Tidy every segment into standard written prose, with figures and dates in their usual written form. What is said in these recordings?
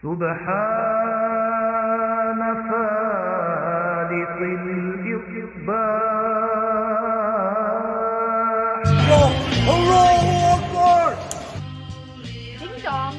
سبحان فالق الإصباح. Ding dong.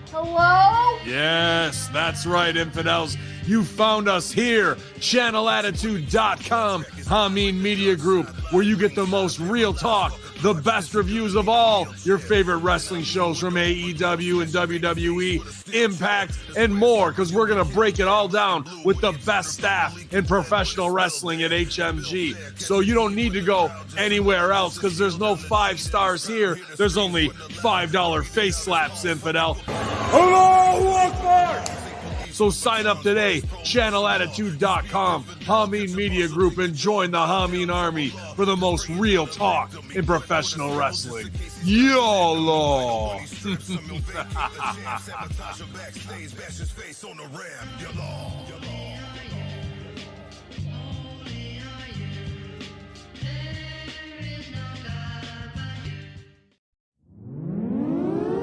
Hello? Yes, that's right, infidels. You found us here, channelattitude.com, Hameen Media Group, where you get the most real talk, the best reviews of all your favorite wrestling shows from AEW and WWE, Impact, and more, because we're going to break it all down with the best staff in professional wrestling at HMG. So you don't need to go anywhere else, because there's no 5 stars here. There's only $5 face slaps, infidel. Allahu Akbar! So sign up today, channelattitude.com, Hameen Media Group, and join the Hameen Army for the most real talk in professional wrestling. YOLO!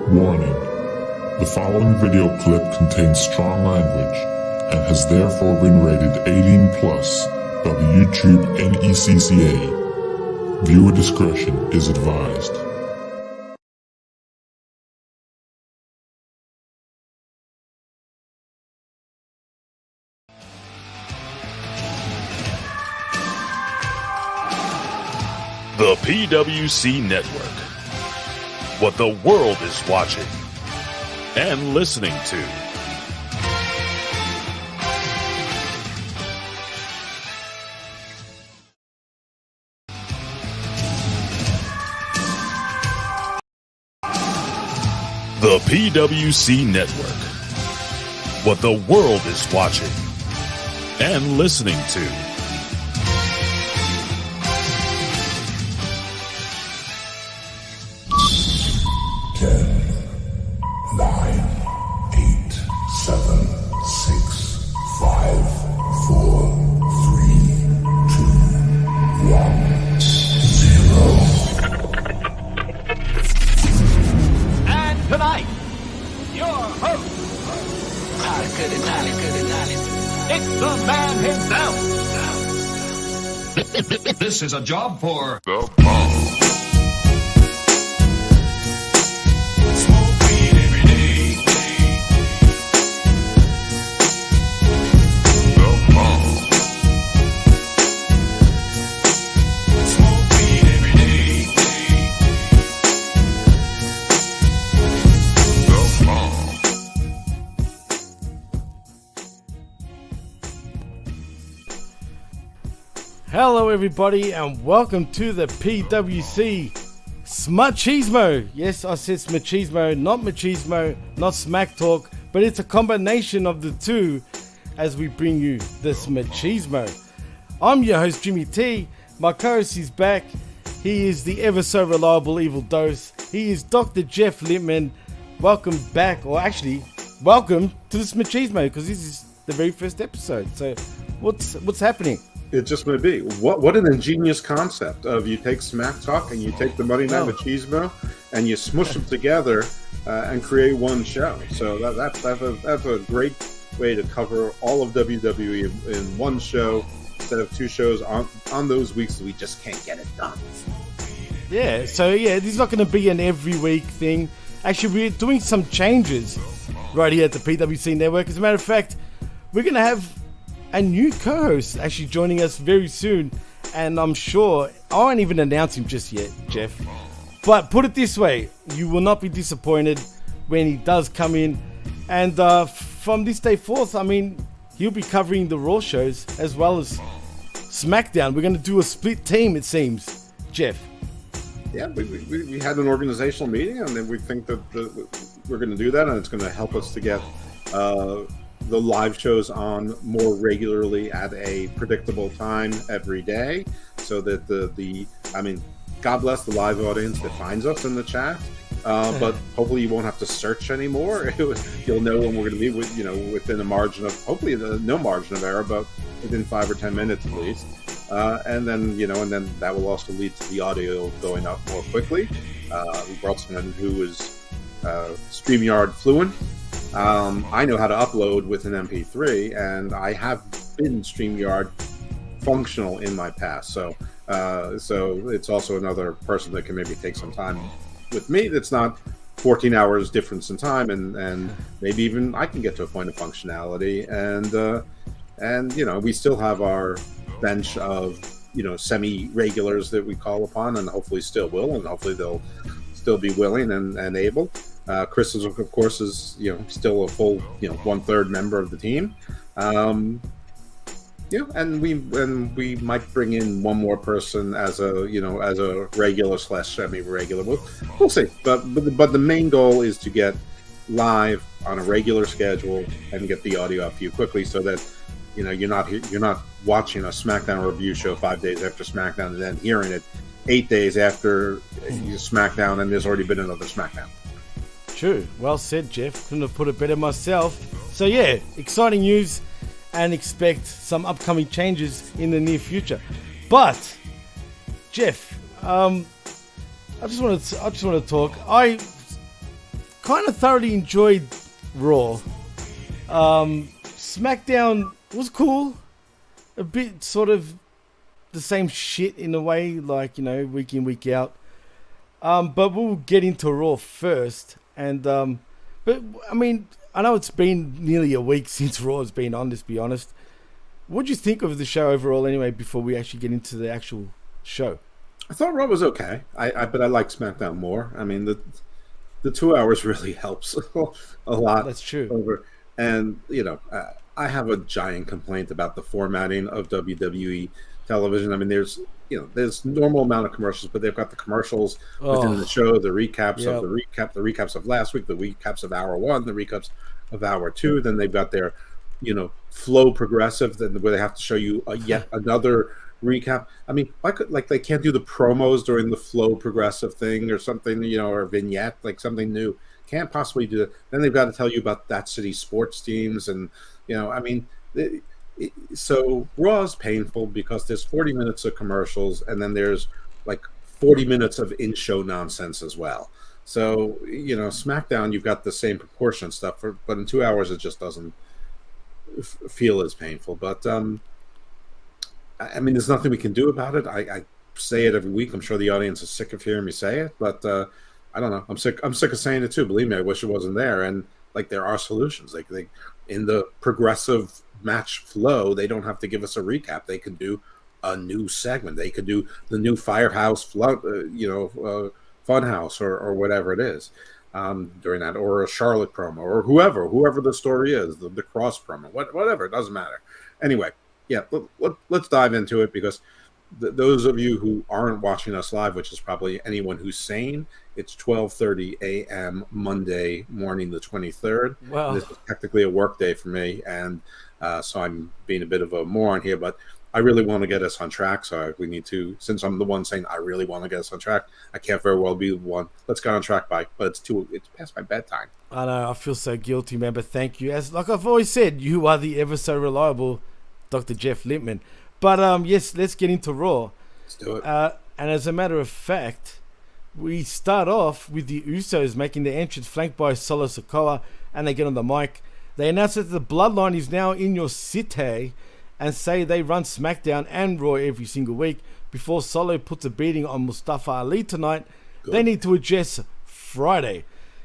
Warning. The following video clip contains strong language and has therefore been rated 18+ by the YouTube NECCA. Viewer discretion is advised. The PWC Network. What the world is watching and listening to. The PWC Network. What the world is watching and listening to. Tonight, your host, it's the man himself. This is a job for the bomb. Smoke weed every day. The bomb. Smoke weed every day. Hello everybody and welcome to the PWC SMACHISMO. Yes, I said SMACHISMO, not Machismo, not SmackTalk, but it's a combination of the two as we bring you this Machismo. I'm your host Jimmy T, my co-host is back. He is the ever so reliable Evil Dose. He is Dr. Jeff Lippman. Welcome back, or actually, welcome to this Machismo, because this is the very first episode. So what's happening? It just may be. What an ingenious concept of you take SmackTalk and you take the Monday Night Machismo and you smush them together and create one show. So that's a great way to cover all of WWE in one show instead of two shows on those weeks that we just can't get it done. Yeah, so yeah, this is not going to be an every week thing. Actually, we're doing some changes right here at the PWC Network. As a matter of fact, we're going to have a new co-host actually joining us very soon, and I'm sure I won't even announce him just yet, Jeff, but put it this way, you will not be disappointed when he does come in. And from this day forth, I mean, he'll be covering the Raw shows as well as SmackDown. We're going to do a split team, it seems, Jeff. Yeah, we had an organizational meeting, and then we think that we're going to do that, and it's going to help us to get the live shows on more regularly at a predictable time every day, so that God bless the live audience that finds us in the chat, but hopefully you won't have to search anymore. You'll know when we're going to be within a margin of, hopefully no margin of error, but within 5 or 10 minutes at least, and then that will also lead to the audio going up more quickly. We brought someone who is StreamYard fluent, I know how to upload with an MP3, and I have been StreamYard functional in my past. So it's also another person that can maybe take some time with me. That's not 14 hours difference in time, and maybe even I can get to a point of functionality. And we still have our bench of semi-regulars that we call upon, and hopefully still will, and hopefully they'll still be willing and able. Chris is, of course, still a full 1/3 member of the team. And we might bring in one more person as a regular / semi-regular. We'll see. But the main goal is to get live on a regular schedule and get the audio up to you quickly, so that you're not watching a SmackDown review show 5 days after SmackDown and then hearing it 8 days after SmackDown and there's already been another SmackDown. True. Well said, Jeff. Couldn't have put it better myself. So yeah, exciting news, and expect some upcoming changes in the near future. But Jeff, I just want to talk. I kind of thoroughly enjoyed Raw. SmackDown was cool. A bit sort of the same shit in a way, like, week in, week out. But we'll get into Raw first. And but I mean, I know it's been nearly a week since Raw has been on, let's be honest. What do you think of the show overall anyway, before we actually get into the actual show? I thought Raw was okay. But I like SmackDown more. I mean, the 2 hours really helps a lot. That's true. And I have a giant complaint about the formatting of WWE television. I mean, there's normal amount of commercials, but they've got the commercials within the show, the recaps of the recaps of last week, the recaps of hour one, the recaps of hour two. Then they've got their, flow progressive, then where they have to show you yet another recap. I mean, why could they can't do the promos during the flow progressive thing or something, or vignette, like something new. Can't possibly do that. Then they've got to tell you about that city's sports teams, and I mean. So Raw is painful because there's 40 minutes of commercials, and then there's like 40 minutes of in-show nonsense as well. So SmackDown, you've got the same proportion of stuff, but in 2 hours it just doesn't feel as painful. But I mean, there's nothing we can do about it. I say it every week. I'm sure the audience is sick of hearing me say it, but I don't know. I'm sick of saying it too. Believe me, I wish it wasn't there. And there are solutions. They in the progressive match flow, they don't have to give us a recap. They can do a new segment. They could do the new Firehouse Funhouse or whatever it is during that, or a Charlotte promo, or whoever the story is, the Cross promo, whatever. It doesn't matter. Anyway, yeah, let's dive into it, because those of you who aren't watching us live, which is probably anyone who's sane, it's 12:30 a.m. Monday morning, the 23rd. Wow. This is technically a work day for me, and so I'm being a bit of a moron here, but I really want to get us on track. So we need to, since I'm the one saying I really want to get us on track, I can't very well be the one. Let's get on track but it's past my bedtime. I know, I feel so guilty, man, but thank you. As like I've always said, you are the ever so reliable Dr. Jeff Lippman. But yes, let's get into Raw. Let's do it. And as a matter of fact, we start off with the Usos making their entrance, flanked by Solo Sikoa, and they get on the mic. They announce that the Bloodline is now in your city, and say they run SmackDown and Raw every single week. Before Solo puts a beating on Mustafa Ali tonight, they need to address Friday.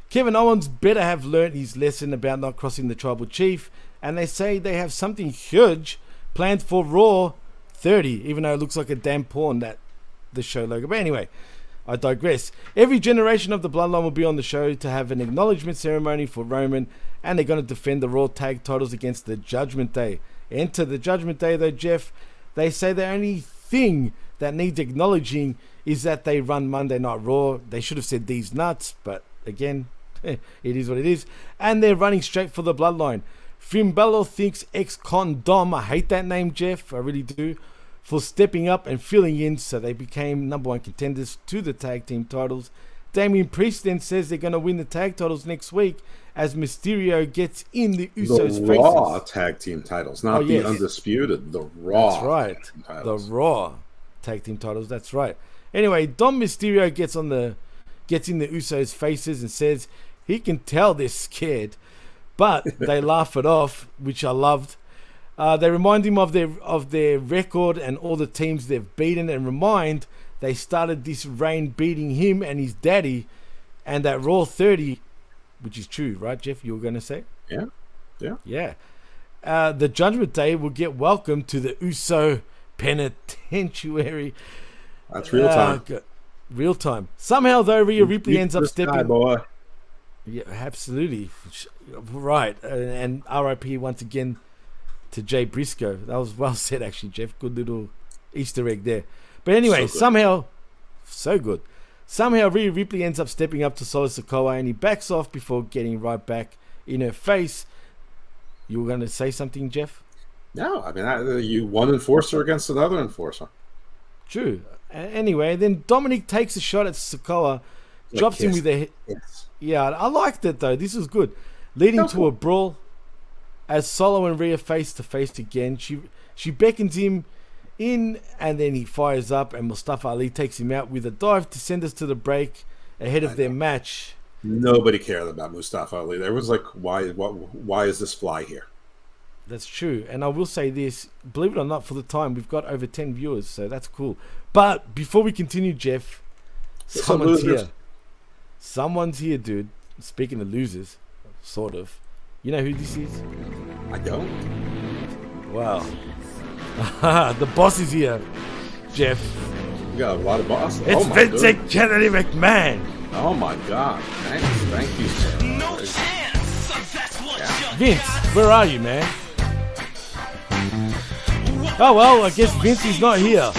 Kevin Owens better have learned his lesson about not crossing the tribal chief, and they say they have something huge planned for Raw 30, even though it looks like a damn porn, that the show logo. But anyway, I digress. Every generation of the Bloodline will be on the show to have an acknowledgement ceremony for Roman, and they're going to defend the Raw tag titles against the Judgment Day. Enter the Judgment Day though, Jeff. They say the only thing that needs acknowledging is that they run Monday Night Raw. They should have said these nuts, but again, it is what it is. And they're running straight for the Bloodline. Finn Balor thinks ex-con Dom, I hate that name, Jeff, I really do, for stepping up and filling in, so they became number one contenders to the tag team titles. Damian Priest then says they're going to win the tag titles next week as Mysterio gets in the Usos' the Raw tag team titles, not the Undisputed, the Raw. That's right, the Raw tag team titles, that's right. Anyway, Dom Mysterio gets in the Usos' faces and says he can tell they're scared, But they laugh it off, which I loved. They remind him of their record and all the teams they've beaten, and remind they started this reign beating him and his daddy, and that Raw 30, which is true, right, Jeff? You were going to say? Yeah. The Judgment Day will get welcome to the Uso penitentiary. That's real time. Real time. Somehow, though, Rhea Ripley ends up stepping. Boy. Yeah, absolutely. Right. And RIP once again to Jay Briscoe. That was well said, actually, Jeff. Good little Easter egg there. But anyway, so good. Somehow, Rhea Ripley ends up stepping up to Solo Sikoa, and he backs off before getting right back in her face. You were going to say something, Jeff? No, I mean, you one enforcer against another enforcer. True. Anyway, then Dominic takes a shot at Sikoa, drops him with a... Yeah, I liked it, though. This was good. Leading to a brawl. As Solo and Rhea face to face again, she beckons him in, and then he fires up, and Mustafa Ali takes him out with a dive to send us to the break ahead of their match. Nobody cared about Mustafa Ali. There was like, why is this fly here? That's true. And I will say this, believe it or not, for the time, we've got over 10 viewers, so that's cool. But before we continue, Jeff, someone's here. Someone's here, dude. Speaking of losers, sort of. You know who this is? I don't. Wow. The boss is here, Jeff. You got a lot of bosses. It's Vince Kennedy McMahon. Oh my God! Thank you, sir. No chance. That's what Vince, where are you, man? Oh well, I guess Vince is not here.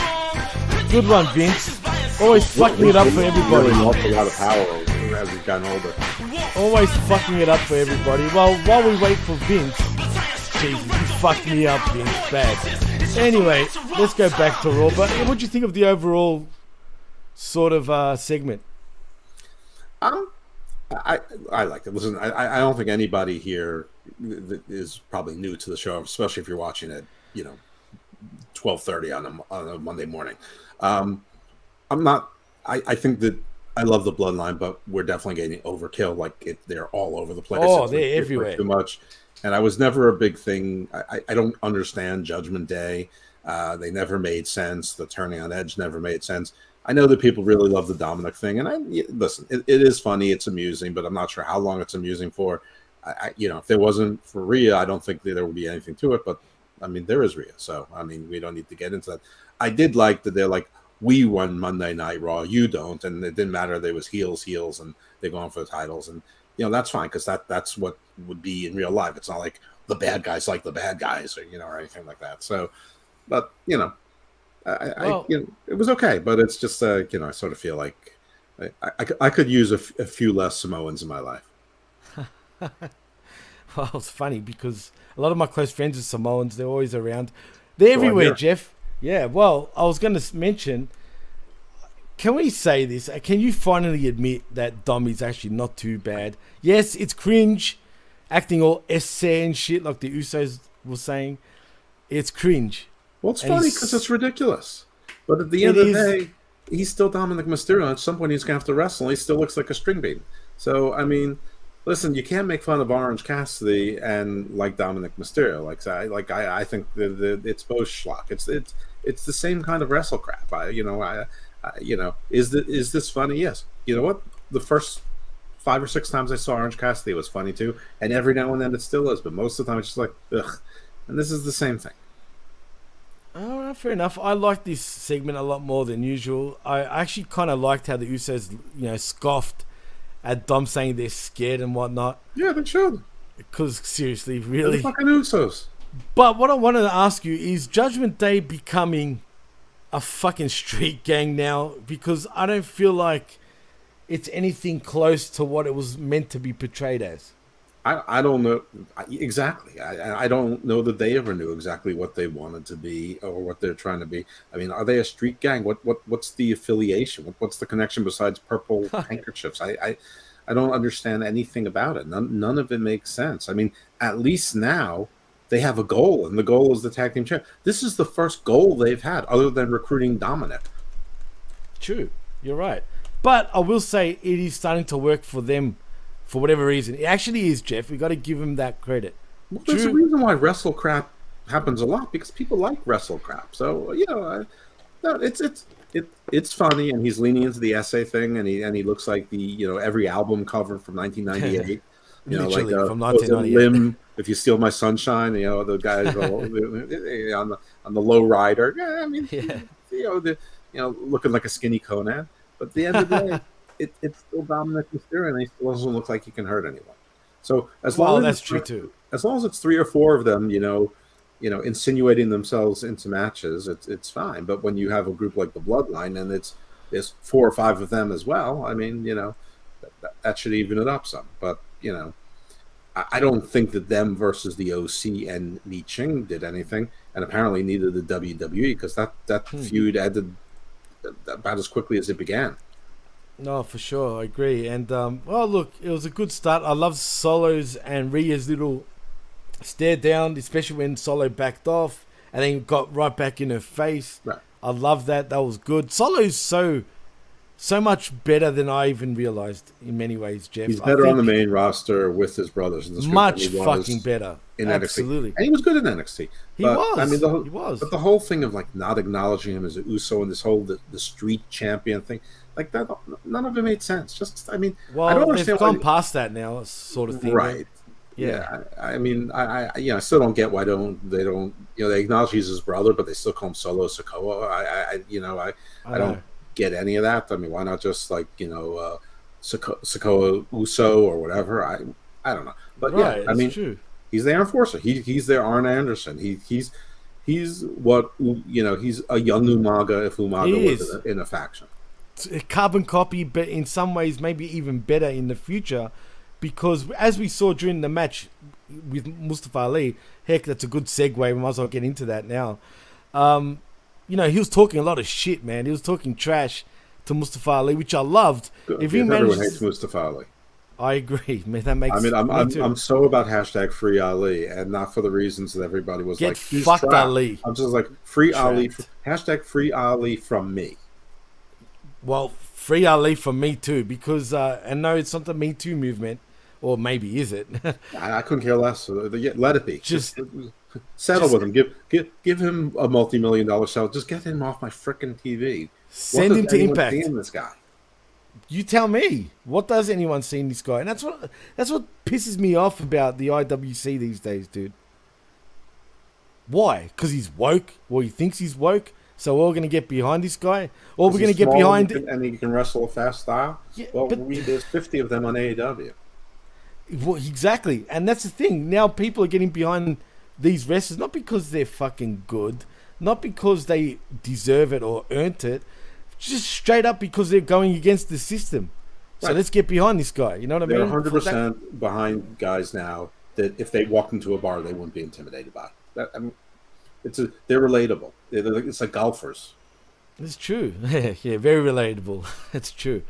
Good one, Vince. Always fucking it up for everybody. Lost a lot of power as we've gotten older. Always fucking it up for everybody. Well, while we wait for Vince, Jesus, you fucked me up, Vince. Bad. Anyway, let's go back to Raw. But what do you think of the overall sort of segment? I liked it. Listen, I don't think anybody here is probably new to the show, especially if you're watching it, 12:30 on a Monday morning. I'm not. I think that I love the Bloodline, but we're definitely getting overkill. Like they're all over the place. Oh, they're everywhere. Too much. And I was never a big thing. I don't understand Judgment Day. They never made sense. The turning on Edge never made sense. I know that people really love the Dominic thing, and listen, it is funny, it's amusing, but I'm not sure how long it's amusing for. If it wasn't for Rhea, I don't think that there would be anything to it. But I mean, there is Rhea, so I mean, we don't need to get into that. I did like that they're like, we won Monday Night Raw, you don't, and it didn't matter. There was heels, and they're going for the titles, and that's fine because that's what would be in real life. It's not like the bad guys like the bad guys, or anything like that. So, but it was okay, but it's just I sort of feel like I could use a few less Samoans in my life. Well, it's funny because a lot of my close friends are Samoans. They're always around. They're everywhere, Jeff. Yeah. Well, I was going to mention. Can we say this? Can you finally admit that Dom is actually not too bad? Yes, it's cringe, acting all essay and shit like the Usos were saying. It's cringe. Well, it's funny because it's ridiculous. But at the end of the day, he's still Dominic Mysterio. At some point, he's going to have to wrestle. He still looks like a string bean. So, I mean, listen, you can't make fun of Orange Cassidy and like Dominic Mysterio. I think it's both schlock. It's the same kind of wrestle crap. Is this funny? Yes. You know what? The first 5 or 6 times I saw Orange Cassidy, it was funny too. And every now and then it still is. But most of the time, it's just like, ugh. And this is the same thing. All right, fair enough. I like this segment a lot more than usual. I actually kind of liked how the Usos, scoffed at Dom saying they're scared and whatnot. Yeah, they should. Because seriously, really. They're fucking Usos. But what I wanted to ask you is Judgment Day becoming a fucking street gang now? Because I don't feel like it's anything close to what it was meant to be portrayed as. I don't know exactly. I don't know that they ever knew exactly what they wanted to be or what they're trying to be. I mean, are they a street gang? What's the affiliation? What's the connection besides purple handkerchiefs? I don't understand anything about it. None of it makes sense. I mean, at least now they have a goal, and the goal is the tag team champ. This is the first goal they've had other than recruiting Dominic. True, you're right. But I will say it is starting to work for them for whatever reason. It actually is, Jeff. We got to give him that credit. Well, there's a reason why wrestle crap happens a lot, because people like wrestle crap. So it's funny, and he's leaning into the essay thing, and he looks like the every album cover from 1998. Literally, like from 1998. Limb, If You Steal My Sunshine, the guys on the low rider. Yeah, I mean, looking like a skinny Conan. But at the end of the day, it's still Dominic Mysterio, and he still doesn't look like he can hurt anyone. So as long as it's 3 or 4 of them, insinuating themselves into matches, it's fine. But when you have a group like the Bloodline, and there's 4 or 5 of them as well, I mean, that should even it up some. But I don't think that them versus the OC and Li Ching did anything, and apparently neither did WWE, because that feud ended about as quickly as it began. No, for sure, I agree. And look, it was a good start. I love Solo's and Rhea's little stare down, especially when Solo backed off and then got right back in her face. Right. I love that. That was good. Solo's so much better than I even realized in many ways, Jeff. He's better on the main roster with his brothers in the script. Much fucking better. In Absolutely. NXT. And he was good in NXT. He was. He was. But the whole thing of not acknowledging him as an Uso and this whole the street champion thing, that, none of it made sense. I don't understand. They've gone past that now, sort of thing. Right. Yeah. I mean, I still don't get why they don't they acknowledge he's his brother, but they still call him Solo Sikoa. I don't get any of that. I mean, why not just Sikoa Uso or whatever? I don't know. But right, I mean, true. He's the enforcer. He's their Arn Anderson. He's what he's a young Umaga if Umaga was in a faction. It's a carbon copy, but in some ways maybe even better in the future, because as we saw during the match with Mustafa Ali, heck, that's a good segue. We might as well get into that now. He was talking a lot of shit, man. He was talking trash to Mustafa Ali, which I loved. Everyone hates Mustafa Ali. I agree, man. That makes. I mean, I'm so about hashtag free Ali, and not for the reasons that everybody was Get like. Fucked Ali. I'm just like free Ali. Hashtag free Ali from me. Well, free Ali from me too, because and no, it's not the Me Too movement, or maybe is it? I couldn't care less. Let it be. Just settle with him. Give him a multi-million-dollar sell. Just get him off my freaking TV. Send him to Impact. See in this guy? You tell me. What does anyone see in this guy? And that's what pisses me off about the IWC these days, dude. Why? Because he's woke, or he thinks he's woke. So we're all going to get behind this guy, or we're going to get behind. And he can wrestle a fast style. Yeah, well, there's 50 of them on AEW. Well, exactly, and that's the thing. Now people are getting behind these wrestlers not because they're fucking good, not because they deserve it or earned it, just straight up because they're going against the system. So let's get behind this guy. You know what I mean? They're 100% behind guys now that if they walked into a bar, they wouldn't be intimidated by. They're relatable. It's like golfers. It's true. Yeah, very relatable. It's true.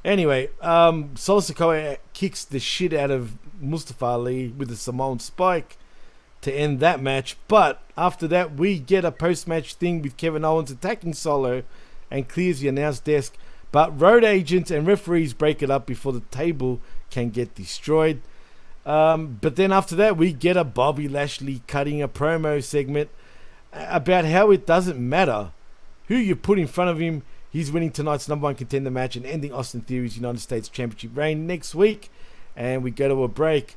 Anyway, Solo Sikoa kicks the shit out of Mustafa Ali with a Samoan spike to end that match. But after that, we get a post-match thing with Kevin Owens attacking Solo and clears the announce desk. But road agents and referees break it up before the table can get destroyed. But then after that, we get a Bobby Lashley cutting a promo segment about how it doesn't matter who you put in front of him. He's winning tonight's #1 contender match and ending Austin Theory's United States Championship reign next week. And we go to a break.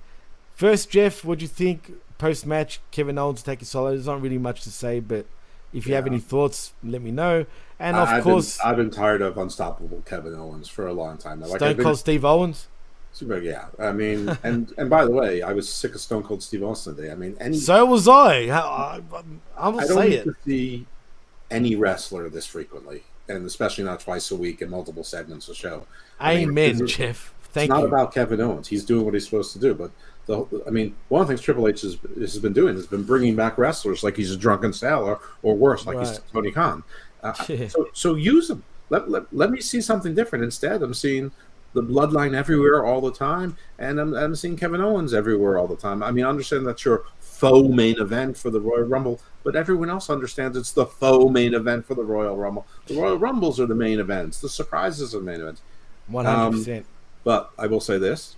First, Jeff, what do you think post-match? Kevin Owens attacking Solo. There's not really much to say, but if you have any thoughts, let me know. And of course, I've been tired of unstoppable Kevin Owens for a long time. Stone Cold Steve Owens. Yeah, I mean, and by the way, I was sick of Stone Cold Steve Austin today. I mean, so was I. I will I say don't it. need to see any wrestler this frequently, and especially not twice a week in multiple segments of show. Amen, Jeff. Thank you. It's not about Kevin Owens. He's doing what he's supposed to do. But one of the things Triple H has been doing has been bringing back wrestlers like he's a drunken sailor, or worse, like he's Tony Khan. So use him. Let me see something different. Instead, I'm seeing the Bloodline everywhere all the time, and I'm seeing Kevin Owens everywhere all the time. I mean, I understand that's your faux main event for the Royal Rumble, but everyone else understands it's the faux main event for the Royal Rumble. The Royal Rumbles are the main events. The surprises are the main events. 100%. But I will say this.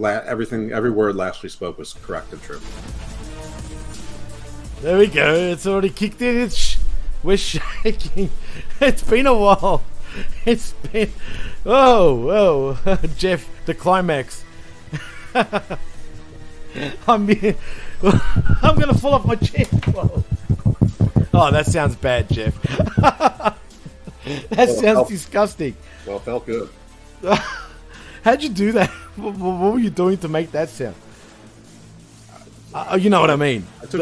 every word Lashley spoke was correct and true. There we go. It's already kicked in. We're shaking. It's been a while. It's been... Oh, Jeff, the climax. I'm going to fall off my chair. Whoa. Oh, that sounds bad, Jeff. That sounds disgusting. Well, it felt good. How'd you do that? What were you doing to make that sound? You know what I mean. I took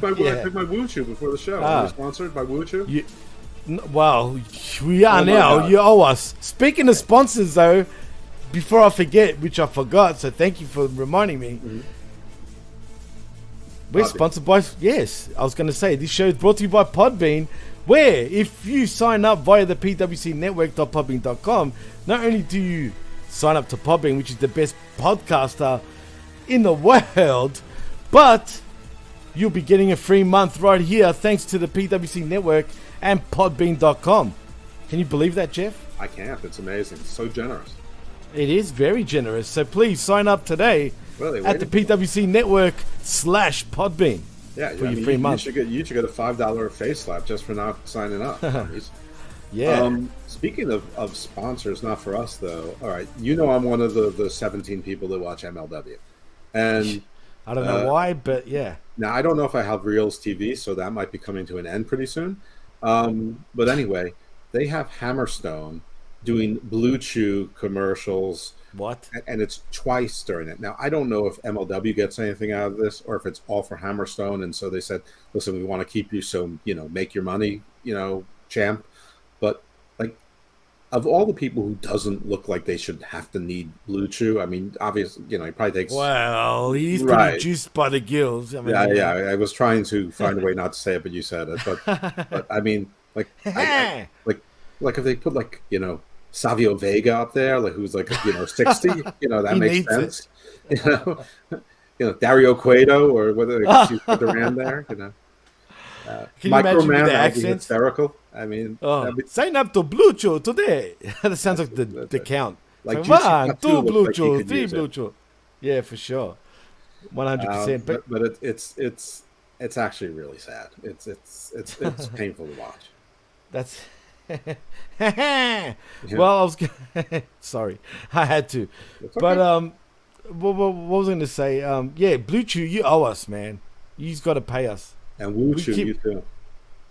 my Woo Chew before the show. Are we sponsored by Woo Chew? Well, we are now. God. You owe us. Speaking of sponsors, though, before I forget, which I forgot, so thank you for reminding me. Mm-hmm. We're sponsored by... Yes, I was going to say, this show is brought to you by Podbean, where if you sign up via the PWC network.podbean.com, not only do you sign up to Podbean, which is the best podcaster in the world, but you'll be getting a free month right here thanks to the PWC network and podbean.com. Can you believe that, Jeff? I can't. It's amazing. It's so generous. It is very generous. So please sign up today at the PWC network /Podbean. Yeah, for your free month. You should get a $5 face slap just for not signing up. Yeah. Speaking of sponsors, not for us though. All right, I'm one of the 17 people that watch MLW. And I don't know why, but yeah. Now, I don't know if I have Reels TV, so that might be coming to an end pretty soon. But anyway, they have Hammerstone doing Blue Chew commercials. What? And it's twice during it. Now, I don't know if MLW gets anything out of this or if it's all for Hammerstone. And so they said, listen, we want to keep you, so, make your money, champ. But, like, of all the people who doesn't look like they should have to need Blue Chew, I mean, obviously, he probably takes... Well, he's pretty juiced by the gills. I mean, yeah, I was trying to find a way not to say it, but you said it. But I mean, like, like if they put, like, Savio Vega up there, like who's like 60, that makes sense. Dario Cueto or whether you put Duran there, Can you imagine Man, the accents? Hysterical. I mean, sign up to Blue Chew today. That sounds like the count. Like 1, 2 Blue Chew, 3 Blue Chew. Yeah, for sure, 100%. But it's actually really sad. It's painful to watch. That's. Well, I was sorry, I had to, but what was I going to say? Yeah, Blue Chew, you owe us, man. You've got to pay us. And Woo Chew, you too.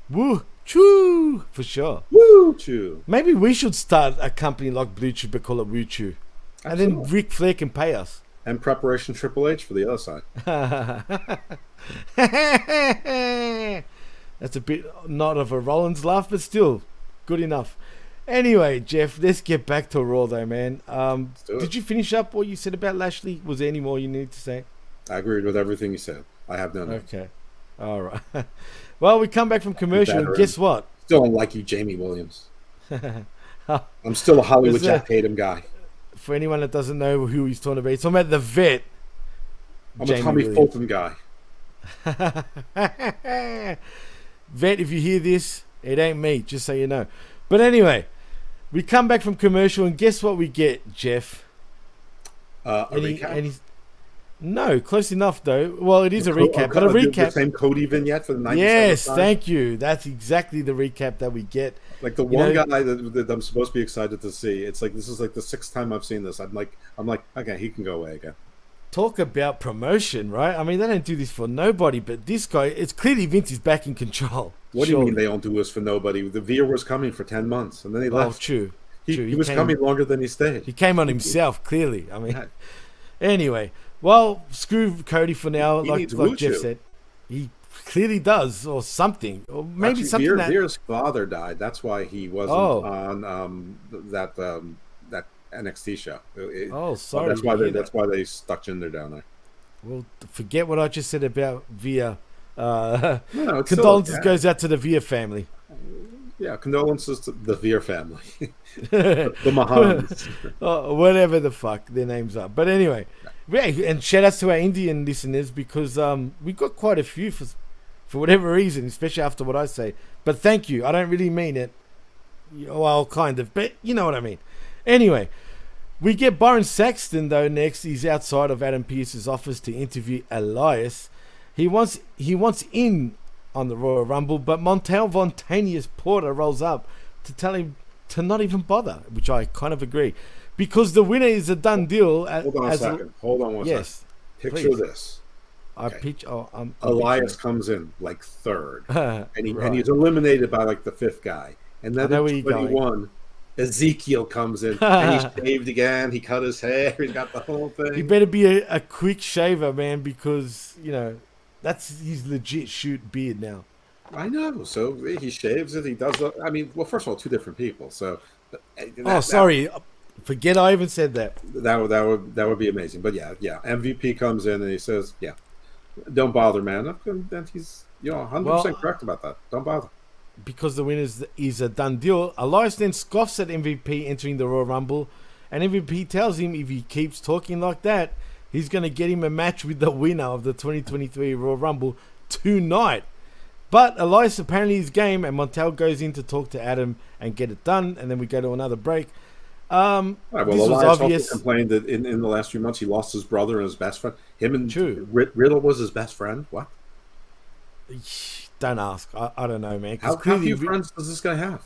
Woo Chew for sure. Woo Chew. Maybe we should start a company like Blue Chew, but call it Woo Chew, and then Ric Flair can pay us. And Preparation Triple H for the other side. That's a bit not of a Rollins laugh, but still. Good enough. Anyway, Jeff, let's get back to Raw, though, man. Did you finish up what you said about Lashley? Was there any more you need to say? I agreed with everything you said. I have no notes. Okay. All right. Well, we come back from commercial, and guess what? Still don't like you, Jamie Williams. I'm still a Hollywood Jack Tatum guy. For anyone that doesn't know who he's talking about, he's talking about the vet. I'm a Tommy Fulton guy. Vet, if you hear this, it ain't me, just so you know. But anyway, we come back from commercial, and guess what we get, Jeff? A recap? No, close enough, though. Well, it is a recap, but a recap. The same Cody vignette for the 97th Yes, time? thank you. That's exactly the recap that we get. Like the one guy that I'm supposed to be excited to see. It's like, this is like the 6th time I've seen this. I'm like, okay, he can go away again. Talk about promotion, right? I mean, they don't do this for nobody, but this guy, it's clearly Vince is back in control. What do you mean they don't do this for nobody? The Veer was coming for 10 months, and then he left. True. He was coming longer than he stayed. He came on himself, clearly. I mean, anyway, well, screw Cody for now, like Jeff said. He clearly does, or something. Or maybe actually, something Veer's father died. That's why he wasn't on that NXT show. Sorry. That's why they stuck Jinder down there. Well, forget what I just said about Veer. No, condolences goes out to the Veer family. Yeah, condolences to the Veer family. the Mahans. Whatever the fuck their names are. But anyway, and shout outs to our Indian listeners, because we got quite a few for whatever reason, especially after what I say. But thank you. I don't really mean it. Well, kind of, but you know what I mean. Anyway, We get Byron Saxton though next. He's outside of Adam Pearce's office to interview Elias. He wants in on the Royal Rumble, but Montel Vontanius Porter rolls up to tell him to not even bother, which I kind of agree, because the winner is a done deal. Hold on a second. Hold on one second. Picture please. this. Okay. Elias comes in like third, and he's eliminated by like the fifth guy, and then in 21. Ezekiel comes in and he's shaved again. He cut his hair. He's got the whole thing. He better be a quick shaver, man, because that's his legit shoot beard now. I know. So he shaves it. He does. I mean, well, first of all, two different people. So. Sorry. Forget I even said that. That would be amazing. But yeah. MVP comes in and he says, "Yeah, don't bother, man." And he's 100% correct about that. Don't bother. Because the winner is a done deal. Elias then scoffs at MVP entering the Royal Rumble, and MVP tells him if he keeps talking like that, he's going to get him a match with the winner of the 2023 Royal Rumble tonight. But Elias apparently is game, and Montel goes in to talk to Adam and get it done, and then we go to another break. Well, this Elias was obvious. also complained that in the last few months he lost his brother and his best friend. Him and Riddle was his best friend. What? Don't ask. I don't know, man. How few friends does this guy have?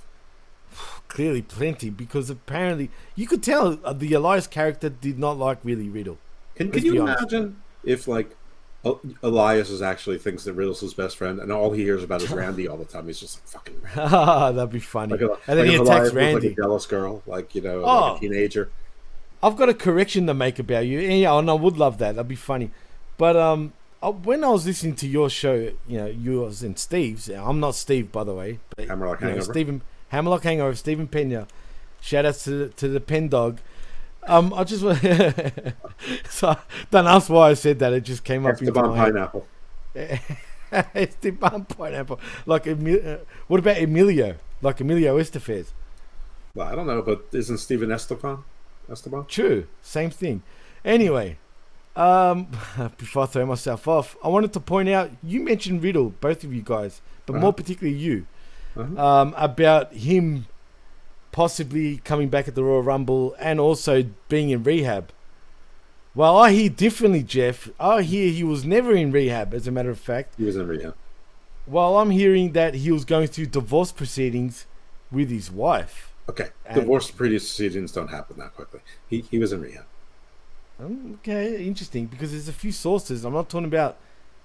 Clearly plenty, because apparently you could tell the Elias character did not like really Riddle. Can you imagine if like Elias actually thinks that Riddle's his best friend, and all he hears about is Randy all the time? He's just like fucking Randy. That'd be funny. And then he attacks Randy, like a jealous girl, like like a teenager. I've got a correction to make about you, and I would love that. That'd be funny. But when I was listening to your show, yours and Steve's. I'm not Steve, by the way. But, Hammerlock Hangover. Hammerlock Hangover. Stephen Pena. Shout out to the Pen Dog. I just so don't ask why I said that. It just came up. Esteban Pineapple. Esteban Pineapple. Like what about Emilio? Like Emilio Estevez. Well, I don't know, but isn't Steven Esteban? True. Same thing. Anyway. Before I throw myself off, I wanted to point out, you mentioned Riddle, both of you guys, but more particularly you, about him possibly coming back at the Royal Rumble and also being in rehab. Well, I hear differently, Jeff. I hear he was never in rehab, as a matter of fact. He was in rehab. Well, I'm hearing that he was going through divorce proceedings with his wife. Okay, divorce proceedings don't happen that quickly. He was in rehab. Okay, interesting, because there's a few sources. I'm not talking about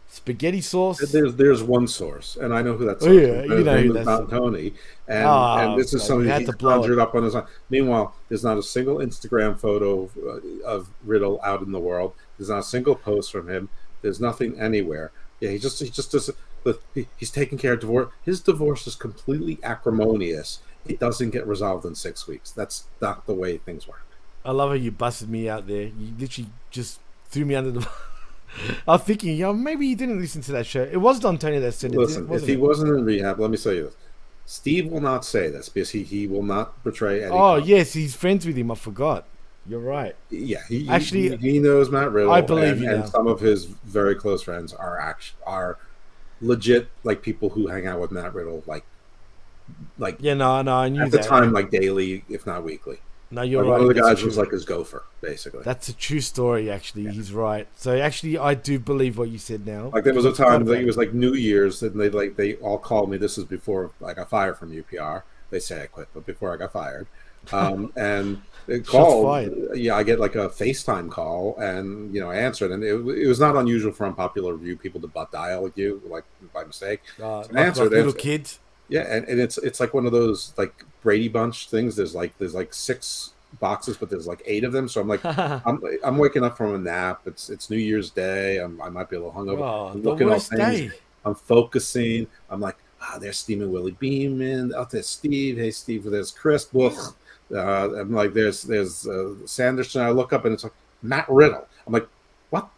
spaghetti sauce. There's one source, and I know who that source is. You know who that's about Tony, and this is something he conjured up on his own. Meanwhile, there's not a single Instagram photo of Riddle out in the world. There's not a single post from him. There's nothing anywhere. Yeah, he just does. He's taking care of divorce. His divorce is completely acrimonious. It doesn't get resolved in 6 weeks. That's not the way things work. I love how you busted me out there. You literally just threw me under the... I was thinking, maybe you didn't listen to that show. It was Don Tony that said it. Listen, if he wasn't in rehab, let me say this. Steve will not say this because he will not betray any... Oh, yes, he's friends with him. I forgot. You're right. Yeah, he knows Matt Riddle. I believe you and some of his very close friends are legit, like, people who hang out with Matt Riddle, like yeah, no, I knew at that. the time, like, daily, if not weekly. No, you're right. One of the guys was like his gopher, basically. That's a true story, actually. Yeah. He's right. So actually, I do believe what you said now. Like, there was a time that it was like New Year's, and they all called me. This is before I got fired from UPR. They say I quit, but before I got fired, and they called. Yeah, I get like a FaceTime call, and I answered, and it was not unusual for Unpopular Review people to butt dial with you, like by mistake. So I answered, like little kids. Yeah, and it's like one of those like Brady Bunch things. There's like 6 boxes, but there's like 8 of them. So I'm like, I'm waking up from a nap. It's New Year's Day. I might be a little hungover. Oh, I'm looking at things. I'm focusing. I'm like, there's Steve and Willie Beeman. Oh, there's Steve. Hey, Steve. There's Chris. I'm like, there's Sanderson. I look up and it's like Matt Riddle. I'm like, what?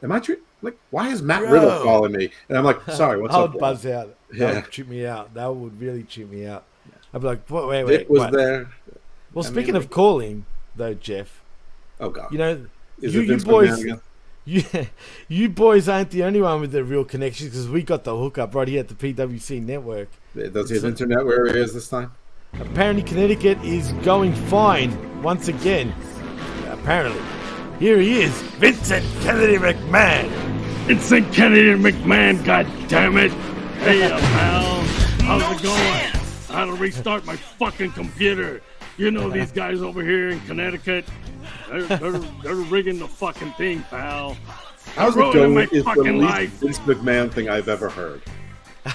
Am I true? I'm like, why is Matt Riddle calling me? And I'm like, sorry, what's up? I would buzz out. That would trip me out. That would really trip me out. I'd be like, wait. It was there. Well, speaking of calling, though, Jeff. Oh God. You boys. You boys aren't the only one with the real connections, because we got the hookup right here at the PWC network. Does he have internet where he is this time? Apparently, Connecticut is going fine once again. apparently. Here he is, Vincent Kennedy McMahon. Vincent Kennedy McMahon, goddammit. Hey, pal. How's it going? How to restart my fucking computer. You know these guys over here in Connecticut. They're rigging the fucking thing, pal. How's it ruining going? my It's the fucking least life. Vince McMahon thing I've ever heard.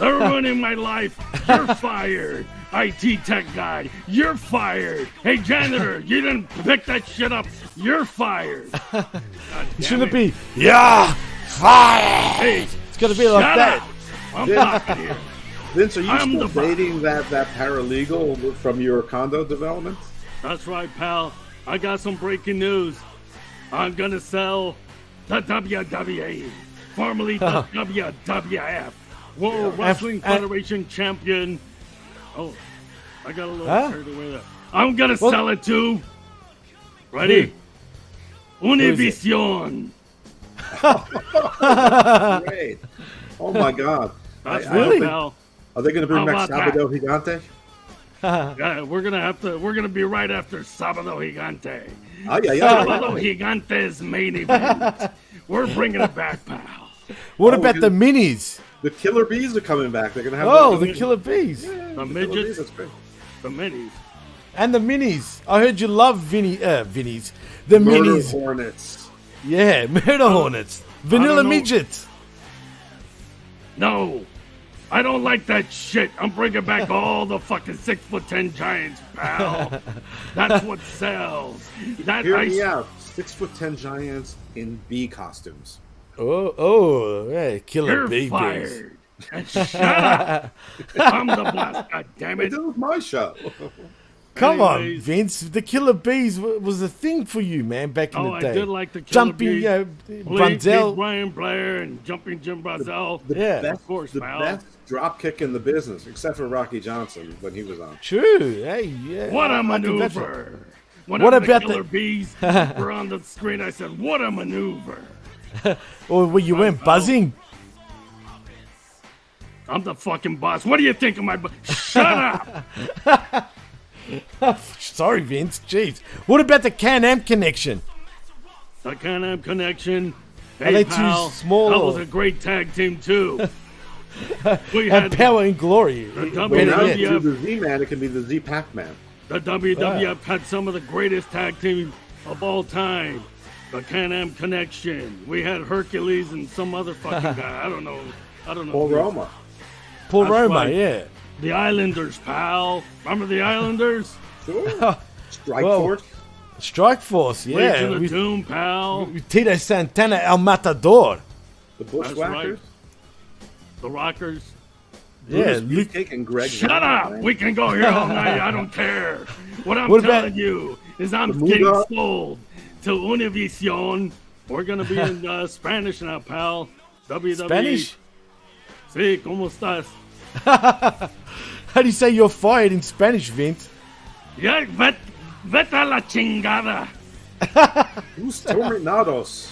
They're ruining my life. You're fired. IT tech guy, you're fired. Hey, janitor, you didn't pick that shit up. You're fired. Shouldn't it be, yeah, fired? Hey, it's gonna be like that. up. I'm talking here. Vince, are you I'm still the dating that paralegal from your condo development? That's right, pal. I got some breaking news. I'm gonna sell the WWE, formerly the WWF, World Wrestling Federation Champion. Oh, I got a little carried away there. I'm gonna sell it to. Ready? Univision. Great. Oh my God. That's I really, think- pal. Are they going to bring How back about Sábado Gigante? Yeah, we're gonna be right after Sábado Gigante. Ay. Sábado Gigante's main event. We're bringing it back, pal. What about the minis? The Killer Bees are coming back. They're going to have the Killer Bees. The midgets. The minis. And the minis. I heard you love Vinnies. The Murder minis. Hornets. Yeah, Murder Hornets. Vanilla don't know. midgets. No, I don't like that shit. I'm bringing back all the fucking 6'10" giants, pal. That's what sells. Hear me out. 6'10" giants in bee costumes. Yeah, Killer You're Babies. fired. And shut up. I'm the boss, goddammit. This is my show. Come on, Anyways. Vince. The Killer Bees was a thing for you, man, back in the I day. did like the Killer Jumping, Bees. Brunzel. Brian Blair and Jumping Jim Brunzel. The Yeah. best, Of course, the pal. best drop kick in the business, except for Rocky Johnson when he was on. True. Hey, yeah. What a I can bet maneuver. What Whenever about the Killer Bees were on the screen, I said, what a maneuver. that. Or where you went buzzing. I'm the fucking boss. What do you think of my Shut up. Sorry, Vince. Jeez. What about the Can-Am connection? The Can-Am Connection. Are Hey, they too pal, small that or- was a great tag team, too. We And had Power and Glory. the When Better I yet. do the Z-Man, it can be the Z-Pac-Man. The WWF had some of the greatest tag teams of all time. The Can-Am Connection. We had Hercules and some other fucking guy. I don't know. Paul Roma. Paul That's Roma, right. yeah. The Islanders, pal. Remember the Islanders? Sure. Strike Well, Force. Strike Force, yeah. Legion of With, Doom, pal. with Tito Santana, El Matador. The That's Bushwhackers. The Rockers. Yeah, Brutus Luke, Beefcake and Greg. Shut Van. up! We can go here all night. I don't care. What I'm What about- telling you is I'm The getting Muda? sold to Univision. We're gonna be in Spanish now, pal. WWE. Spanish? Sí, ¿cómo estás? How do you say you're fired in Spanish, Vince? Ya, vete a la chingada. Who's Tornados?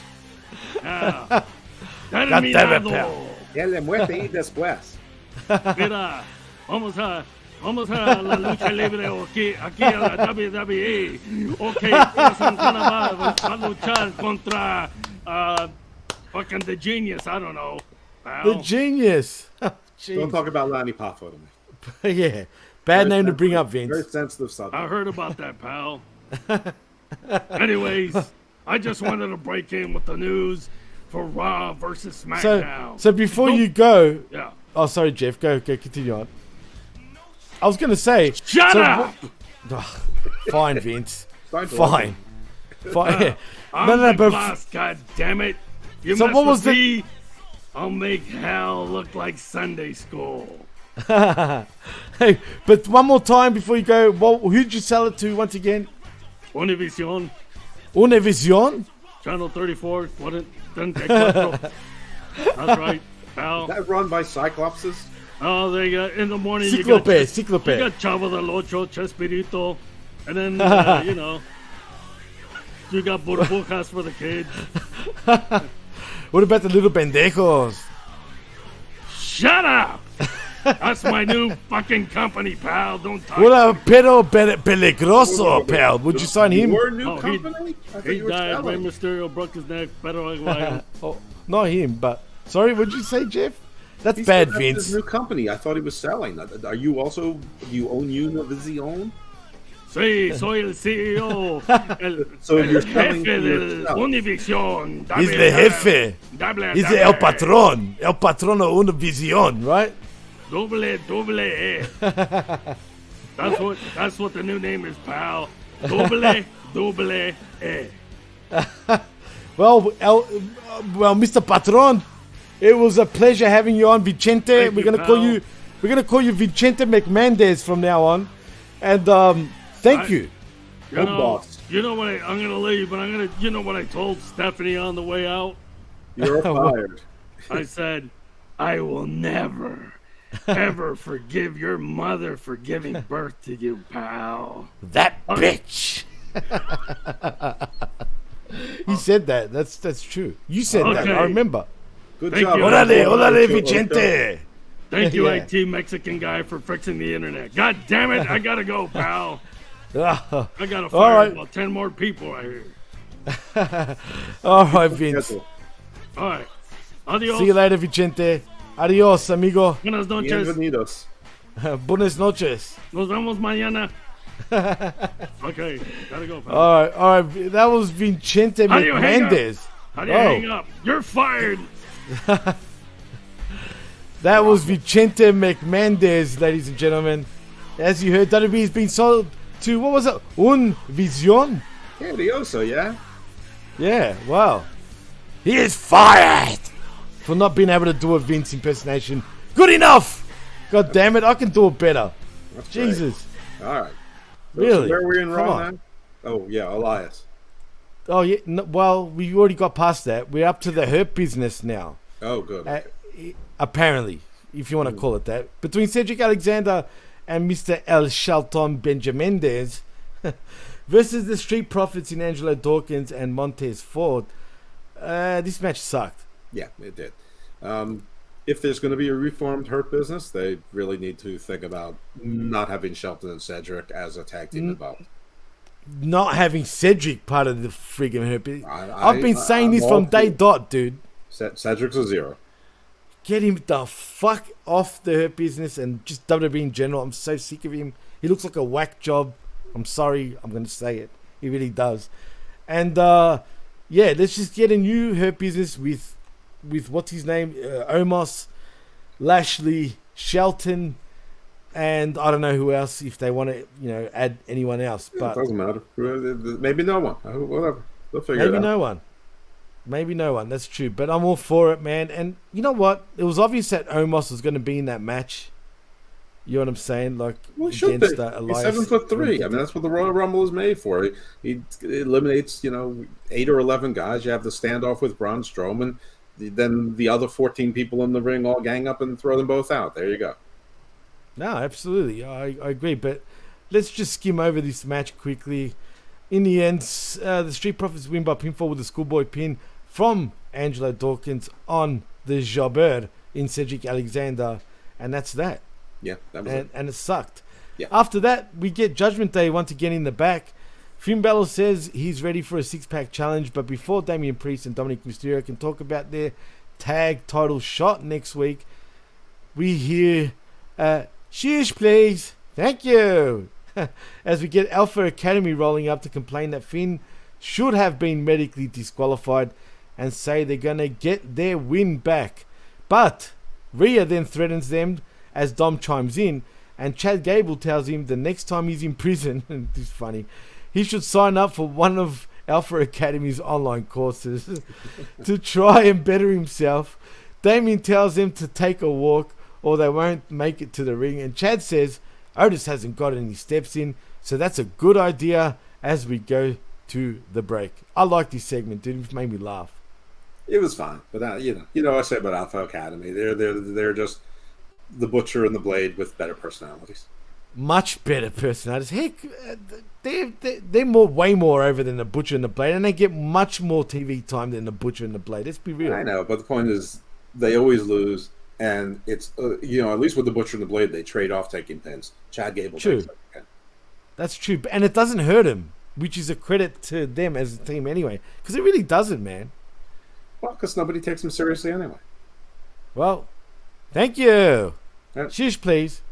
Ah, damn it, terminado. pal. El muerte y después. Mira, vamos a la lucha libre aquí a la WWE. Ok, esa semana va a luchar contra fucking the Genius. I don't know. Pal. The Genius. Jeez. Don't talk about Lanny Poffo to me. Yeah. Bad name to bring up, Very Vince. sensitive subject. I heard about that, pal. Anyways, I just wanted to break in with the news for Raw versus SmackDown. So before you go, Yeah. oh sorry, Jeff, go continue on. I was gonna say, Shut so up! Fine, Vince. Fine. Fine. Yeah. I'm No, the but boss, God damn it! You So mess what was with the- me, I'll make hell look like Sunday school. hey, but one more time before you go, who'd you sell it to once again? Univision, Univision? Channel 34, what it, 34. That's right, pal. That run by Cyclopses. Oh, they got in the morning. Ciclope, You Ciclope. got Chavo del Ocho, Chespirito, and then you know, you got burbujas for the kids. What about the little pendejos? Shut up! That's my new fucking company, pal. Don't talk. What a pero peligroso, pal. Would you sign him? Your new company? He died. Rey Mysterio broke his neck. Pero oh, not him, but sorry. What'd you say, Jeff? That's bad, Vince. His new company. I thought he was selling. Are you also? Do you own Univision? Sí, soy el CEO. So you're jefe del Univision. He's the jefe. He's the el patrón. El patrono Univision, right? Double E. That's what the new name is, pal. Double E. Well, Mr. Patron, it was a pleasure having you on, Vicente. We're gonna call you Vicente McMandes from now on, and thank you. You know what? I'm gonna leave, but you know what I told Stephanie on the way out? You're fired. I said, I will never, ever forgive your mother for giving birth to you, pal. That bitch. He said that. That's true. You said that. I remember. Good job. Orale, Vicente. Thank you, IT Mexican guy, for fixing the internet. God damn it, I gotta go, pal. I gotta fire about 10 more people, I hear. All right, Vince. All right. Adios. See you later, Vicente. Adios, amigo. Buenas noches. Bienvenidos. Buenas noches. Nos vemos mañana. Okay, gotta go, pal. All right. That was Vicente McMandes. How do you hang up? You're fired. That was Vicente McMandes, ladies and gentlemen. As you heard, WWE has been sold to, what was it? Univision? Yeah, Dioso, yeah? Yeah, wow. He is fired for not being able to do a Vince impersonation. Good enough! God damn it, I can do it better. That's Jesus. Great. All right. Really? So where are we in Raw now? Oh, yeah, Elias. Oh, yeah. No, well, we already got past that. We're up to the Hurt Business now. Oh, good. Apparently, if you want to call it that. Between Cedric Alexander and Mr. El Shelton Benjamendez versus the Street Profits in Angelo Dawkins and Montez Ford. This match sucked. Yeah, it did. If there's going to be a reformed Hurt Business, they really need to think about not having Shelton and Cedric as a tag team involved. Not having Cedric part of the friggin' Hurt Business. I've been saying this from day dot, dude. Cedric's a zero. Get him the fuck off the Hurt Business and just WWE in general. I'm so sick of him. He looks like a whack job. I'm sorry, I'm going to say it. He really does. And yeah, let's just get a new Hurt Business with what's his name? Omos, Lashley, Shelton, and I don't know who else, if they want to, add anyone else. But it doesn't matter. Maybe no one. Whatever. They'll figure it out. Maybe no one. That's true. But I'm all for it, man. And you know what? It was obvious that Omos was going to be in that match. You know what I'm saying? Like, against Elias. He's 7'3". I mean, that's what the Royal Rumble is made for. He eliminates, 8 or 11 guys. You have the standoff with Braun Strowman. Then the other 14 people in the ring all gang up and throw them both out. There you go. No, absolutely. I agree. But let's just skim over this match quickly. In the end, the Street Profits win by pinfall with a schoolboy pin from Angelo Dawkins on the jobber in Cedric Alexander. And that's that. Yeah, that was and it sucked. Yeah. After that, we get Judgment Day once again in the back. Finn Balor says he's ready for a six-pack challenge, but before Damian Priest and Dominic Mysterio can talk about their tag title shot next week, we hear, "Sheesh, please. Thank you." As we get Alpha Academy rolling up to complain that Finn should have been medically disqualified and say they're going to get their win back. But Rhea then threatens them as Dom chimes in, and Chad Gable tells him the next time he's in prison, and this is funny, he should sign up for one of Alpha Academy's online courses to try and better himself. Damien tells him to take a walk or they won't make it to the ring, and Chad says Otis hasn't got any steps in, so that's a good idea as we go to the break. I like this segment, dude. It made me laugh. It was fine, but I say about Alpha Academy, they're just the Butcher and the Blade with better personalities. Much better personalities. Heck, they're way more over than the Butcher and the Blade, and they get much more TV time than the Butcher and the Blade. Let's be real. I know, but the point is, they always lose. And it's at least with the Butcher and the Blade, they trade off taking pins. Chad Gable True. takes a pin. That's true, and it doesn't hurt him, which is a credit to them as a team anyway, because it really doesn't, man. Well, because nobody takes him seriously anyway. Well, thank you. Yeah. Shush, please.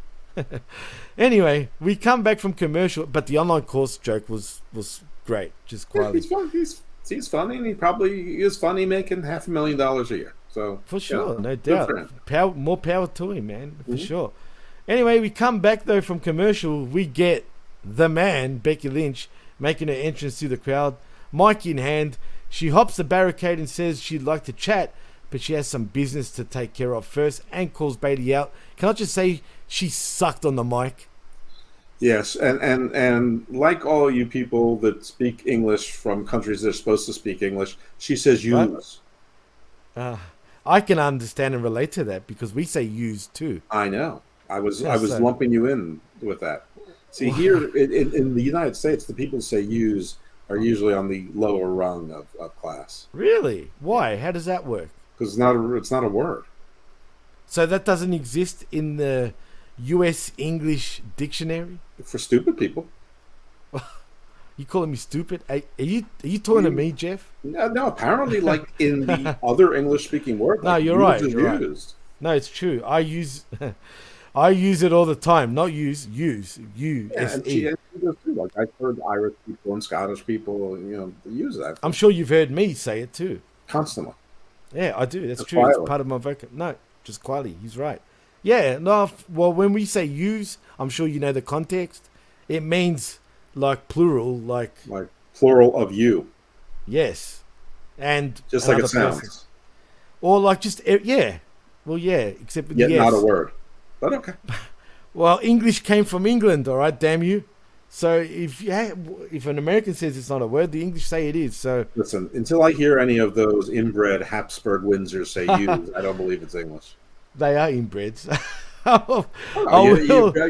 Anyway, we come back from commercial, but the online course joke was great, just quietly. He's funny, and he probably is funny, making $500,000 a year. So For sure, yeah, no good for him. doubt. More power to him, man, for sure. Anyway, we come back, though, from commercial. We get the man, Becky Lynch, making her entrance to the crowd. Mic in hand. She hops the barricade and says she'd like to chat, but she has some business to take care of first and calls Bayley out. Can I just say she sucked on the mic? Yes, and like all you people that speak English from countries that are supposed to speak English, she says use. I can understand and relate to that because we say use too. I know. I was so- lumping you in with that. See, here in the United States, the people who say use are usually on the lower rung of class. Really? Why? How does that work? Because it's not a word. So that doesn't exist in the U.S. English dictionary? For stupid people. You calling me stupid? Are you talking to me, Jeff? No, apparently, like in the other English-speaking word. No, like, you're right. is You're used. right. No, it's true. I use it all the time. Not use. Yeah, and S-E. she does too. Like I've heard Irish people and Scottish people, use that. I'm sure you've heard me say it too. Constantly. Yeah, I do. That's Just true. quietly. It's part of my vocab. No, just quietly. He's right. Yeah, no, well, when we say use, I'm sure you know the context. It means like plural, like plural of you. Yes. And Just like it another sounds. person. Or like just, yeah. Well, yeah, except with Yet the yes. not a word. But okay. Well, English came from England, all right, damn you. So if an American says it's not a word, the English say it is. So Listen, until I hear any of those inbred Habsburg Windsors say use, I don't believe it's English. they are inbreds.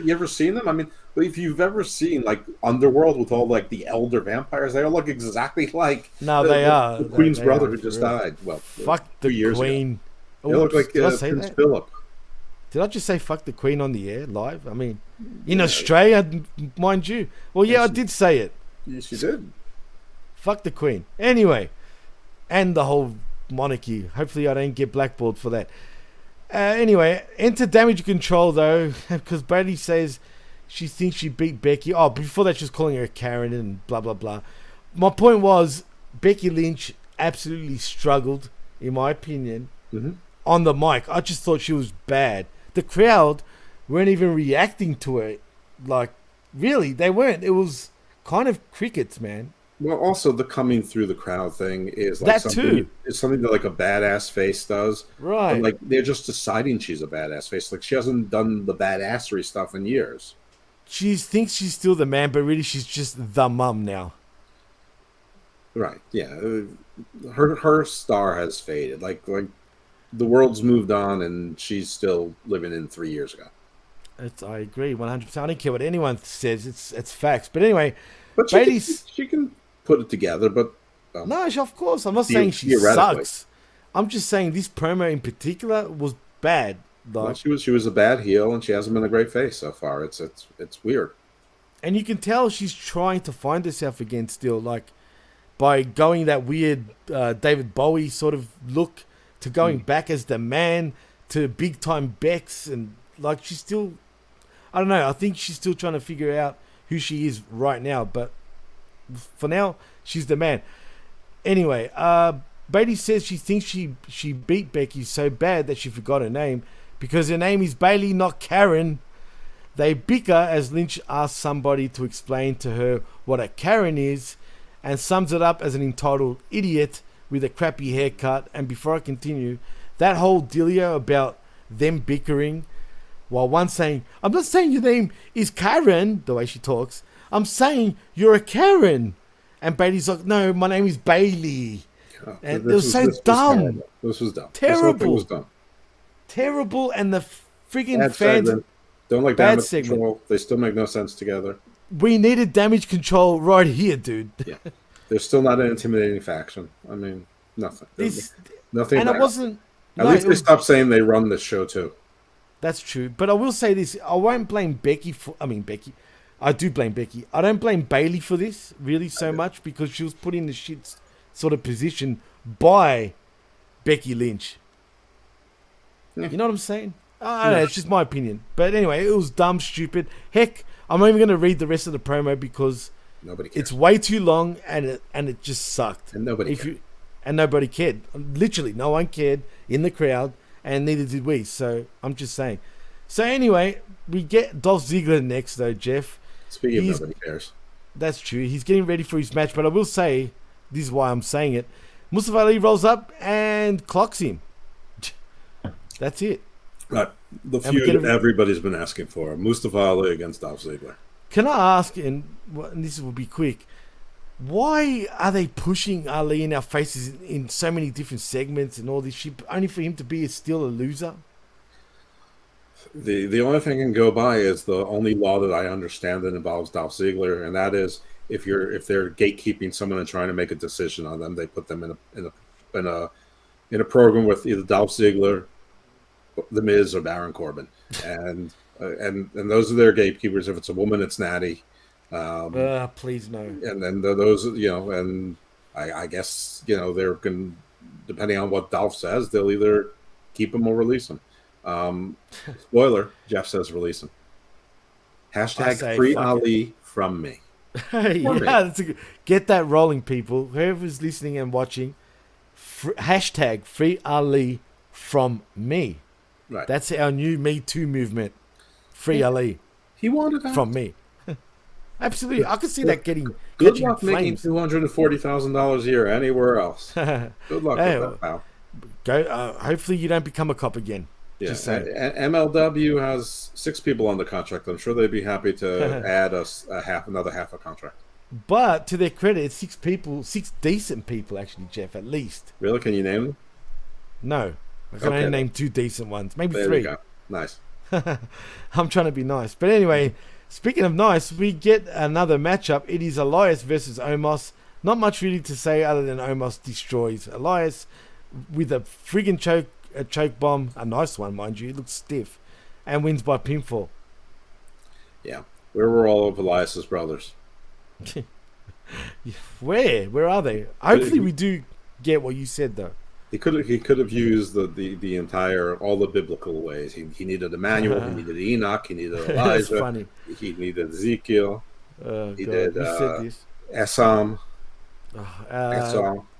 You ever seen them? I mean, if you've ever seen like Underworld with all like the elder vampires, they all look exactly like the Queen's brother who just died. Well, fuck 2 the years Queen. ago. They look like did I say Prince that? Philip. Did I just say fuck the Queen on the air live? I mean, in Australia, mind you. Well, yeah, I did say it. Yes, you did. Fuck the Queen. Anyway, and the whole monarchy. Hopefully I don't get blackballed for that. Anyway, enter Damage Control, though, because Bayley says she thinks she beat Becky. Oh, before that, she was calling her Karen and blah, blah, blah. My point was, Becky Lynch absolutely struggled, in my opinion, on the mic. I just thought she was bad. The crowd weren't even reacting to her. Like, really, they weren't. It was kind of crickets, man. Well, also the coming through the crowd thing is like That something. too. It's something that like a badass face does. Right. But, like they're just deciding she's a badass face. Like she hasn't done the badassery stuff in years. She thinks she's still the man, but really she's just the mum now. Right. Yeah. Her star has faded. Like the world's moved on, and she's still living in 3 years ago. I agree 100%. I don't care what anyone says. It's facts. But anyway, But she can put it together. But no, of course. I'm not saying she sucks. I'm just saying this promo in particular was bad. Well, she was a bad heel, and she hasn't been a great face so far. It's weird. And you can tell she's trying to find herself again still, like by going that weird David Bowie sort of look to going back as the man to big time Bex, and like she's still, I don't know. I think she's still trying to figure out who she is right now. But for now, she's the man. Anyway, Bayley says she thinks she beat Becky so bad that she forgot her name because her name is Bayley, not Karen. They bicker as Lynch asks somebody to explain to her what a Karen is and sums it up as an entitled idiot with a crappy haircut. And before I continue, that whole dealio about them bickering while one saying, I'm not saying your name is Karen, the way she talks. I'm saying you're a Karen. And Bailey's like, no, my name is Bayley. And it was so dumb. This was dumb. Terrible. This whole thing was dumb. Terrible. And the friggin' Bad fans... segment. Don't like Bad Damage segment. Control. They still make no sense together. We needed Damage Control right here, dude. Yeah. They're still not an intimidating faction. I mean, nothing. Nothing. And about it wasn't... At least they stopped saying they run this show too. That's true. But I will say this. I won't blame Becky for... I mean, Becky. I do blame Becky. I don't blame Bayley for this, really, so much, because she was put in the shit sort of position by Becky Lynch. You know what I'm saying? I don't know, it's just my opinion. But anyway, it was dumb, stupid. Heck, I'm not even going to read the rest of the promo because it's way too long and it just sucked. And nobody cared. And nobody cared. Literally, no one cared in the crowd, and neither did we. So I'm just saying. So anyway, we get Dolph Ziggler next, though, Jeff. Speaking of nobody cares. That's true. He's getting ready for his match, but I will say, this is why I'm saying it. Mustafa Ali rolls up and clocks him. That's it. Right. The feud everybody's been asking for. Mustafa Ali against Dolph Ziggler. Can I ask, and this will be quick, why are they pushing Ali in our faces in so many different segments and all this shit, only for him to be still a loser? The only thing I can go by is the only law that I understand that involves Dolph Ziggler, and that is if they're gatekeeping someone and trying to make a decision on them, they put them in a program with either Dolph Ziggler, The Miz, or Baron Corbin, and those are their gatekeepers. If it's a woman, it's Natty. Please no. And then those, and I guess they're going, depending on what Dolph says, they'll either keep him or release him. Spoiler: Jeff says release him. Hashtag free Ali from me. Get that rolling, people. Whoever's listening and watching, hashtag free Ali from me. Right. That's our new Me Too movement. Free Ali. He wanted that from me. Absolutely, I could see that getting. Good luck making $240,000 a year anywhere else. Good luck with that, pal. Go. Hopefully, you don't become a cop again. Yeah, MLW has 6 people on the contract. I'm sure they'd be happy to add another half a contract. But to their credit, it's 6 people, 6 decent people, actually, Jeff, at least. Really? Can you name them? No, I can only name 2 decent ones, maybe there 3. You go. Nice. I'm trying to be nice, but anyway. Speaking of nice, we get another matchup. It is Elias versus Omos. Not much really to say other than Omos destroys Elias with a friggin' choke bomb. A nice one, mind you. It looks stiff. And wins by pinfall. Yeah. Where were all of Elias's brothers? Where are they? Hopefully we do get what you said, though. He could have used the entire, all the biblical ways. He needed Emmanuel, he needed Enoch, he needed Elijah, funny. He needed Ezekiel, he did Esam,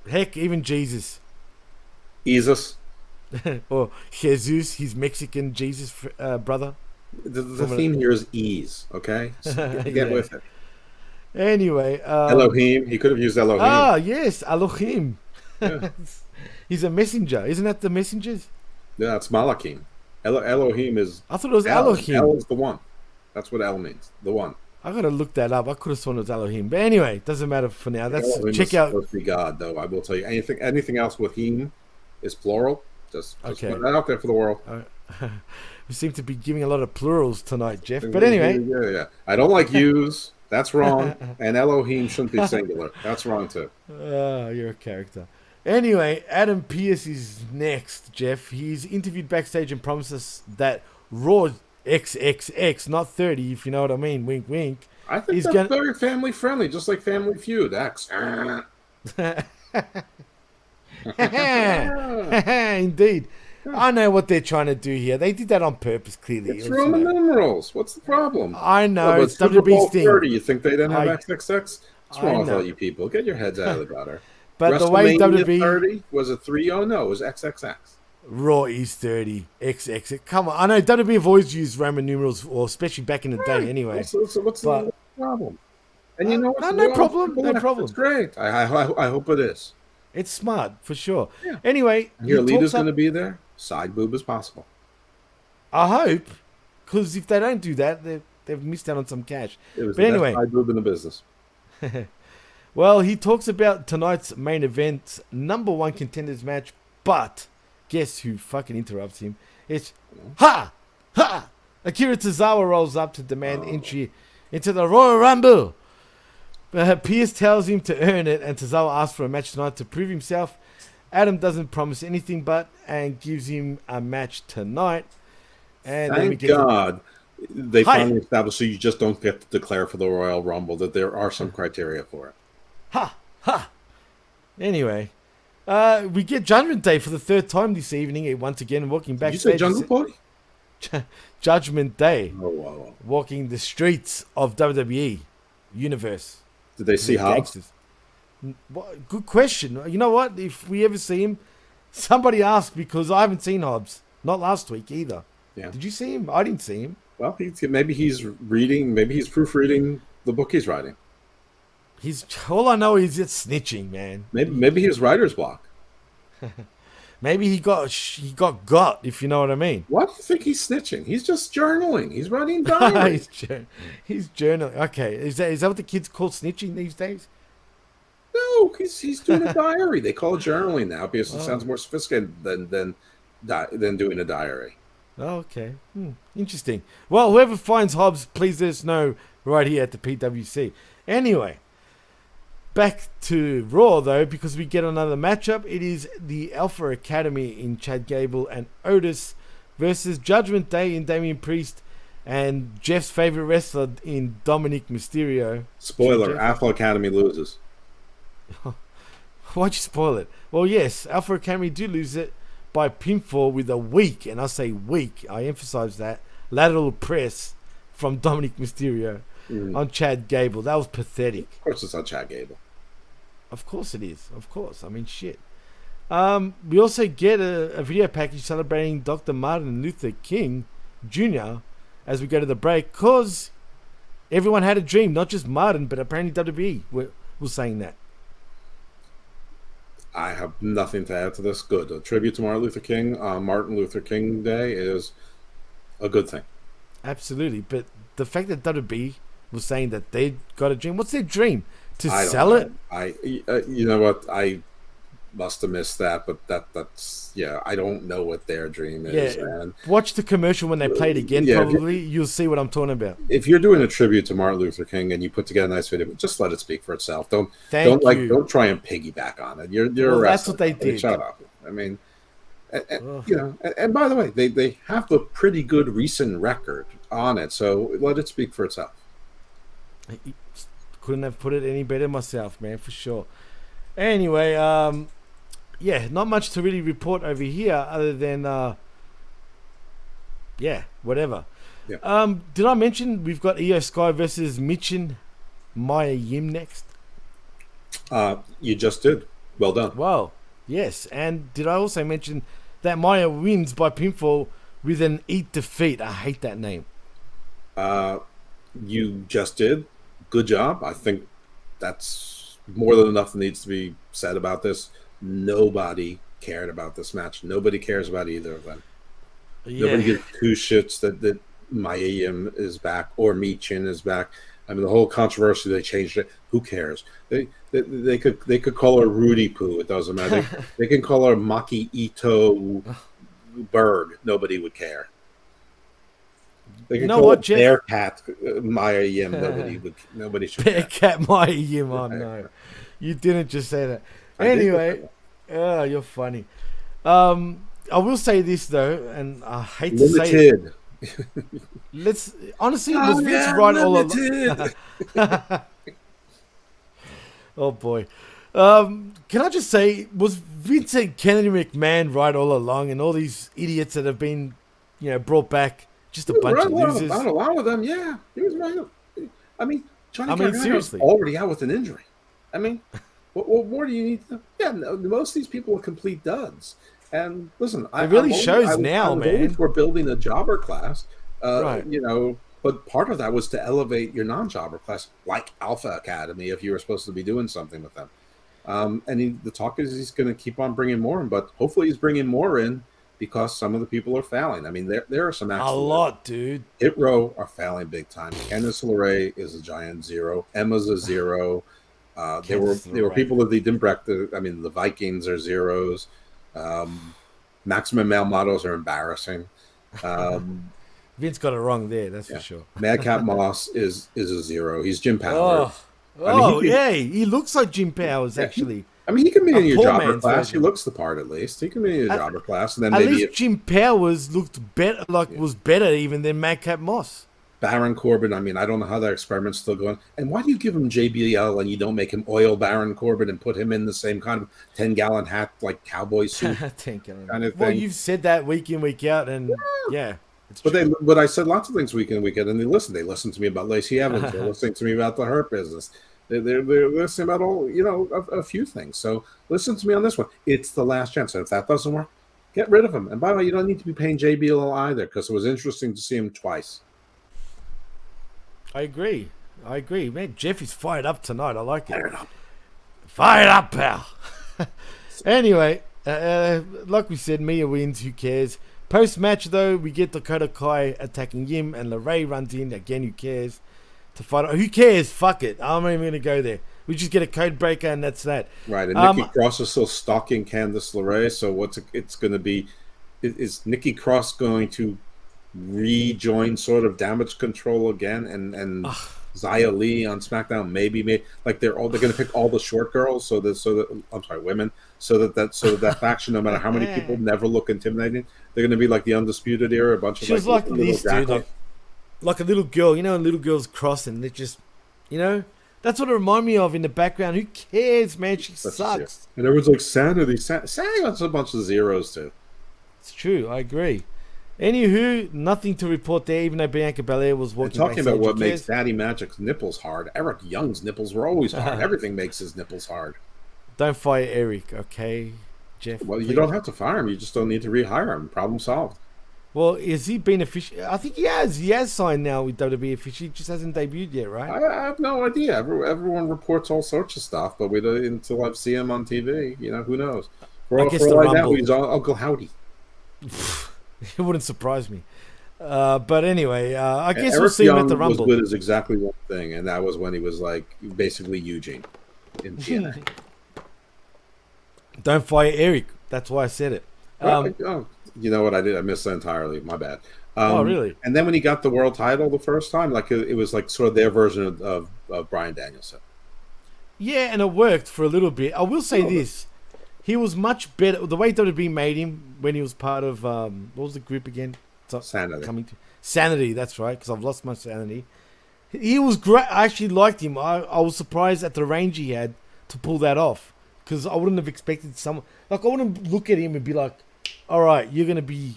heck, even Jesus. Or Jesus, his Mexican Jesus brother. The theme here is ease, okay? So get with it. Anyway. Elohim, he could have used Elohim. Ah, yes, Elohim. Yeah. He's a messenger. Isn't that the messengers? Yeah, it's Malachim. Elohim is... I thought it was Elohim. El is the one. That's what El means. The one. I got to look that up. I could have sworn it was Elohim. But anyway, doesn't matter for now. Elohim check is out... supposed to be God, though. I will tell you. Anything else with him is plural. Just put that out there for the world. We seem to be giving a lot of plurals tonight, Jeff. But anyway... Yeah. I don't like yous. That's wrong. And Elohim shouldn't be singular. That's wrong, too. You're a character. Anyway, Adam Pearce is next, Jeff. He's interviewed backstage and promises that Raw XXX, not 30, if you know what I mean, wink, wink. I think that's very family friendly, just like Family Feud. X. Indeed. I know what they're trying to do here. They did that on purpose, clearly. It's Roman numerals. What's the problem? I know. Oh, it's WWE's thing. 30, you think they didn't have XXX? What's wrong with all you people? Get your heads out of the gutter. But the way WWE 30 was it 3? Oh no, it was XXX. Raw is 30 XX. Come on, I know WWE have always used Roman numerals, or especially back in the day. Anyway, so what's the problem? And you know what? No problem. No problem. It's great. I hope it is. It's smart for sure. Yeah. Anyway, your leader's going to be there. Side boob as possible. I hope, because if they don't do that, they've missed out on some cash. It was but the anyway, best side boob in the business. Well, he talks about tonight's main event, number 1 contenders match, but guess who fucking interrupts him? It's Ha! Akira Tozawa rolls up to demand entry into the Royal Rumble. Pierce tells him to earn it, and Tozawa asks for a match tonight to prove himself. Adam doesn't promise anything and gives him a match tonight. And then we Thank get God they finally established so you just don't get to declare for the Royal Rumble, that there are some criteria for it. Ha! Anyway, we get Judgment Day for the third time this evening. Once again, walking backstage. Did you say Jungle Party? Judgment Day. Oh, wow. Walking the streets of WWE Universe. Did they see Hobbs? Good question. You know what? If we ever see him, somebody ask, because I haven't seen Hobbs. Not last week either. Yeah. Did you see him? I didn't see him. Well, maybe he's proofreading the book he's writing. All I know is it's snitching, man. Maybe his writer's block. Maybe he got, if you know what I mean. Why do you think he's snitching? He's just journaling. He's writing diaries. He's journaling. Okay, is that what the kids call snitching these days? No, he's doing a diary. They call it journaling now because it sounds more sophisticated than doing a diary. Okay, interesting. Well, whoever finds Hobbs, please let us know right here at the PWC. Anyway, back to Raw though, because we get another matchup. It is the Alpha Academy in Chad Gable and Otis versus Judgment Day in Damian Priest and Jeff's favorite wrestler in Dominic Mysterio. Spoiler: Alpha Academy loses. Why'd you spoil it? Well, yes, Alpha Academy do lose it by pinfall with a weak, and I say weak, I emphasize that, lateral press from Dominic Mysterio on Chad Gable. That was pathetic. Of course it's on Chad Gable. Of course it is. Of course. I mean, shit. We also get a video package celebrating Dr. Martin Luther King Jr. as we go to the break, because everyone had a dream, not just Martin, but apparently WWE was saying that. I have nothing to add to this. Good. A tribute to Martin Luther King on Martin Luther King Day is a good thing. Absolutely. But the fact that WWE was saying that they got a dream, what's their dream? To sell it? You know what? I must have missed that, but that's I don't know what their dream is. Yeah, watch the commercial when they play it again. Probably you'll see what I'm talking about. If you're doing a tribute to Martin Luther King and you put together a nice video, just let it speak for itself. Don't try and piggyback on it. You're a wrestler. That's what they did. Shut up. I mean, and by the way, they have a pretty good recent record on it, so let it speak for itself. Couldn't have put it any better myself, man, for sure. Anyway, not much to really report over here other than, whatever. Yeah. Did I mention we've got Io Sky versus Michin Maya Yim next? You just did. Well done. Wow. Yes. And did I also mention that Maya wins by pinfall with an Eat Defeat? I hate that name. You just did. Good job. I think that's more than enough that needs to be said about this. Nobody cared about this match. Nobody cares about either of them. Yeah. Nobody gives two shits that Maya Yim is back or Michin is back. I mean, the whole controversy, they changed it. Who cares? They could call her Rudy Poo. It doesn't matter. They can call her Maki Ito Berg. Nobody would care. They can call it Bearcat Maya Yim. Nobody should care. Bearcat Maya Yim. Oh no, you didn't just say that. Anyway, you're funny. I will say this though, and I hate to say it. Let's honestly, was Vince right all along? Oh boy. Can I just say, was Vince and Kennedy McMahon right all along, and all these idiots that have been, brought back, just a bunch of losers? Not a lot of them, yeah. He was right. I mean, Johnny Gargano seriously, already out with an injury. I mean, what more do you need to? Yeah, no, most of these people are complete duds. And listen, it really shows now, man. We're building a jobber class, right? But part of that was to elevate your non-jobber class, like Alpha Academy, if you were supposed to be doing something with them. And the talk is he's going to keep on bringing more in, but hopefully he's bringing more in because some of the people are failing. I mean, there are some a lot, dude. Hit Row are failing big time. Candice LeRae is a giant zero. Emma's a zero. There were people that they didn't practice. I mean, the Vikings are zeros. Maximum male models are embarrassing. Vince got it wrong there, that's for sure. Madcap Moss is a zero. He's Jim Powers. He looks like Jim Powers, actually. I mean, he can be in your poor jobber man's class. version. He looks the part at least. He can be in your jobber class, and then At maybe least Jim Powers looked better, was better even than Madcap Moss. Baron Corbin. I mean, I don't know how that experiment's still going. And why do you give him JBL and you don't make him oil Baron Corbin and put him in the same kind of 10-gallon hat, like cowboy suit 10-gallon kind of thing? Well, you've said that week in, week out, and yeah. But I said lots of things week in, week out, and they listen. They listen to me about Lacey Evans. They're listening to me about the Hurt Business. They're listening about all, a few things. So listen to me on this one. It's the last chance. And if that doesn't work, get rid of him. And by the way, you don't need to be paying JBL either, because it was interesting to see him twice. I agree. Man, Jeff is fired up tonight. I like it. Fired up, pal. Anyway, like we said, Mia wins. Who cares? Post-match, though, we get Dakota Kai attacking Yim, and LeRae runs in. Again, who cares? To fight. Who cares? Fuck it. I'm not even going to go there. We just get a code breaker, and that's that. Right, and Nikki Cross is still stalking Candice LeRae, so it's going to be... Is Nikki Cross going to rejoin sort of Damage Control again, and Xia Li on SmackDown? Maybe like they're going to pick all the short girls, so that I'm sorry, women, so that faction, no matter how many people, never look intimidating. They're going to be like the Undisputed Era, a bunch of she was like this, dude, like a little girl, a little girl's crossing. They just, that's what it reminded me of in the background. Who cares, man? She sucks. And everyone's like, Sanity wants a bunch of zeros too. It's true. I agree. Anywho, nothing to report there, even though Bianca Belair was walking. Talking about what makes Daddy Magic's nipples hard. Eric Young's nipples were always hard. Everything makes his nipples hard. Don't fire Eric, okay, Jeff? Well, you don't have to fire him. You just don't need to rehire him. Problem solved. Well, has he been official? I think he has. He has signed now with WWE officially. He just hasn't debuted yet, right? I have no idea. Everyone reports all sorts of stuff, but we don't until I see him on TV. Who knows? For all I know, he's Uncle Howdy. It wouldn't surprise me. But anyway, I guess Eric we'll see Young him at the Rumble. Was good as exactly one thing, and that was when he was like basically Eugene in TNA. Don't fire Eric. That's why I said it. You know what I did? I missed that entirely. My bad. Oh, really? And then when he got the world title the first time, like it was like sort of their version of Bryan Danielson. Yeah, and it worked for a little bit. I will say this. He was much better. The way WWE made him when he was part of, what was the group again? Sanity. Sanity, that's right, because I've lost my sanity. He was great. I actually liked him. I was surprised at the range he had to pull that off, because I wouldn't have expected someone... Like, I wouldn't look at him and be like, all right, you're going to be,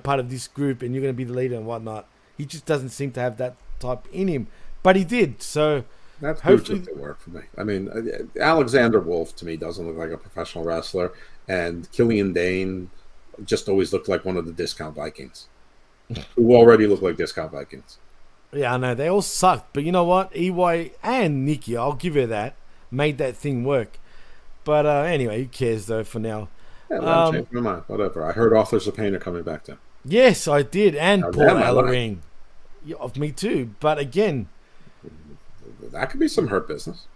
part of this group and you're going to be the leader and whatnot. He just doesn't seem to have that type in him. But he did, so... That's hopefully to work for me. I mean, Alexander Wolf to me doesn't look like a professional wrestler, and Killian Dane just always looked like one of the Discount Vikings, who already look like Discount Vikings. Yeah, I know they all sucked, but you know what? EY and Nikki, I'll give her that, made that thing work. But anyway, who cares though? For now, yeah, change my mind. Whatever. I heard Authors of Pain are coming back then. Yes, I did, and Paul Ellering. Yeah, of me too. But again. That could be some Hurt Business.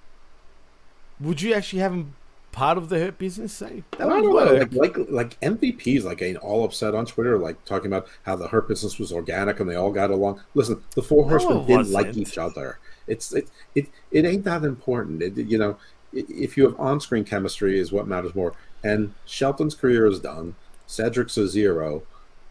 Would you actually have him part of the Hurt Business? Say that would work. Like MVPs, like getting all upset on Twitter, like talking about how the Hurt Business was organic and they all got along. Listen, the Four Horsemen didn't like each other. It ain't that important. If you have on-screen chemistry, is what matters more. And Shelton's career is done. Cedric's a zero.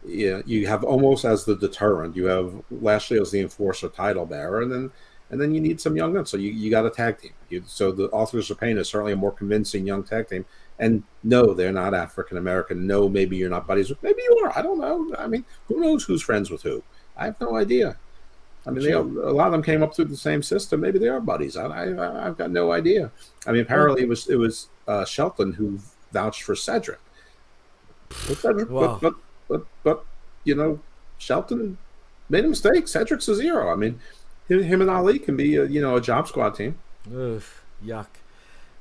Yeah, you have almost as the deterrent. You have Lashley as the enforcer, title bearer, and then you need some young guns. So you got a tag team. So the Authors of Pain is certainly a more convincing young tag team. And no, they're not African American. No, maybe you're not buddies with. Maybe you are. I don't know. I mean, who knows who's friends with who? I have no idea. I mean, a lot of them came up through the same system. Maybe they are buddies. I've got no idea. I mean, apparently it was Shelton who vouched for Cedric. But Shelton made a mistake. Cedric's a zero. I mean. Him and Ali can be a job squad team. Ugh, yuck.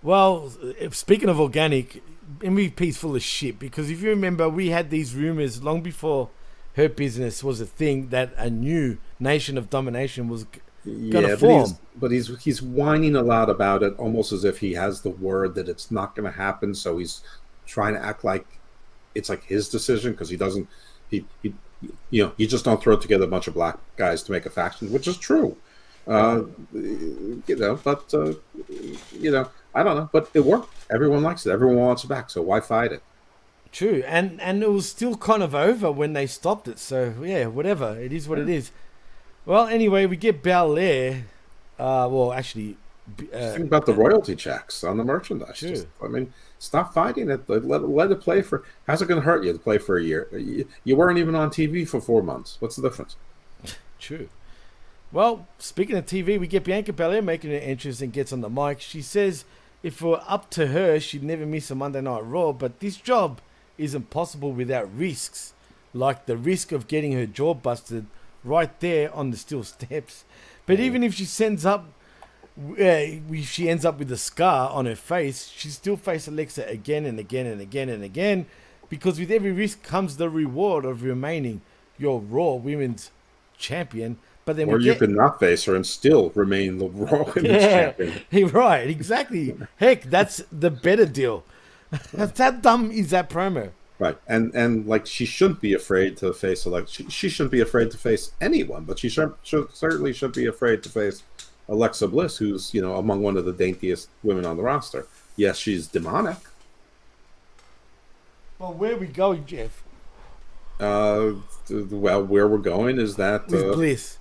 Well, speaking of organic, MVP's full of shit, because if you remember, we had these rumors long before Hurt Business was a thing that a new Nation of Domination was going to form. But he's whining a lot about it, almost as if he has the word that it's not going to happen. So he's trying to act like it's like his decision, because he doesn't. You just don't throw together a bunch of black guys to make a faction, which is true. But I don't know, but it worked. Everyone likes it. Everyone wants it back. So why fight it? True, and it was still kind of over when they stopped it. So yeah, whatever. It is what it is. Well, anyway, we get Belair. Well, actually, think about the royalty checks on the merchandise. True. I mean, stop fighting it. Let it play for. How's it going to hurt you to play for a year? You weren't even on TV for 4 months. What's the difference? True. Well, speaking of TV, we get Bianca Belair making an entrance and gets on the mic. She says if it were up to her, she'd never miss a Monday Night Raw, but this job isn't possible without risks, like the risk of getting her jaw busted right there on the steel steps. But even if she ends up with a scar on her face, she still face Alexa again and again and again and again, because with every risk comes the reward of remaining your Raw Women's Champion. But then you could not face her and still remain the Raw Women's Champion. Right, exactly. Heck, that's the better deal. How dumb is that promo? Right, and like she shouldn't be afraid to face Alexa. She shouldn't be afraid to face anyone, but she certainly should be afraid to face Alexa Bliss, who's among one of the daintiest women on the roster. Yes, she's demonic. Well, where are we going, Jeff? Well, where we're going is that with Bliss.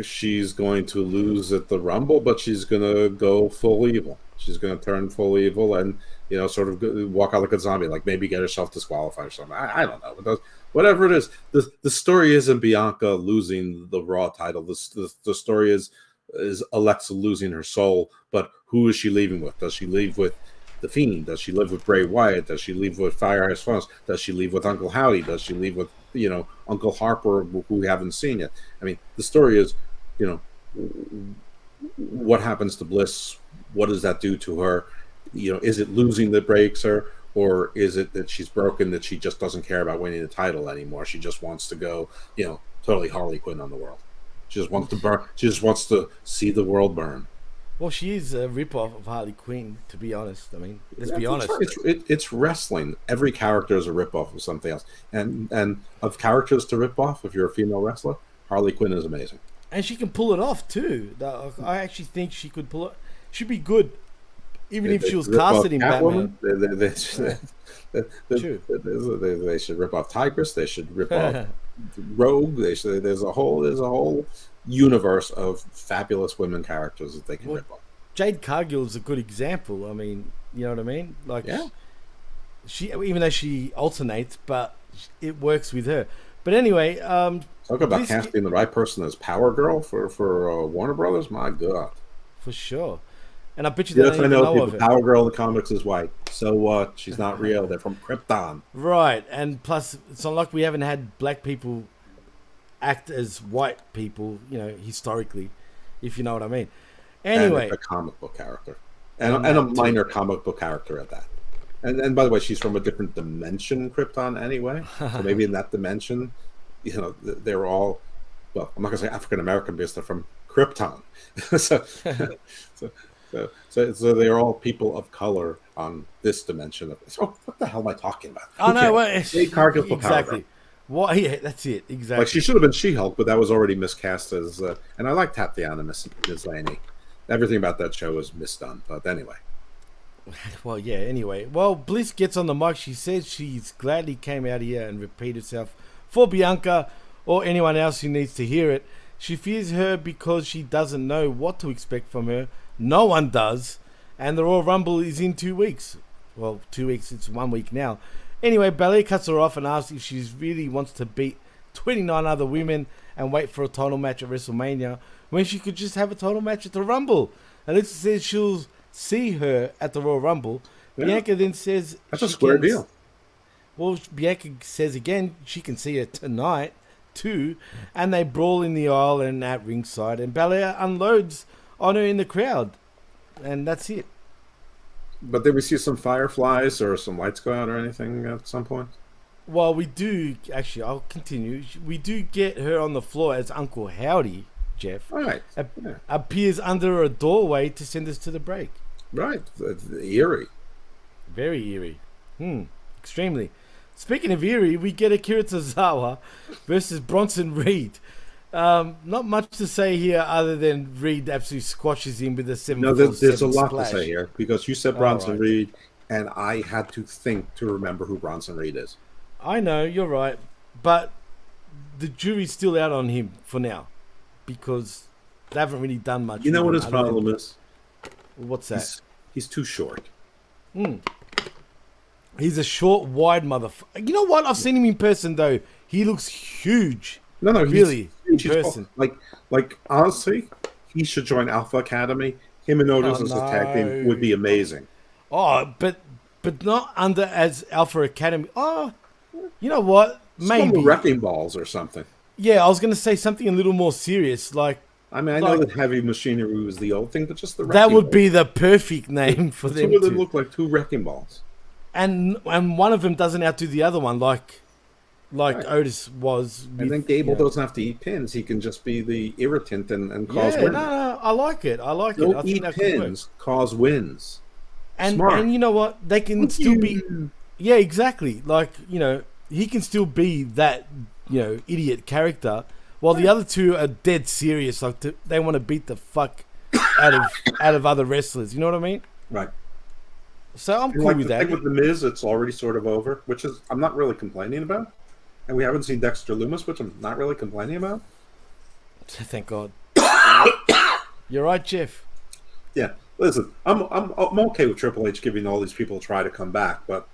She's going to lose at the Rumble, but she's going to go full evil. She's going to turn full evil and sort of walk out like a zombie, like maybe get herself disqualified or something. I don't know. But whatever it is, the story isn't Bianca losing the Raw title. The story is Alexa losing her soul. But who is she leaving with? Does she leave with The Fiend? Does she live with Bray Wyatt? Does she leave with Firehouse Funds? Does she leave with Uncle Howdy? Does she leave with Uncle Harper, who we haven't seen yet? I mean, the story is what happens to Bliss? What does that do to her? Is it losing that breaks her, or is it that she's broken, that she just doesn't care about winning the title anymore? She just wants to go, totally Harley Quinn on the world. She just wants to burn. She just wants to see the world burn. Well, she is a ripoff of Harley Quinn, to be honest. I mean, let's be honest. It's wrestling. Every character is a ripoff of something else, and of characters to rip off. If you're a female wrestler, Harley Quinn is amazing, and she can pull it off too. I actually think she could pull it. She'd be good. Even if she was casted in Batman. They should rip off Tigress. They should rip off Rogue. There's a whole universe of fabulous women characters that they can rip off. Jade Cargill is a good example. I mean, you know what I mean? Like, she, even though she alternates, but it works with her. But anyway, talk about casting the right person as Power Girl for Warner Brothers. My God, for sure. And I bet you don't even know of it. Power Girl in the comics is white. So what? She's not real. They're from Krypton. Right. And plus, it's not like we haven't had black people act as white people, historically, if you know what I mean. Anyway. And a comic book character. And a minor comic book character at that. And by the way, she's from a different dimension, Krypton, anyway. So maybe in that dimension, they're all, well, I'm not going to say African-American because they're from Krypton. So they're all people of color on this dimension. So what the hell am I talking about? Oh, no, Cargill for exactly. What? Yeah, that's it. Exactly. Like she should have been She-Hulk, but that was already miscast as. And I like Tatiana Maslany. Everything about that show was misdone. But anyway. Well, yeah. Anyway, Bliss gets on the mic. She says she's glad he came out here and repeat herself for Bianca or anyone else who needs to hear it. She fears her because she doesn't know what to expect from her. No one does. And the Royal Rumble is in 2 weeks. Well, 2 weeks. It's 1 week now. Anyway, Belair cuts her off and asks if she really wants to beat 29 other women and wait for a title match at WrestleMania when she could just have a title match at the Rumble. Alexa says she'll see her at the Royal Rumble. Yeah. Bianca then says... That's a square deal. Well, Bianca says again she can see her tonight too. And they brawl in the aisle and at ringside. And Belair unloads on her in the crowd. And that's it. But did we see some fireflies or some lights go out or anything at some point? Well, we do. Actually, I'll continue. We do get her on the floor as Uncle Howdy, Jeff. Right. Appears under a doorway to send us to the break. Right. Eerie. Very eerie. Extremely. Speaking of eerie, we get Akira Tozawa versus Bronson Reed. Not much to say here other than Reed absolutely squashes him with a 7. No, there's a lot splash. to say here because you said Bronson right. Reed, and I had to think to remember who Bronson Reed is. I know, you're right. But the jury's still out on him for now because they haven't really done much. You know what his other problem than- is? What's that? He's too short. He's a short, wide motherfucker. You know what? I've seen him in person, though. He looks huge. No, really, in he's person. Like honestly, he should join Alpha Academy. Him and Otis as a tag team would be amazing. Oh, but not under as Alpha Academy. Oh, you know what? Maybe Wrecking Balls or something. Yeah, I was going to say something a little more serious. Like, I mean, I know that Heavy Machinery was the old thing, but just the that would Balls. be the perfect name for them. Two of them look like two Wrecking Balls, and one of them doesn't outdo the other one, like right. Otis was. And then Gable doesn't have to eat pins; he can just be the irritant and cause wins. No, I like it. I Don't think eat pins, cause wins. And Smart. And you know what? They can still be. Yeah, exactly. Like, you know, he can still be that, you know, idiot character, while the other two are dead serious. Like, they want to beat the fuck out of other wrestlers. You know what I mean? Right. So I'm And cool like with the that. thing with the Miz, it's already sort of over, which is I'm not really complaining about. And we haven't seen Dexter Lumis, which I'm not really complaining about. Thank God. You're right, Jeff. Yeah. Listen, I'm okay with Triple H giving all these people a try to come back, but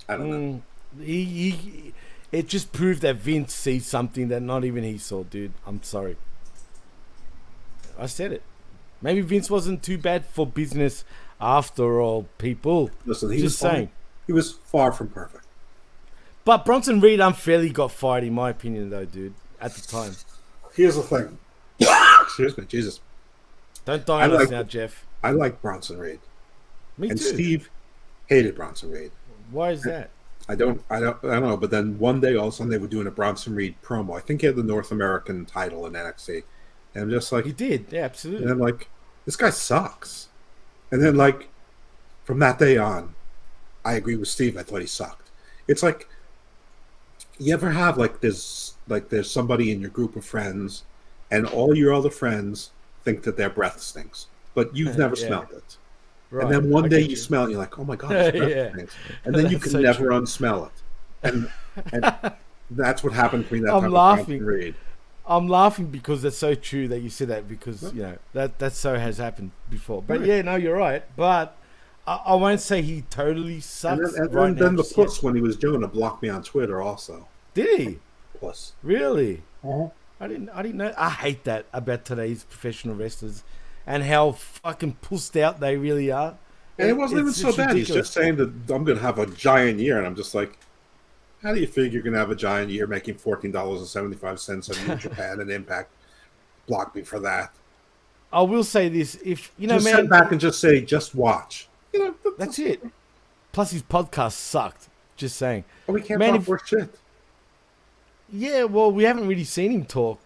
I don't know. It just proved that Vince sees something that not even he saw, dude. I'm sorry. I said it. Maybe Vince wasn't too bad for business after all, people. Listen, he was far from perfect. But Bronson Reed unfairly got fired, in my opinion, though, dude, at the time. Here's the thing. Excuse me, Jesus. Don't die on us now, Jeff. I like Bronson Reed. Me and too. Steve hated Bronson Reed. Why is that? I don't know. But then one day, all of a sudden, they were doing a Bronson Reed promo. I think he had the North American title in NXT. And I'm just like... He did, yeah, absolutely. And I'm like, this guy sucks. And then, like, from that day on, I agree with Steve. I thought he sucked. It's like, you ever have, there's somebody in your group of friends, and all your other friends think that their breath stinks, but you've never smelled it. Right. And then one day you smell it, and you're like, oh my God, his breath stinks. And then you can never unsmell it. And that's what happened between that time laughing. and Reed. I'm laughing because that's so true that you said that, because you know that so has happened before. But yeah, no, you're right. But I won't say he totally sucks. And then the Puss, when he was Jonah, blocked me on Twitter also. Did he? Puss. Really? Uh-huh. I didn't know. I hate that about today's professional wrestlers and how fucking pussed out they really are. And it wasn't even so bad. Ridiculous. He's just saying that I'm going to have a giant year, and I'm just like, how do you figure you're going to have a giant year making $14.75 in New Japan and Impact? Block me for that. I will say this: if you know, just sit back and just say, just watch. You know, that's it. Plus, his podcast sucked. Just saying. Well, we can't talk worse shit. Yeah, well, we haven't really seen him talk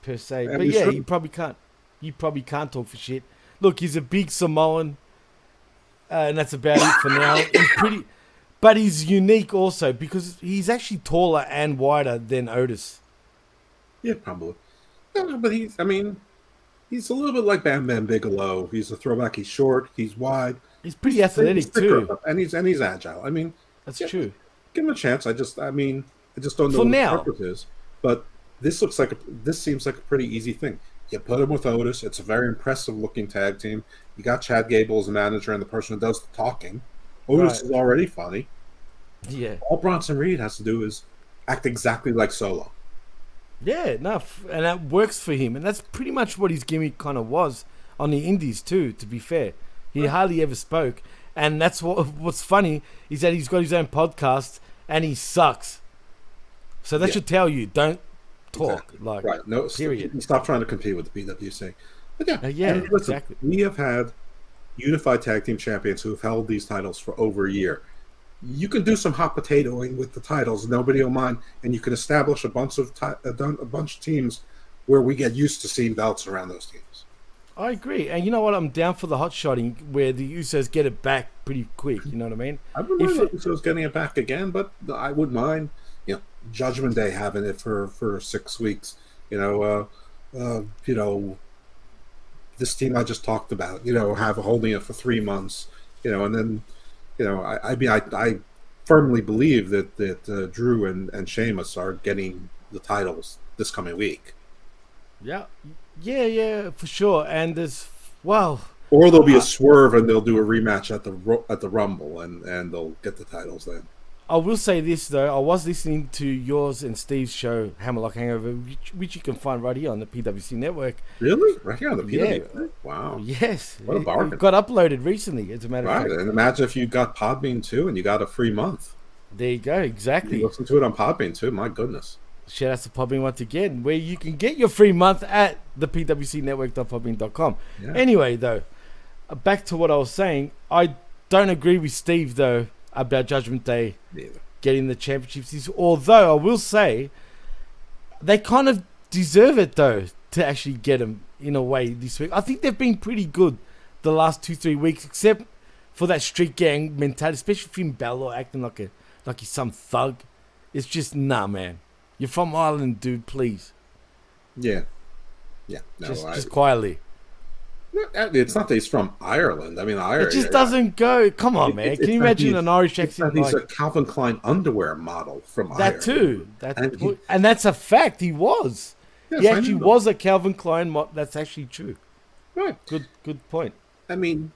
per se, and but yeah, he probably can't. You probably can't talk for shit. Look, he's a big Samoan, and that's about it for now. He's pretty, but he's unique also because he's actually taller and wider than Otis. Yeah, probably. No, but he's a little bit like Bam Bam Bigelow. He's a throwback. He's short. He's wide. He's pretty athletic too, and he's agile. I mean, that's true. Give him a chance. I just don't know what the purpose is. But this seems like a pretty easy thing. You put him with Otis. It's a very impressive looking tag team. You got Chad Gable as the manager and the person who does the talking. Otis is already funny. Yeah. All Bronson Reed has to do is act exactly like Solo. Yeah, enough, and that works for him, and that's pretty much what his gimmick kind of was on the Indies too. To be fair, he hardly ever spoke, and that's what's funny is that he's got his own podcast and he sucks. So that should tell you, don't talk. Exactly. No, period. Stop trying to compete with the PWC. But listen, exactly. We have had unified tag team champions who have held these titles for over a year. You can do some hot potatoing with the titles; nobody will mind, and you can establish a bunch of teams where we get used to seeing belts around those teams. I agree, and you know what? I'm down for the hot shotting where the Usos get it back pretty quick. You know what I mean? I wouldn't mind the Usos getting it back again, but I wouldn't mind. Judgment Day having it for 6 weeks. You know, this team I just talked about, have holding it for 3 months, and then, I firmly believe that Drew and Sheamus are getting the titles this coming week. Yeah, for sure. And or there'll be a swerve and they'll do a rematch at the Rumble and they'll get the titles then. I will say this though, I was listening to yours and Steve's show Hammerlock Hangover, which you can find right here on the PWC network. Really? Right here on the PWC? Yeah. Wow. Yes. What a bargain. It got uploaded recently, as a matter of fact. Right, and imagine if you got Podbean too and you got a free month. There you go, exactly. You listen to it on Podbean too, my goodness. Shout out to Podbean once again, where you can get your free month at the pwcnetwork.podbean.com. Yeah. Anyway, though, back to what I was saying, I don't agree with Steve, though, about Judgment Day getting the championships. Although, I will say, they kind of deserve it, though, to actually get them in a way this week. I think they've been pretty good the last 2-3 weeks, except for that street gang mentality, especially Finn Balor acting like he's some thug. It's just, nah, man. You're from Ireland, dude, please. Yeah. No, just quietly. It's not that he's from Ireland. I mean, Ireland. It just doesn't go. Come on, man. Can you imagine an Irish accent? He's a Calvin Klein underwear model from Ireland. That too. And that's a fact. He was. Yes, he actually was a Calvin Klein model. That's actually true. Right. Good point. I mean,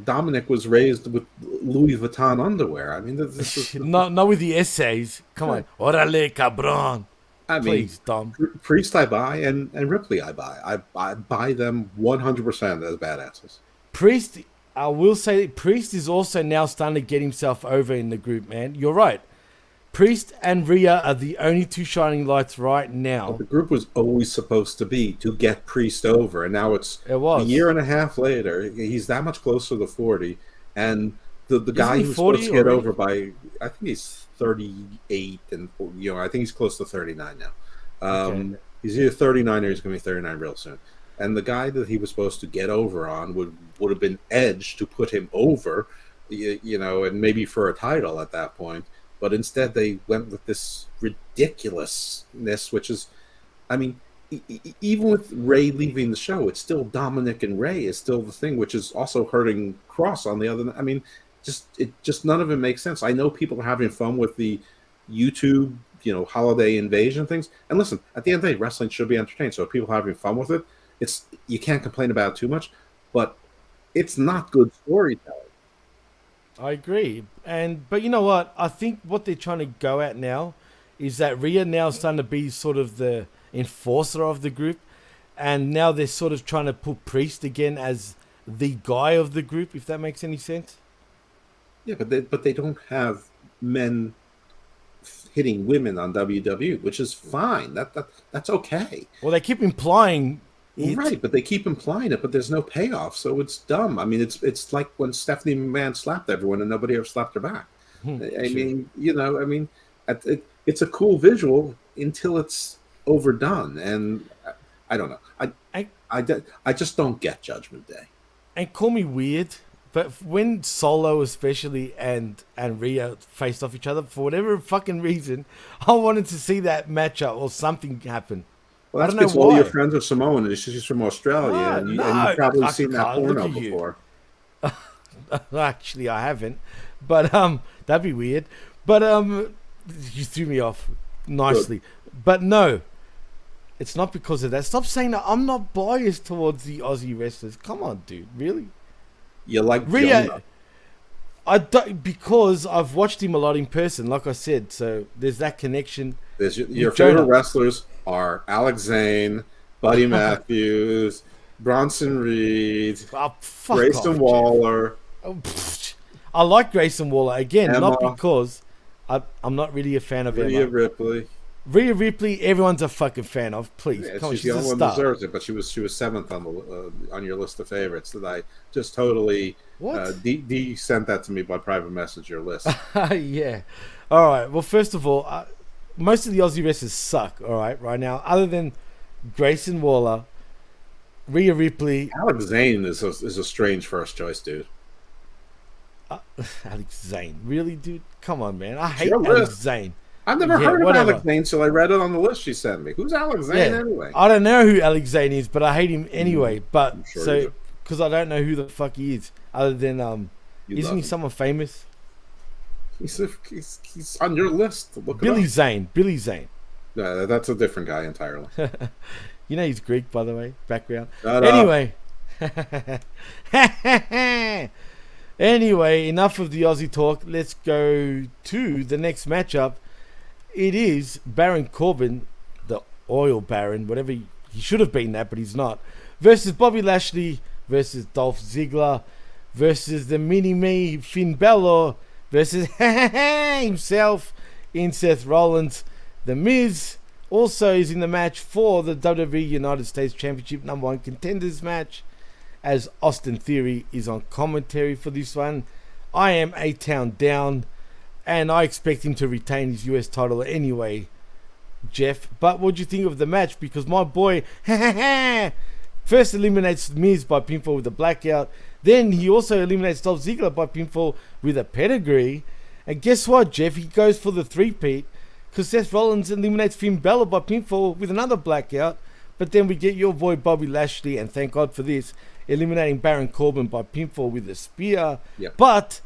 Dominic was raised with Louis Vuitton underwear. I mean, this is not with the essays. Come on, orale cabron. I mean, please, Dom. Priest I buy and Ripley I buy. I buy them 100% as badasses. Priest, I will say, Priest is also now starting to get himself over in the group. Man, you're right. Priest and Rhea are the only two shining lights right now. But the group was always supposed to be to get Priest over, and now it's a year and a half later. He's that much closer to 40, and the guy who's supposed to get over by, I think he's 38, and I think he's close to 39 now. Okay. He's either 39 or he's going to be 39 real soon. And the guy that he was supposed to get over on would have been Edge to put him over, and maybe for a title at that point. But instead, they went with this ridiculousness, which is, I mean, even with Ray leaving the show, it's still Dominic and Ray is still the thing, which is also hurting Cross on the other. I mean, just none of it makes sense. I know people are having fun with the YouTube, holiday invasion things. And listen, at the end of the day, wrestling should be entertained. So if people are having fun with it, you can't complain about it too much. But it's not good storytelling. I agree. But you know what? I think what they're trying to go at now is that Rhea now is starting to be sort of the enforcer of the group. And now they're sort of trying to put Priest again as the guy of the group, if that makes any sense. Yeah, but they don't have men hitting women on WWE, which is fine. That's okay. Well, they keep implying right, but they keep implying it, but there's no payoff, so it's dumb. I mean, it's like when Stephanie McMahon slapped everyone and nobody ever slapped her back. I mean, it's a cool visual until it's overdone, and I don't know. I just don't get Judgment Day. And call me weird, but when Solo especially and Rhea faced off each other, for whatever fucking reason, I wanted to see that matchup or something happen. Well, that's because all your friends are Samoan and she's from Australia, and you've probably seen that porno before. Actually, I haven't, but that'd be weird. But you threw me off nicely. Good. But no, it's not because of that. Stop saying that. I'm not biased towards the Aussie wrestlers. Come on, dude. Really? You like Rhea? I don't, because I've watched him a lot in person, like I said. So there's that connection. There's your favorite wrestlers are Alex Zane, Buddy Matthews, Bronson Reed, Grayson Waller. I like Grayson Waller again, Emma, not because I'm not really a fan of Rhea Ripley. Rhea Ripley, everyone's a fucking fan of. Please, yeah, she's the only one that deserves it. But she was 7th on your list of favorites. That I just totally D sent that to me by private message. Your list. Yeah. All right. Well, first of all, most of the Aussie wrestlers suck. All right now, other than Grayson Waller, Rhea Ripley. Alex Zane is a strange first choice, dude. Alex Zane, really, dude? Come on, man. I hate Alex Zane. I've never heard of Alex Zane until I read it on the list she sent me. Who's Alex Zane anyway? I don't know who Alex Zane is, but I hate him anyway. But because I don't know who the fuck he is, other than isn't he someone famous? He's on your list. Billy Zane. Billy Zane. No, that's a different guy entirely. You know he's Greek, by the way. Background. Anyway. Anyway, enough of the Aussie talk. Let's go to the next matchup. It is Baron Corbin, the oil baron, whatever he should have been that, but he's not, versus Bobby Lashley versus Dolph Ziggler versus the mini-me Finn Balor versus himself in Seth Rollins. The Miz also is in the match for the WWE United States Championship #1 contenders match, as Austin Theory is on commentary for this one. I am A-Town down, and I expect him to retain his US title anyway, Jeff. But what do you think of the match? Because my boy first eliminates Miz by pinfall with a blackout. Then he also eliminates Dolph Ziggler by pinfall with a pedigree. And guess what, Jeff? He goes for the three-peat because Seth Rollins eliminates Finn Balor by pinfall with another blackout. But then we get your boy Bobby Lashley, and thank God for this, eliminating Baron Corbin by pinfall with a spear. Yep. But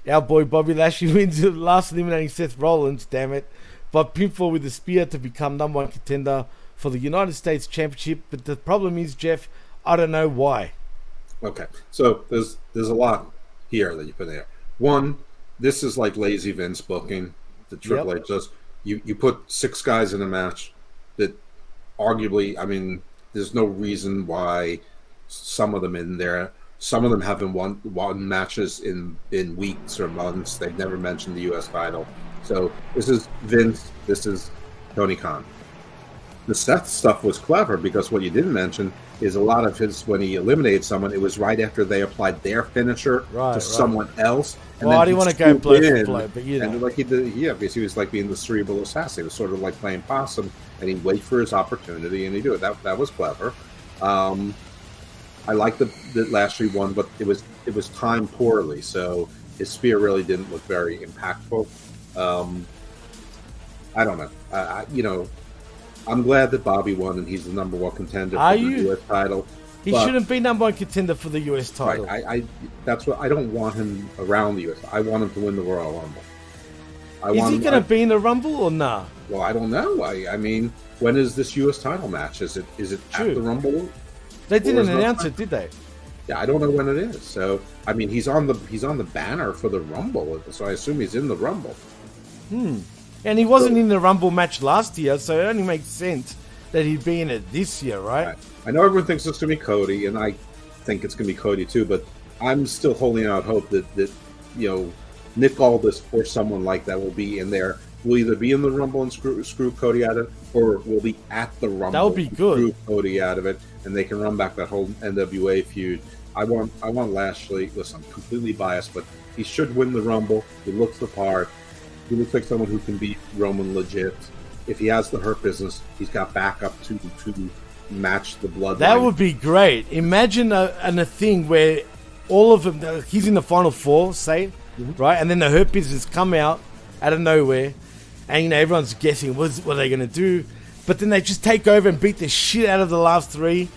our boy Bobby Lashley wins the last, eliminating Seth Rollins, damn it, by pinfall with a spear to become #1 contender for the United States Championship. But the problem is, Jeff, I don't know why. Okay, so there's a lot here that you put in there. One, this is like lazy Vince booking. The Triple H does. You put 6 guys in a match that arguably, I mean, there's no reason why some of them in there. Some of them haven't won matches in weeks or months. They've never mentioned the U.S. title. So this is Vince. This is Tony Khan. The Seth stuff was clever because what you didn't mention is a lot of his, when he eliminated someone, it was right after they applied their finisher to someone else. And well, I didn't want to go blow for blow, but you know. And like he did, because he was like being the cerebral assassin. It was sort of like playing possum, and he'd wait for his opportunity, and he'd do it. That was clever. I like that Lashley won, but it was timed poorly, so his spear really didn't look very impactful. I don't know. I'm glad that Bobby won, and he's the #1 contender for the U.S. title. He shouldn't be #1 contender for the U.S. title. Right. That's what I don't want him around the U.S. I want him to win the Royal Rumble. Is he going to be in the Rumble or nah? Well, I don't know. I mean, when is this U.S. title match? Is it at the Rumble? They didn't announce it, did they? Yeah, I don't know when it is. So, I mean, he's on the banner for the Rumble, so I assume he's in the Rumble. And he wasn't in the Rumble match last year, so it only makes sense that he'd be in it this year, right? I know everyone thinks it's going to be Cody, and I think it's going to be Cody too, but I'm still holding out hope that Nick Aldis or someone like that will be in there. Will either be in the Rumble and screw Cody out of it, or will be at the Rumble. That would be good. Screw Cody out of it, and they can run back that whole NWA feud. I want Lashley. Listen, I'm completely biased, but he should win the Rumble. He looks the part. He looks like someone who can beat Roman legit. If he has the Hurt Business, he's got backup to match the Bloodline. That would be great. Imagine a thing where all of them, he's in the Final Four, say, right? And then the Hurt Business come out of nowhere, and everyone's guessing what are they going to do. But then they just take over and beat the shit out of the last 3.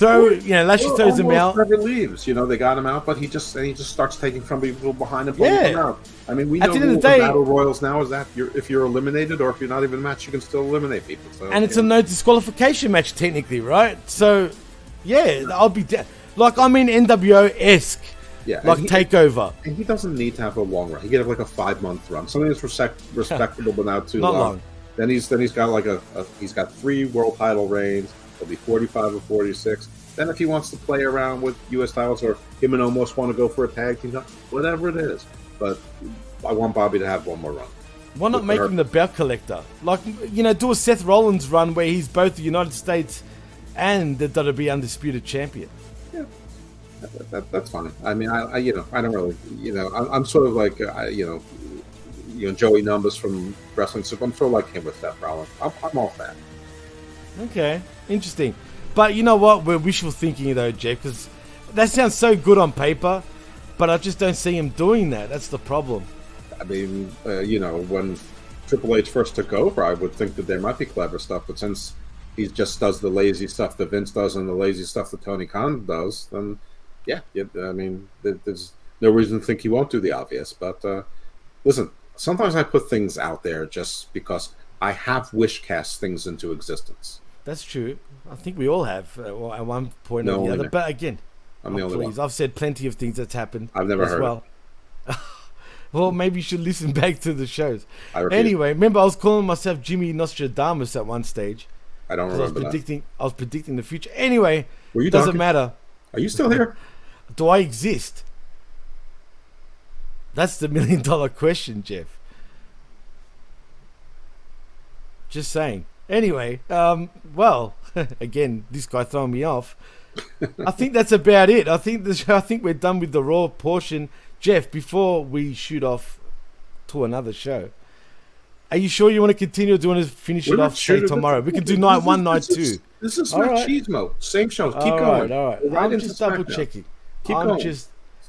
Lashley throws him out. Never leaves. They got him out, but he just starts taking from people behind him, pulling him out. I mean, we know the battle royals now is that if you're eliminated, or if you're not even in a match, you can still eliminate people. So, and it's a no disqualification match technically, right? So, I'll be like I'm in NWO-esque, takeover. And he doesn't need to have a long run. He could have like a 5-month run, something that's respectable, but not too long. Then he's got he's got 3 world title reigns. He'll be 45 or 46. Then if he wants to play around with U.S. titles, or him and almost want to go for a tag team, whatever it is. But I want Bobby to have one more run. Why not make him the belt collector? Do a Seth Rollins run where he's both the United States and the WWE Undisputed Champion. Yeah, that's fine. I mean, I don't really, I'm sort of like, Joey Numbers from Wrestling. So I'm sort of like him with Seth Rollins. I'm all that. Okay, interesting. But you know what? We're wishful thinking though, Jeff, because that sounds so good on paper, but I just don't see him doing that. That's the problem. I mean, when Triple H first took over, I would think that there might be clever stuff, but since he just does the lazy stuff that Vince does and the lazy stuff that Tony Khan does, then I mean, there's no reason to think he won't do the obvious. But listen, sometimes I put things out there just because I have wish cast things into existence. That's true. I think we all have at one point or the other. But again, I'm the only one. I've said plenty of things that's happened. I've never heard it. Well, maybe you should listen back to the shows. Anyway, remember I was calling myself Jimmy Nostradamus at one stage. I don't remember I was predicting the future. Anyway, it doesn't matter. Are you still here? Do I exist? That's the $1 million question, Jeff. Just saying. Anyway, well, again, this guy throwing me off. I think that's about it. I think we're done with the Raw portion. Jeff, before we shoot off to another show, are you sure you want to continue, or do you want to finish it off say tomorrow? We can do night one, night two. This is Machismo. Right. Same show. Keep going. All right. I'm just double checking. Keep going.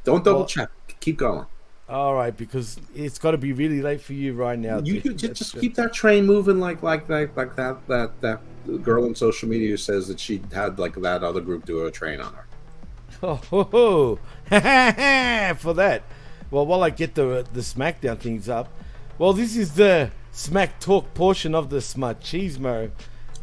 Don't double check. Keep going. All right, because it's got to be really late for you right now. You just keep that train moving like that girl on social media who says that she had like that other group do a train on her. Oh, for that. Well, while I get the SmackDown things up, well, this is the Smack Talk portion of the Machismo,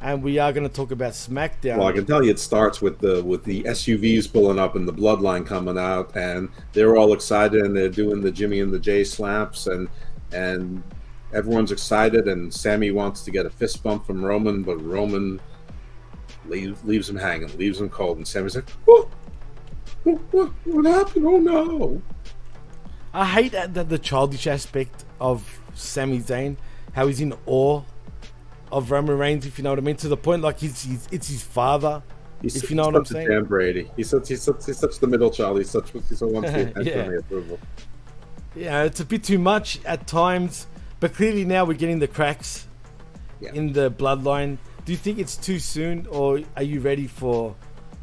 and we are going to talk about SmackDown. Well, I can tell you it starts with the SUVs pulling up and the Bloodline coming out, and they're all excited, and they're doing the Jimmy and the Jay slaps, and everyone's excited, and Sami wants to get a fist bump from Roman, but Roman leaves him hanging, leaves him cold, and Sami's like, what happened? Oh no! I hate that the childish aspect of Sami Zayn, how he's in awe of Roman Reigns, if you know what I mean, to the point like it's his father. If you know what I'm saying. Dan Brady. He's such the middle child. He so wants the attention and the approval. Yeah, it's a bit too much at times, but clearly now we're getting the cracks in the Bloodline. Do you think it's too soon, or are you ready for?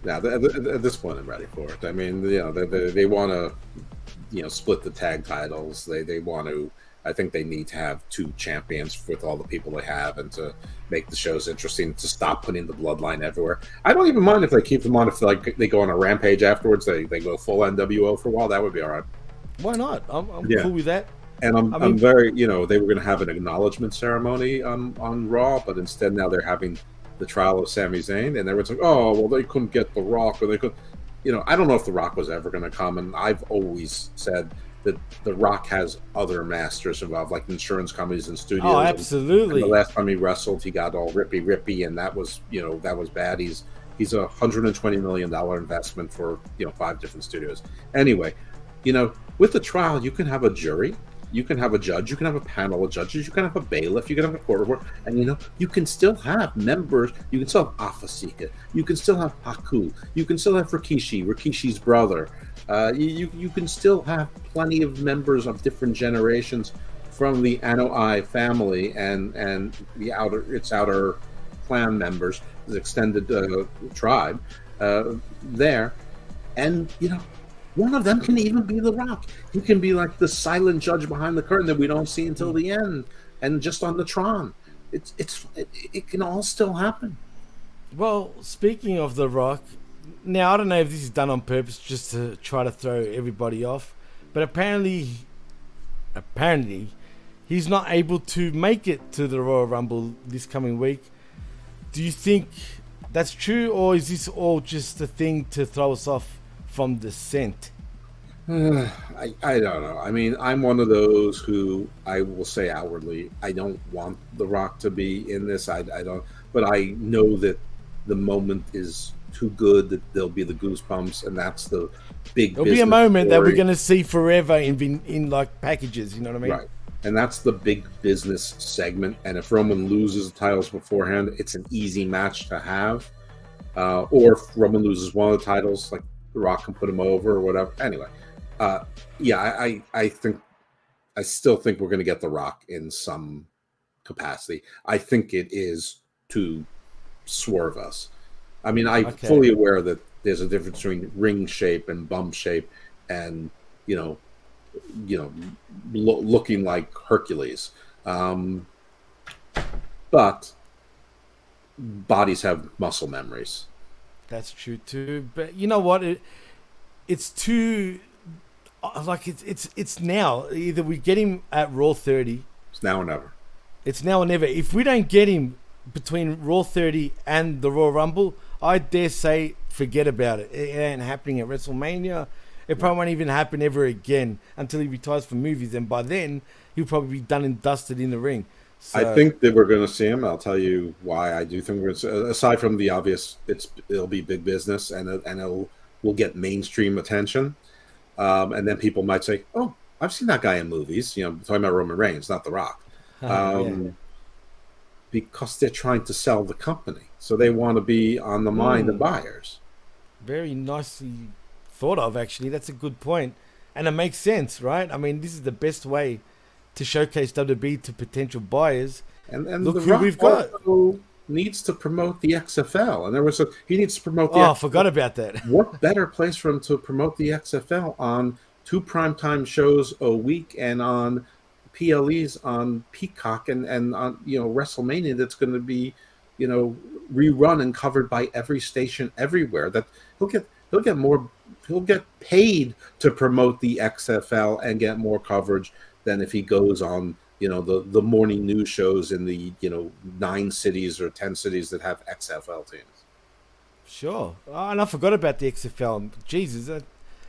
Now, at this point, I'm ready for it. I mean, they want to, split the tag titles. They want to. I think they need to have two champions with all the people they have, and to make the shows interesting. To stop putting the Bloodline everywhere. I don't even mind if they keep them on. If they go on a rampage afterwards, they go full NWO for a while. That would be all right. Why not? I'm cool with that. And I'm very, they were going to have an acknowledgement ceremony on Raw, but instead now they're having the trial of Sami Zayn, and everyone's like, oh, well, they couldn't get The Rock, or they could, I don't know if The Rock was ever going to come, and I've always said that The Rock has other masters involved, like insurance companies and studios. Oh, absolutely. And the last time he wrestled, he got all rippy, and that was bad. He's a $120 million investment for 5 different studios. Anyway, with the trial, you can have a jury. You can have a judge, you can have a panel of judges, you can have a bailiff, you can have a court reporter, and you can still have members. You can still have Afasika, you can still have Haku, you can still have Rikishi's brother. You can still have plenty of members of different generations from the Anoa'i family and its outer clan members, the extended tribe there, and one of them can even be The Rock. He can be like the silent judge behind the curtain that we don't see until the end, and just on the Tron. It can all still happen. Well, speaking of The Rock, now I don't know if this is done on purpose just to try to throw everybody off, but apparently he's not able to make it to the Royal Rumble this coming week. Do you think that's true, or is this all just a thing to throw us off from the scent? I don't know. I mean, I'm one of those who I will say outwardly, I don't want The Rock to be in this. I don't, but I know that the moment is too good that there'll be the goosebumps, and that's the big. There'll be a moment that we're going to see forever in like packages. You know what I mean? Right. And that's the big business segment. And if Roman loses the titles beforehand, it's an easy match to have. Or if Roman loses one of the titles, like The Rock can put him over or whatever. Anyway, I still think we're going to get The Rock in some capacity. I think it is to swerve us. I mean, I'm fully aware that there's a difference between ring shape and bum shape, and looking like Hercules. But bodies have muscle memories. That's true too. But you know what? It's too it's now. Either we get him at Raw 30. It's now or never. It's now or never. If we don't get him between Raw 30 and the Royal Rumble, I dare say forget about it. It ain't happening at WrestleMania. It probably won't even happen ever again until he retires from movies, and by then he'll probably be done and dusted in the ring. So, I think that we're going to see him. I'll tell you why I do think we're going to see, aside from the obvious, it'll be big business and we'll get mainstream attention. And then people might say, "Oh, I've seen that guy in movies." Talking about Roman Reigns, not The Rock, because they're trying to sell the company, so they want to be on the mind of buyers. Very nicely thought of, actually. That's a good point, and it makes sense, right? I mean, this is the best way to showcase WWE to potential buyers. And look the who Rock we've got. also needs to promote the XFL, and he needs to promote the I XFL. forgot about that. What better place for him to promote the XFL on 2 primetime shows a week and on PLEs on Peacock and on WrestleMania that's going to be rerun and covered by every station everywhere. That he'll get paid to promote the XFL and get more coverage than if he goes on the morning news shows in the 9 cities or 10 cities that have XFL teams. Sure. And I forgot about the XFL. Jesus,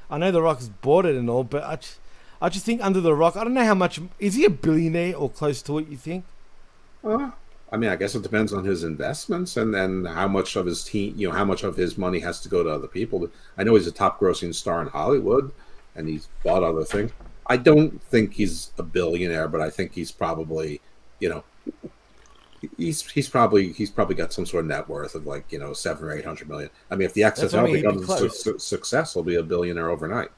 I know The Rock has bought it and all, but I just think under The Rock, I don't know how much. Is he a billionaire or close to it, you think? I mean, I guess it depends on his investments and then how much of his team, how much of his money has to go to other people. I know he's a top grossing star in Hollywood and he's bought other things. I don't think he's a billionaire, but I think he's probably, he's probably got some sort of net worth of like, 700 or 800 million. I mean, if the XFL becomes a success, he'll be a billionaire overnight.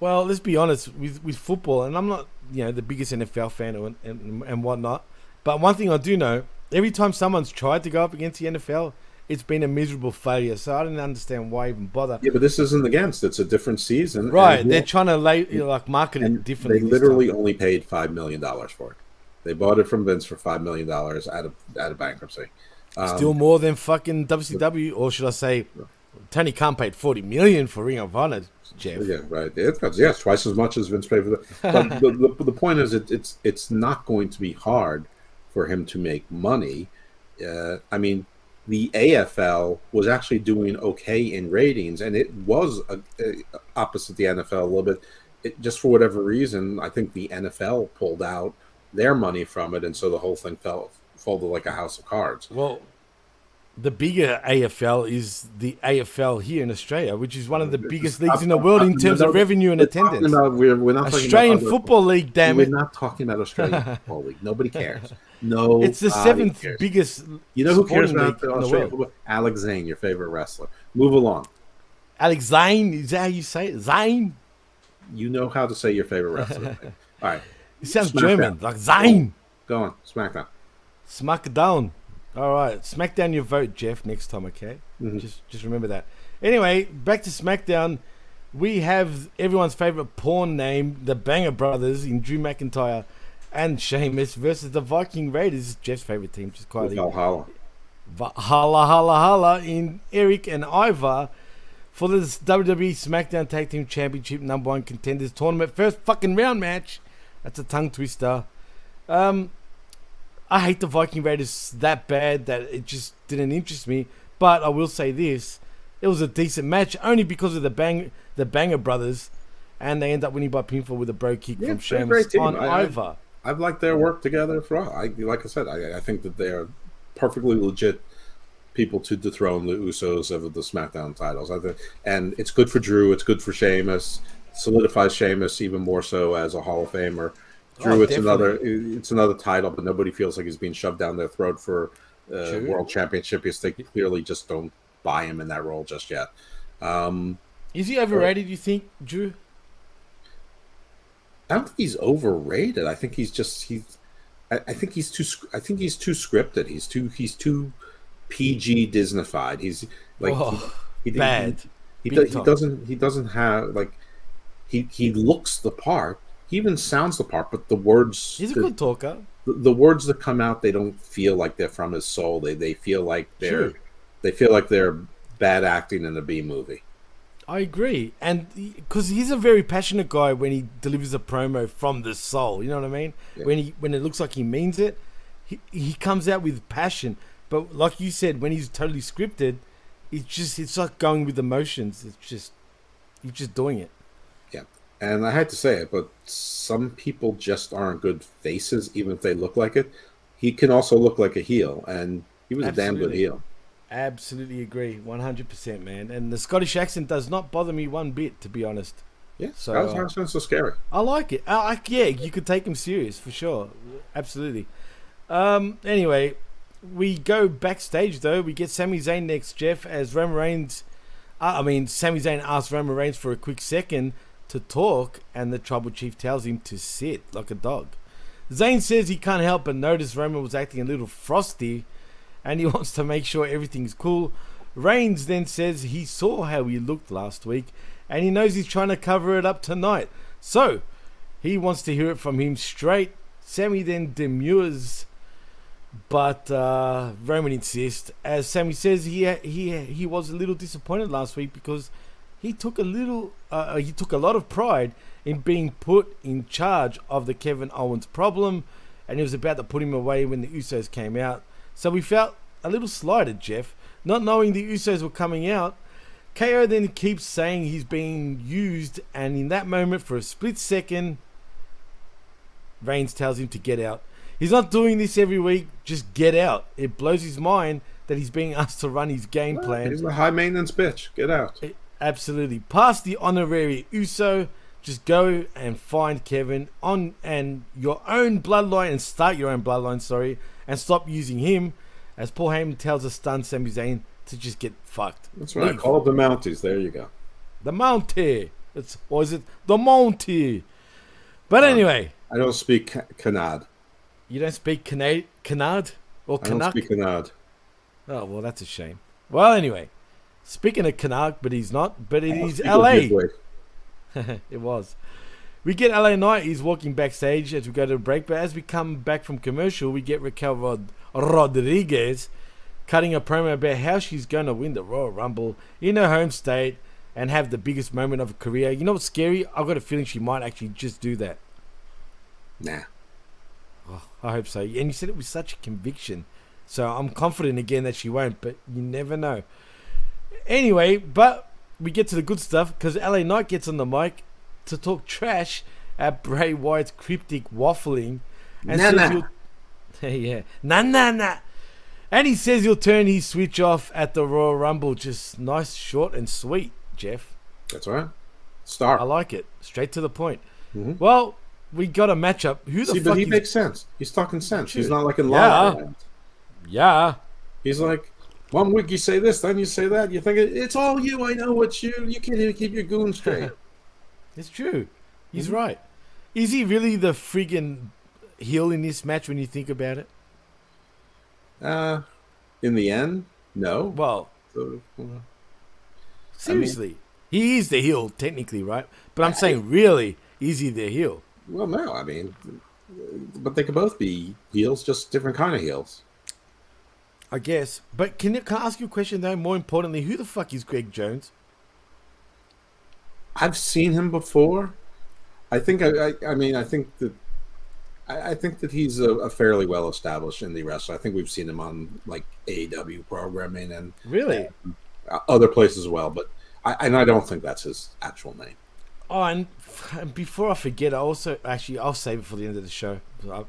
Well, let's be honest with football, and I'm not, the biggest NFL fan and whatnot. But one thing I do know, every time someone's tried to go up against the NFL, it's been a miserable failure. So I didn't understand why even bother. Yeah, but this isn't against. It's a different season. Right. They're trying to market it differently. They literally only paid $5 million for it. They bought it from Vince for $5 million out of bankruptcy. Still more than fucking WCW, or should I say, Tony Khan paid $40 million for Ring of Honor, Jeff. Yeah, right. It's twice as much as Vince paid for that. But the point is, it's not going to be hard for him to make money. I mean, the AFL was actually doing okay in ratings, and it was opposite the NFL a little bit. Just for whatever reason, I think the NFL pulled out their money from it, and so the whole thing folded like a house of cards. Well, the bigger AFL is the AFL here in Australia, which is one of the biggest leagues in the world in terms of revenue and attendance. We're not Australian Football League, damn it. We're not talking about Australian Football League. Nobody cares. No, it's the 7th biggest. You know who cares about the Australian football? Alex Zane, your favorite wrestler. Move along. Alex Zane, is that how you say it? Zane? You know how to say your favorite wrestler. All right. It sounds German, like Zane. Go on, SmackDown. SmackDown. All right, SmackDown your vote, Jeff, next time, okay? Mm-hmm. Just remember that. Anyway, back to SmackDown. We have everyone's favorite porn name, the Banger Brothers, in Drew McIntyre and Sheamus versus the Viking Raiders, Jeff's favorite team, just quietly. Valhalla. Holla in Eric and Ivar for this WWE SmackDown Tag Team Championship #1 Contenders Tournament. First fucking round match. That's a tongue twister. I hate the Viking Raiders that bad that it just didn't interest me. But I will say this. It was a decent match only because of the Banger Brothers. And they end up winning by pinfall with a bro kick from Sheamus on Ivar. I've liked their work together for a while. Like I said, I think that they are perfectly legit people to dethrone the Usos of the SmackDown titles. And it's good for Drew. It's good for Sheamus. Solidifies Sheamus even more so as a Hall of Famer. Drew, it's another title, but nobody feels like he's being shoved down their throat for World Championship because they clearly just don't buy him in that role just yet. Is he overrated, you think, Drew? I don't think he's overrated. I think he's too scripted. He's too PG Disneyfied. He's like bad. He doesn't have like he looks the part. He even sounds the part, but the words... He's a good talker. The words that come out, they don't feel like they're from his soul. They feel like they're... Sure. They feel like they're bad acting in a B movie. I agree. And because he's a very passionate guy when he delivers a promo from the soul. You know what I mean? Yeah. When it looks like he means it, he comes out with passion. But like you said, when he's totally scripted, it's like going with emotions. He's just doing it. Yeah. And I hate to say it, but some people just aren't good faces, even if they look like it. He can also look like a heel, and he was a damn good heel. Absolutely agree, 100%, man. And the Scottish accent does not bother me one bit, to be honest. Yeah, so that was not so scary. I like it. Yeah, you could take him serious for sure. Absolutely. Anyway, we go backstage though. We get Sami Zayn next, Jeff, as Roman Reigns. Sami Zayn asks Roman Reigns for a quick second to talk, and the Tribal Chief tells him to sit like a dog. Zayn says he can't help but notice Roman was acting a little frosty, and he wants to make sure everything's cool. Reigns then says he saw how he looked last week, and he knows he's trying to cover it up tonight. So, he wants to hear it from him straight. Sami then demurs, but Roman insists. As Sami says, he was a little disappointed last week because he took a lot of pride in being put in charge of the Kevin Owens problem, and he was about to put him away when the Usos came out. So we felt a little slighted, Jeff, not knowing the Usos were coming out. KO then keeps saying he's being used, and in that moment, for a split second, Reigns tells him to get out. He's not doing this every week, just get out. It blows his mind that he's being asked to run his game plan. He's a high maintenance bitch. Get out. Absolutely. Past the honorary Uso, just go and find Kevin on and your own bloodline, and start your own bloodline, and stop using him, as Paul Heyman tells a stunned Sami Zayn to just get fucked. That's right. Call up the Mounties. There you go. The Mountie. Or is it the Mountie? But anyway. I don't speak Canard. You don't speak Canard? Or Canuck? I don't speak Canard. Oh, well, that's a shame. Well, anyway. Speaking of Canuck, but he's not. But it is LA. It was. We get LA Knight. He's walking backstage as we go to a break. But as we come back from commercial, we get Raquel Rodriguez cutting a promo about how she's going to win the Royal Rumble in her home state and have the biggest moment of her career. You know what's scary? I've got a feeling she might actually just do that. Nah. Oh, I hope so. And you said it with such conviction. So I'm confident again that she won't, but you never know. Anyway, but we get to the good stuff because LA Knight gets on the mic to talk trash at Bray Wyatt's cryptic waffling. And says yeah. Nah. And he says he'll turn his switch off at the Royal Rumble. Just nice, short, and sweet, Jeff. That's right. Star. I like it. Straight to the point. Mm-hmm. Well, we got a matchup. But he makes sense. He's talking sense. He's not like in La La Land. Yeah. He's like, one week you say this, then you say that. You think it's all you. I know it's you. You can't even keep your goon straight. It's true. He's right. Is he really the friggin' heel in this match when you think about it? In the end, no. Well, seriously, he is the heel technically, right? But I'm saying, really, is he the heel? Well, no. I mean, but they could both be heels, just different kind of heels. I guess. But can I ask you a question though? More importantly, who the fuck is Greg Jones? I've seen him before. I think I think that he's a fairly well established indie wrestler. I think we've seen him on like AEW programming and really other places as well. But I don't think that's his actual name. Oh, and before I forget, I'll save it for the end of the show.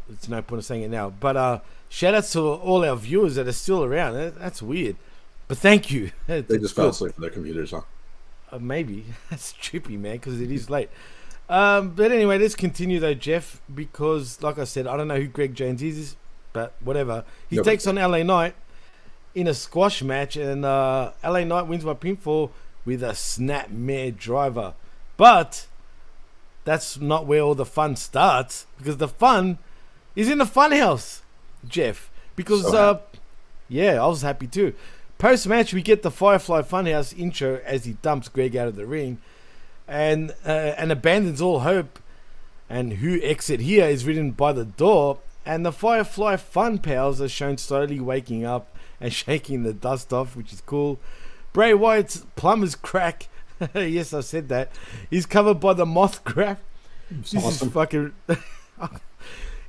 It's no point of saying it now. But shout outs to all our viewers that are still around. That's weird, but thank you. They just fell asleep with their computers on. Maybe that's trippy, man, because it is late. But anyway, let's continue though, Jeff, because like I said, I don't know who Greg Jones is, but whatever. He takes on LA Knight in a squash match, and LA Knight wins by pinfall with a snapmare driver. But that's not where all the fun starts, because the fun is in the funhouse, Jeff. Because I was happy too. Post match, we get the Firefly Funhouse intro as he dumps Greg out of the ring. and abandons all hope. And who exit here is written by the door, and the Firefly Fun Pals are shown slowly waking up and shaking the dust off, which is cool. Bray Wyatt's plumber's crack, yes, I said that, is covered by the moth graph. This awesome. Is fucking.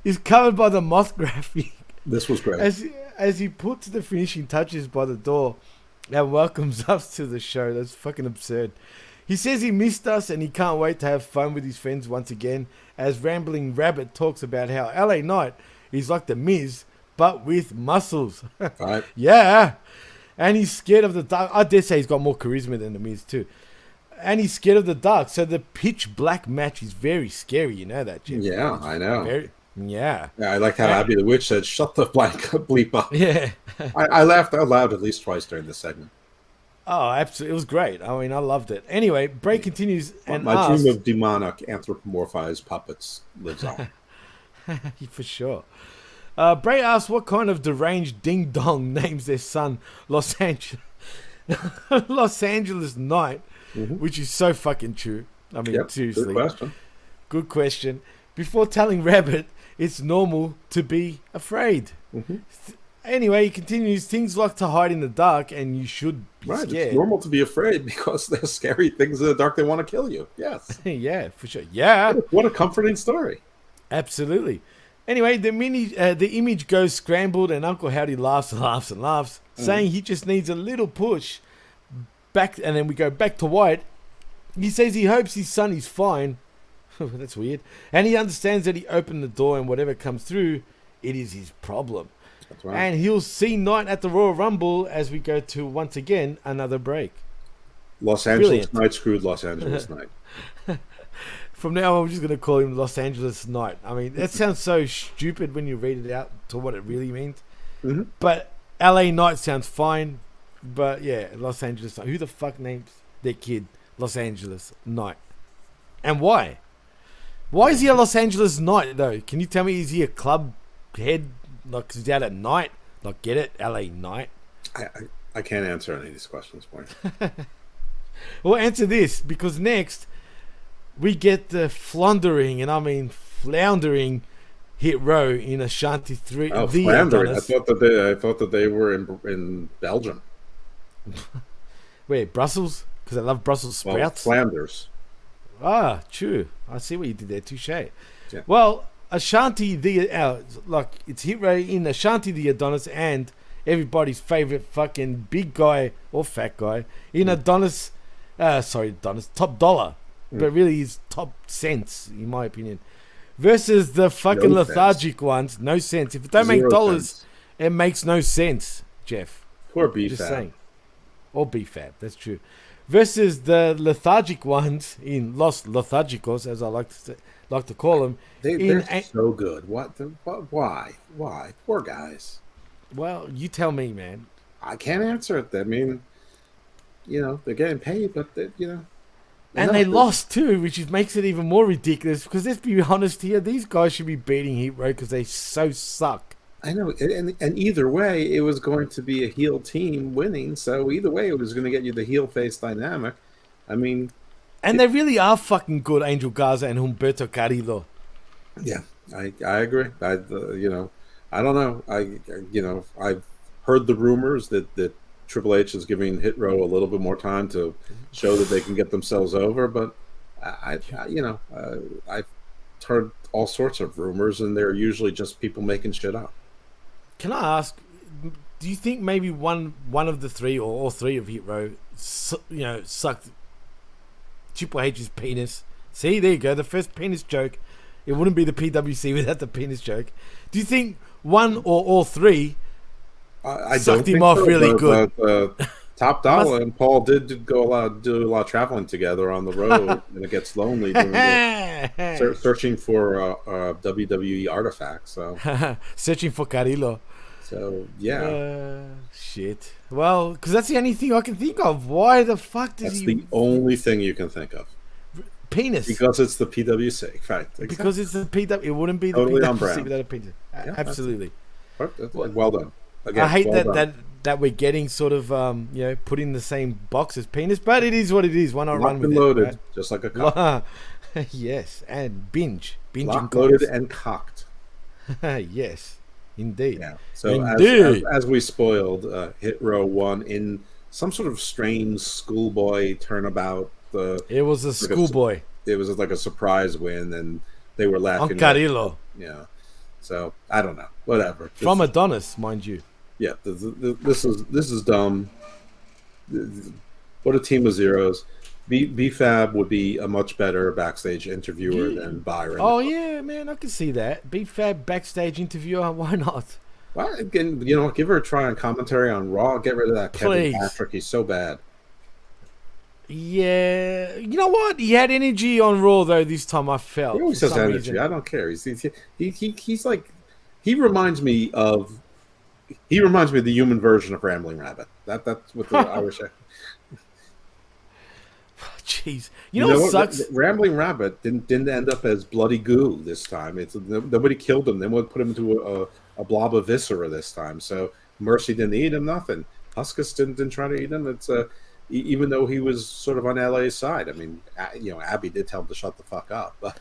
He's covered by the moth graphic. This was great. As he puts the finishing touches by the door and welcomes us to the show. That's fucking absurd. He says he missed us and he can't wait to have fun with his friends once again, as Rambling Rabbit talks about how LA Knight is like the Miz, but with muscles. Right. Yeah. And he's scared of the dark. I dare say he's got more charisma than the Miz too. And he's scared of the dark. So the pitch black match is very scary. You know that, Jeff? Yeah, I know. Yeah. I liked how Abby the Witch said, "Shut the bleep up." Yeah. I laughed out loud at least twice during this segment. Oh, absolutely. It was great. I mean, I loved it. Anyway, Bray continues and my asks, dream of demonic anthropomorphized puppets lives on. For sure. Bray asks what kind of deranged ding-dong names their son Los Angeles Knight, which is so fucking true. I mean, seriously. Good question. Before telling Rabbit it's normal to be afraid. Anyway, he continues, things like to hide in the dark and you should be scared. It's normal to be afraid because there's scary things in the dark that want to kill you. Yes. Yeah, for sure. Yeah. What a comforting story. Absolutely. Anyway, the image goes scrambled and Uncle Howdy laughs and laughs and laughs, saying he just needs a little push back. And then we go back to Wyatt. He says he hopes his son is fine. That's weird. And he understands that he opened the door and whatever comes through, it is his problem. That's right. And he'll see Knight at the Royal Rumble as we go to, once again, another break. Los Angeles Knight screwed Los Angeles Knight. From now on, I'm just going to call him Los Angeles Knight. I mean, that sounds so stupid when you read it out to what it really means. But LA Knight sounds fine. But yeah, Los Angeles Knight. Who the fuck names their kid Los Angeles Knight? And why? Why is he a Los Angeles Knight, though? Can you tell me, is he a club head? Like, he's out at night? Like, get it? LA Knight? I can't answer any of these questions for you. Well, answer this, because next we get the floundering, and I mean floundering, Hit Row in Ashanti 3. Oh, floundering. I thought that they were in Belgium. Where, Brussels? Because I love Brussels sprouts. Well, Flanders. Ah, true. I see what you did there. Touche. Yeah. Well, Ashanti, it's Hit Row in Ashanti the Adonis and everybody's favorite fucking big guy or fat guy in Adonis, Top Dollar, but really he's Top Cents, in my opinion, versus the fucking lethargic ones. No sense. If it don't make dollars, it makes no sense, Jeff. Poor BFAB. Or BFAB, that's true. Versus the lethargic ones in Los Lethargicos, as I like to call them. They're so good. Why? Poor guys. Well, you tell me, man. I can't answer it. I mean, they're getting paid, but and they lost too, which makes it even more ridiculous. Because let's be honest here, these guys should be beating Hit Row because they so suck. I know, and either way, it was going to be a heel team winning. So either way, it was going to get you the heel face dynamic. I mean, and they really are fucking good, Angel Garza and Humberto Carrillo. Yeah, I agree. I don't know. I've heard the rumors that Triple H is giving Hit Row a little bit more time to show that they can get themselves over, but I've heard all sorts of rumors, and they're usually just people making shit up. Can I ask, do you think maybe one of the three or all three of Hit Row, sucked Triple H's penis? See, there you go, the first penis joke. It wouldn't be the PWC without the penis joke. Do you think one or all three sucked him off really good? Top Dollar and Paul did do a lot of traveling together on the road, and it gets lonely searching for WWE artifacts. So searching for Carrillo. So yeah, shit. Well, because that's the only thing I can think of. Why the fuck does That's the only thing you can think of. Penis. Because it's the PWC, right? Exactly. Because it's the PWC. It wouldn't be the totally PWC without a penis. Yeah, absolutely. Well done. Again, I hate that that we're getting sort of, put in the same box as penis. But it is what it is. Why not run with loaded, it? Right? just like a cock. Yes, and binge. Locked, loaded, and cocked. Yes, indeed. Yeah. So as we spoiled, Hit Row won in some sort of strange schoolboy turnabout. It was a schoolboy. It was like a surprise win, and they were laughing. Carrillo. Yeah. So I don't know. Whatever. From Adonis, mind you. Yeah. This is dumb. What a team of zeros. B-Fab would be a much better backstage interviewer than Byron. Oh yeah, man, I can see that. B-Fab backstage interviewer. Why not? Well, again, give her a try on commentary on Raw. Get rid of that Kevin Patrick. He's so bad. Yeah, you know what? He had energy on Raw though. This time I felt. He always has energy. Reason. I don't care. He's like, he reminds me of the human version of Rambling Rabbit. That's what I wish I. Jeez, you know what sucks? Rambling Rabbit didn't end up as bloody goo this time. Nobody killed him. Then we'll put him into a blob of viscera this time. So Mercy didn't eat him. Nothing. Huskus didn't try to eat him. It's even though he was sort of on LA's side. I mean, Abby did tell him to shut the fuck up. But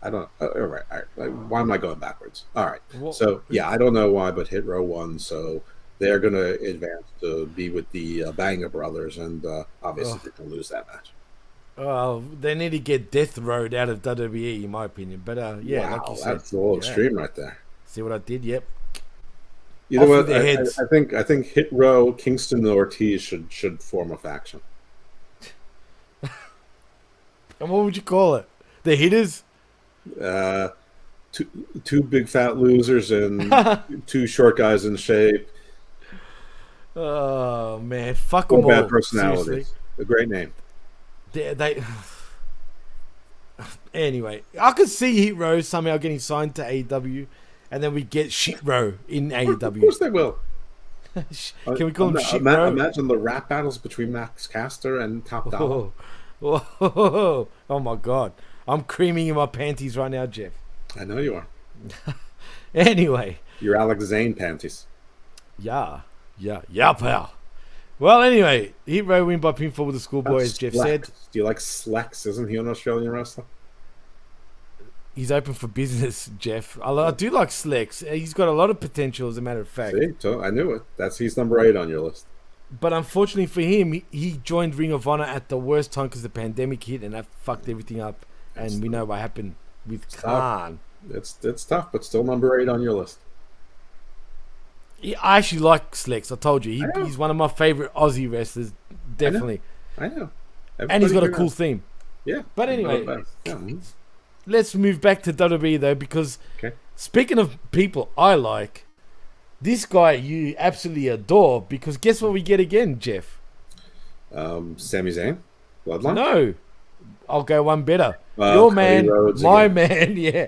I don't. All right. Why am I going backwards? All right. So yeah, I don't know why, but Hit Row won. So they're going to advance to be with the Banger Brothers, and obviously they're going to lose that match. Oh, they need to get Death Road out of WWE, in my opinion. But yeah, wow, like you said, that's a little extreme right there. See what I did? Yep. You know what? I think Hit Row, Kingston, and Ortiz should form a faction. And what would you call it? The Hitters? Two big fat losers and two short guys in shape. Oh man, fuck them all. Bad personalities. Seriously. A great name. They Anyway, I could see Hit Row somehow getting signed to AEW, and then we get Shit Row in AEW. Of course they will. Can we call them Shit Row? Imagine the rap battles between Max Caster and Top Dollar. Oh my god, I'm creaming in my panties right now, Jeff. I know you are. Anyway, your Alex Zane panties. Yeah, pal. Well, anyway, Hit Row win by pinfall with the Schoolboy, as Jeff said. Do you like Slex? Isn't he an Australian wrestler? He's open for business, Jeff. I do like Slex. He's got a lot of potential, as a matter of fact. See, so I knew it. He's number 8 on your list. But unfortunately for him, he joined Ring of Honor at the worst time because the pandemic hit, and that fucked everything up. And we know what happened with Khan. It's tough, but still number 8 on your list. I actually like Slex. I told you. He's one of my favorite Aussie wrestlers. Definitely. I know. And he's got a cool theme. Yeah. But anyway, let's move back to WWE, though, because speaking of people I like, this guy you absolutely adore, because guess what we get again, Jeff? Sami Zayn? Bloodline? No. I'll go one better. Your man, my man, yeah.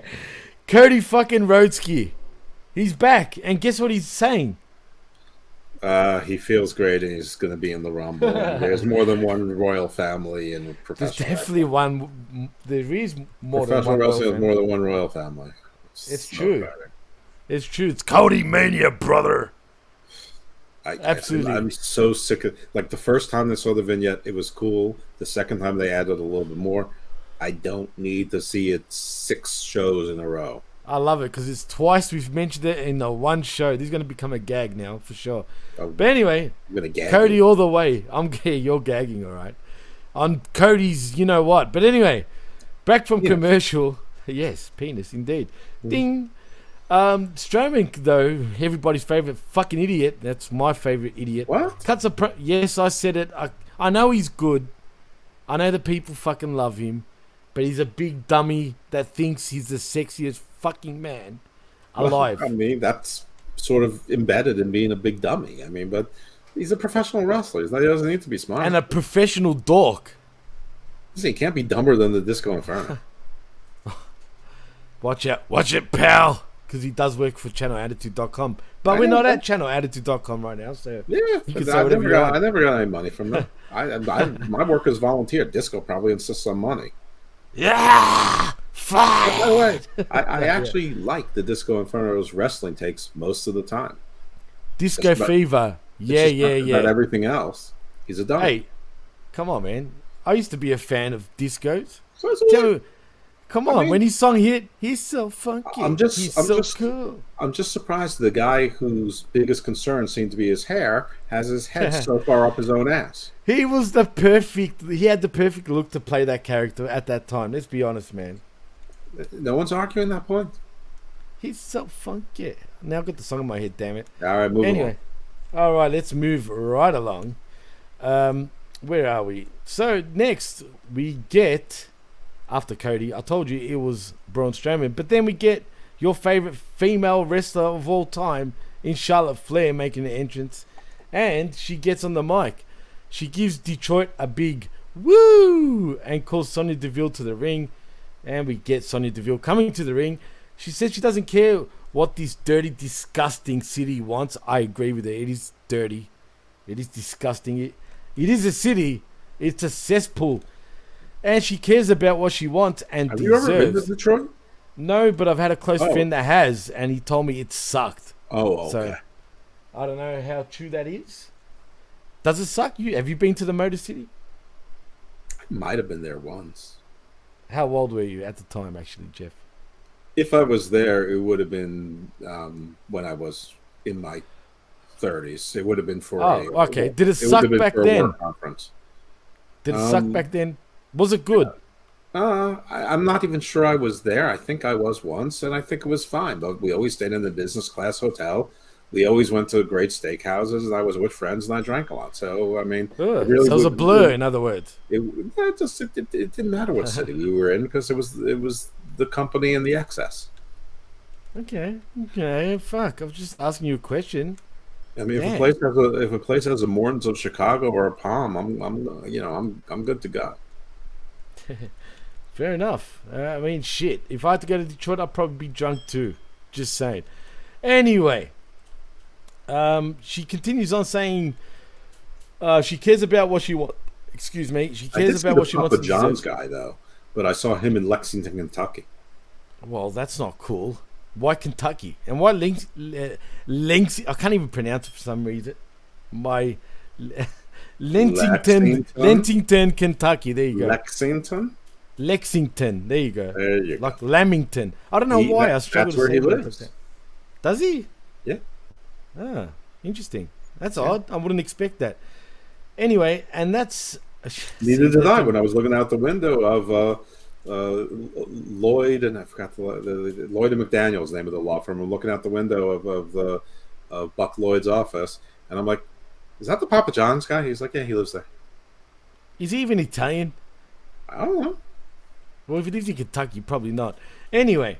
Cody fucking Rhodeski. He's back, and guess what he's saying? He feels great, and he's going to be in the Rumble. There's more than one royal family in professional. There's definitely one. There is more than one. Professional wrestling has more than one royal family. It's true. It's true. It's Cody Mania, brother. Absolutely. I'm so sick of the first time I saw the vignette, it was cool. The second time they added a little bit more. I don't need to see it 6 shows in a row. I love it because it's twice we've mentioned it in the one show. This is going to become a gag now for sure. But anyway, Cody all the way. You're gagging, all right. On Cody's, you know what. But anyway, back from commercial. Yes, penis, indeed. Ding. Strowman, though, everybody's favorite fucking idiot. That's my favorite idiot. What? Yes, I said it. I know he's good. I know the people fucking love him. But he's a big dummy that thinks he's the sexiest fucking man alive. I mean, that's sort of embedded in being a big dummy. I mean, but he's a professional wrestler. He doesn't need to be smart. And a professional dork. Listen, he can't be dumber than the Disco Inferno. Watch it, pal. Because he does work for channelattitude.com. But we're not at channelattitude.com right now, so yeah, you can say whatever you want. I never got any money from them. My work is volunteer. Disco probably insists on money. Yeah, fine. By the way, I actually like the Disco Inferno's wrestling takes most of the time. Disco Just about- Fever. Yeah, It's just yeah, not yeah. about everything else. He's a dog. Hey, come on, man. I used to be a fan of discos. So it's Tell weird. me, come on, mean- when his song hit, he's so funky. He's so cool. I'm just surprised the guy whose biggest concern seemed to be his hair has his head so far up his own ass. He had the perfect look to play that character at that time. Let's be honest, man. No one's arguing that point. He's so funky. Now I've got the song in my head, damn it. All right, move Anyway, all right, let's move right along. Where are we? So next we get, after Cody, I told you it was Braun Strowman, but then we get your favorite female wrestler of all time in Charlotte Flair making an entrance, and she gets on the mic. She gives Detroit a big woo and calls Sonya Deville to the ring, and we get Sonya Deville coming to the ring. She says she doesn't care what this dirty, disgusting city wants. I agree with her. It is dirty. It is disgusting. It is a city. It's a cesspool. And she cares about what she wants and Have deserves. you ever been to Detroit? No, but I've had a close friend that has, and he told me it sucked. Oh, okay. So, I don't know how true that is. Does it suck? Have you been to the Motor City? I might have been there once. How old were you at the time, actually, Jeff? If I was there, it would have been when I was in my 30s. It would have been for okay. Did it suck back then? Conference. Did it suck back then? Was it good? I'm not even sure I was there. I think I was once, and I think it was fine. But we always stayed in the business class hotel. We always went to great steakhouses, and I was with friends, and I drank a lot. So, I mean... Really so it was a blur, in other words. It didn't matter what city we were in, because it was the company and the excess. Okay. Fuck, I was just asking you a question. I mean, if a place has a Mortons of Chicago or a Palm, I'm good to go. Fair enough. I mean, shit. If I had to go to Detroit, I'd probably be drunk too. Just saying. Anyway, she continues on saying she cares about what she wants. Excuse me. She cares about what she wants. Papa John's guy though, but I saw him in Lexington, Kentucky. Well, that's not cool. Why Kentucky? And why Lexington? I can't even pronounce it for some reason. Lexington, Kentucky. There you go. Lexington. There you go. There you like go. Lamington. I don't know why I struggle to say that. That's where he lives. Does he? Yeah. Ah, interesting. That's odd. I wouldn't expect that. Anyway, and that's... Neither did I when I was looking out the window of Lloyd, and I forgot the Lloyd and McDaniel's name of the law firm. I'm looking out the window of Buck Lloyd's office, and I'm like, is that the Papa John's guy? He's like, yeah, he lives there. Is he even Italian? I don't know. Well, if he lives in Kentucky, probably not. Anyway,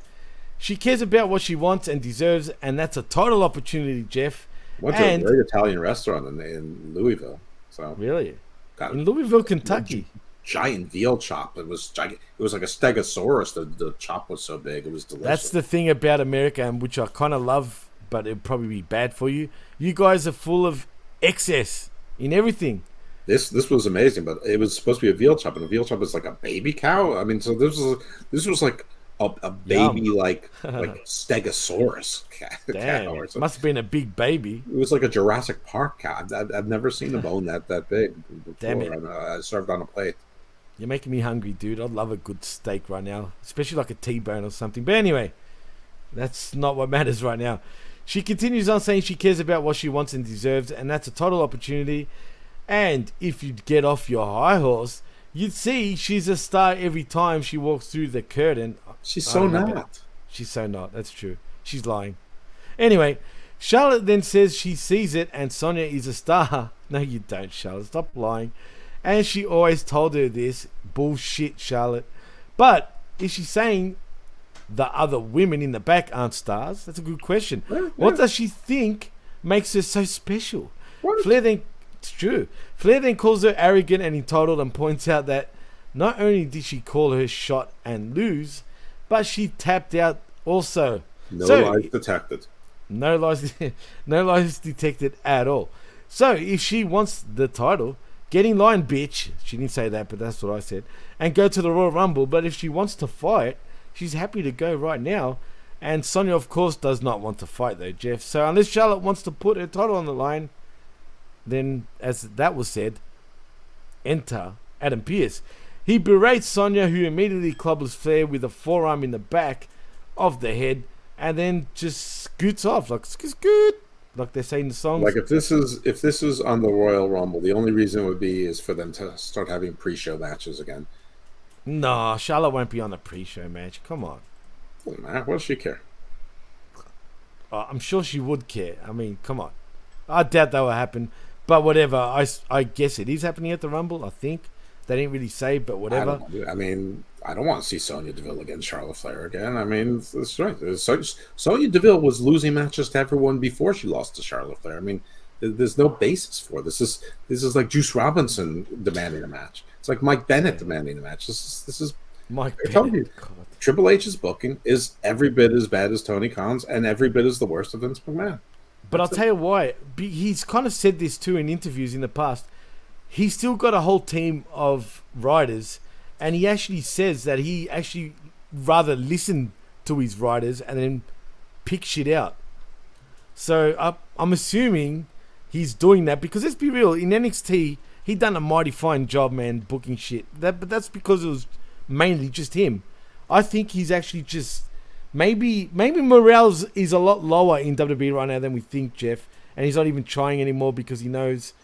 she cares about what she wants and deserves, and that's a total opportunity, Jeff. Went to a great Italian restaurant in Louisville. So really? In Louisville, Kentucky. Giant veal chop. It was giant. It was like a stegosaurus. The chop was so big. It was delicious. That's the thing about America, and which I kind of love, but it'd probably be bad for you. You guys are full of excess in everything. This was amazing, but it was supposed to be a veal chop, and a veal chop is like a baby cow. I mean, so this was like a baby like stegosaurus cow. Or must have been a big baby. It was like a Jurassic Park cow. I've never seen a bone that big before. Damn it. And, served on a plate. You're making me hungry, dude. I'd love a good steak right now, especially like a T-bone or something. But anyway, that's not what matters right now. She continues on saying she cares about what she wants and deserves, and that's a total opportunity. And if you'd get off your high horse, you'd see she's a star every time she walks through the curtain. She's so not. She's so not. That's true. She's lying. Anyway, Charlotte then says she sees it and Sonya is a star. No, you don't, Charlotte. Stop lying. And she always told her this. Bullshit, Charlotte. But is she saying the other women in the back aren't stars? That's a good question. What does she think makes her so special? Flair then... It's true. Flair then calls her arrogant and entitled and points out that not only did she call her shot and lose, but she tapped out also. No lies detected. No lies detected at all. So if she wants the title, get in line, bitch. She didn't say that, but that's what I said. And go to the Royal Rumble. But if she wants to fight, she's happy to go right now. And Sonya, of course, does not want to fight, though, Jeff. So unless Charlotte wants to put her title on the line, then, as that was said, enter Adam Pearce. He berates Sonya, who immediately clobbers Flair with a forearm in the back of the head, and then just scoots off, like scoot, like they say in the songs. Like if this is on the Royal Rumble, the only reason it would be is for them to start having pre-show matches again. No, Charlotte won't be on a pre-show match. Come on. Doesn't matter. What does she care? I'm sure she would care. I mean, come on. I doubt that will happen. But whatever. I guess it is happening at the Rumble, I think. They didn't really say, but whatever. I don't want to see Sonya Deville against Charlotte Flair again. I mean, that's right. Sonya Deville was losing matches to everyone before she lost to Charlotte Flair. I mean, there's no basis for this. This is like Juice Robinson demanding a match. It's like Mike Bennett demanding a match. This is Mike I told Bennett. you, Triple H's booking is every bit as bad as Tony Khan's and every bit as the worst of Vince McMahon. But I'll tell you why. He's kind of said this too in interviews in the past. He's still got a whole team of writers, and he actually says that he actually rather listen to his writers and then pick shit out. So I'm assuming he's doing that because let's be real, in NXT he done a mighty fine job, man, booking shit. But that's because it was mainly just him. I think he's actually just maybe morale is a lot lower in WWE right now than we think, Jeff, and he's not even trying anymore because he knows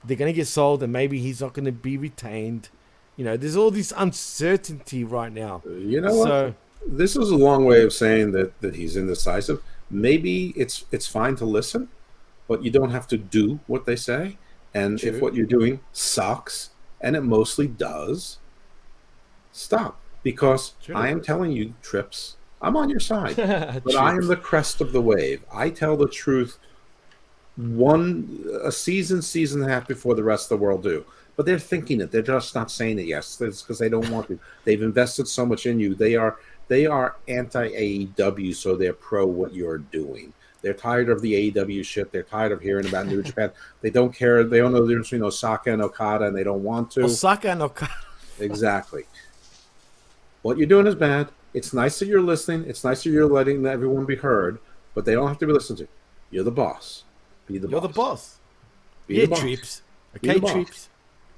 they're going to get sold and maybe he's not going to be retained. You know, there's all this uncertainty right now. You know what? This is a long way of saying that he's indecisive. Maybe it's fine to listen, but you don't have to do what they say. And if what you're doing sucks, and it mostly does, stop. Because I am telling you, Trips, I'm on your side. But I am the crest of the wave. I tell the truth a season and a half before the rest of the world do. But they're thinking it. They're just not saying it yet. It's because they don't want to. They've invested so much in you. They are anti-AEW, so they're pro what you're doing. They're tired of the AEW shit. They're tired of hearing about New Japan. They don't care. They don't know the difference between Osaka and Okada, and they don't want to. Osaka and Okada. Exactly. What you're doing is bad. It's nice that you're listening. It's nice that you're letting everyone be heard, but they don't have to be listened to. You're the boss. Be the boss. You're the boss. Be the boss. Trips. Okay, Trips.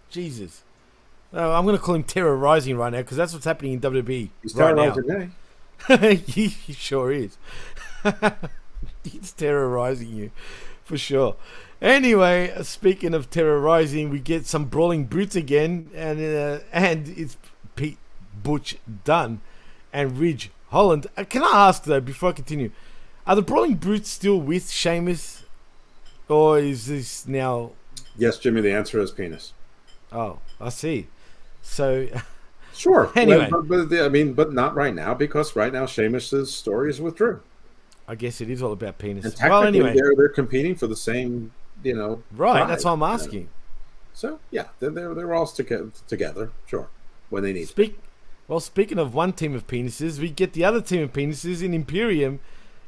Jesus. No, I'm going to call him terrorizing right now because that's what's happening in WWE He's right now. today. he sure is. He's terrorizing you for sure. Anyway, speaking of terrorizing, we get some brawling brutes again, and it's Pete Butch Dunne and Ridge Holland. Can I ask though, before I continue, are the brawling brutes still with Sheamus, or is this now? Yes, Jimmy. The answer is penis. Oh, I see. So, sure. Anyway, but not right now because right now Sheamus's story is with Drew. I guess it is all about penis. And technically, well, anyway, they're competing for the same, right. Prize, that's what I'm asking. So yeah, they're all together. Sure, when they need. Speaking of one team of penises, we get the other team of penises in Imperium,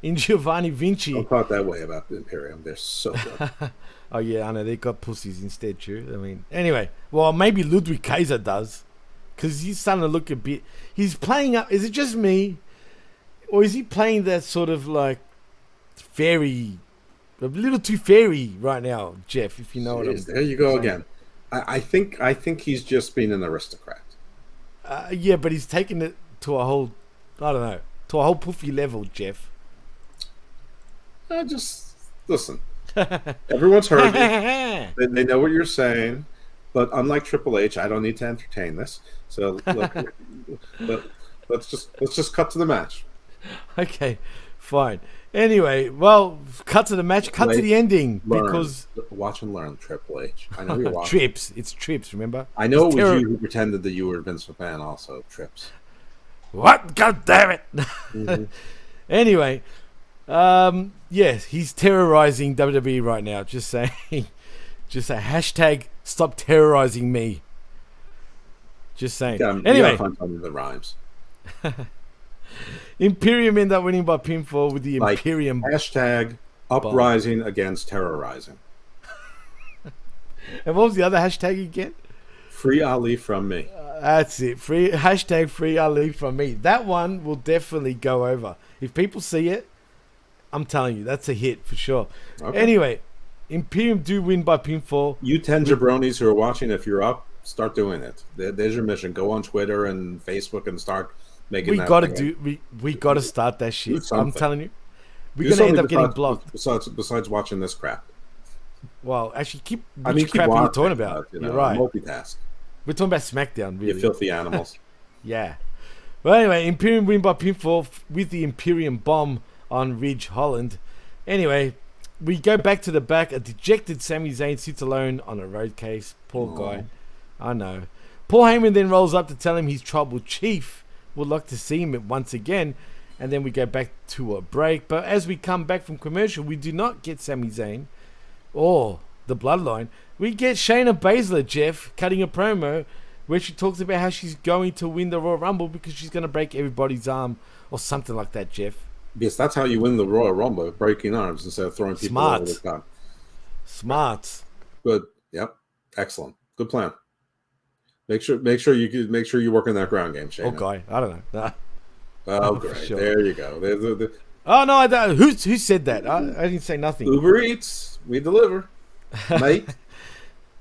in Giovanni Vinci. Don't thought that way about Imperium. They're so good. Oh yeah, I know they got pussies instead. True. I mean, anyway, well maybe Ludwig Kaiser does, because he's starting to look a bit. He's playing up. Is it just me, or is he playing that sort of like fairy, a little too fairy right now, Jeff? If you know what I'm saying. There you go again. I think he's just being an aristocrat. Yeah, but he's taken it to a whole, I don't know, to a whole puffy level, Jeff. Just listen. Everyone's heard you. They know what you're saying, but unlike Triple H, I don't need to entertain this. So look, let's just cut to the match. Okay, fine. Anyway, well, cut to the match, cut to the ending because watch and learn, Triple H. I know you're watching. Trips, it's Trips. Remember? I know it was you who pretended that you were Vince McMahon. Also, Trips. What? God damn it! Mm-hmm. Anyway. Yes, he's terrorizing WWE right now. Just saying, just a hashtag stop terrorizing me. Just saying. Yeah, anyway, the rhymes. Imperium end up winning by pinfall with the Imperium hashtag uprising against terrorizing. And what was the other hashtag again? Free Ali from me. That's it. Free Ali from me. That one will definitely go over. If people see it, I'm telling you, that's a hit for sure. Okay. Anyway, Imperium do win by pinfall. You 10 jabronis who are watching, if you're up, start doing it. There's your mission. Go on Twitter and Facebook and start making that. We gotta start that shit. I'm telling you. We're going to end up getting blocked. Besides watching this crap. Well, actually, keep crap are you talking about? You're right. Multitask. We're talking about SmackDown, really. You filthy animals. Yeah. Well, anyway, Imperium win by pinfall with the Imperium bomb on Ridge Holland. Anyway, we go back to the back. A dejected Sami Zayn sits alone on a road case. Poor guy. I know. Paul Heyman then rolls up to tell him his tribal chief would like to see him once again. And then we go back to a break. But as we come back from commercial, we do not get Sami Zayn or the Bloodline. We get Shayna Baszler, Jeff, cutting a promo where she talks about how she's going to win the Royal Rumble because she's going to break everybody's arm or something like that, Jeff. Yes, that's how you win the Royal Rumble, breaking arms instead of throwing people over the top. Smart. Good. Yep. Excellent. Good plan. Make sure you work in that ground game, Shayna. Okay. I don't know. Nah. Oh, great. Sure. There you go. Oh, no. Who said that? I didn't say nothing. Uber Eats. We deliver. Mate.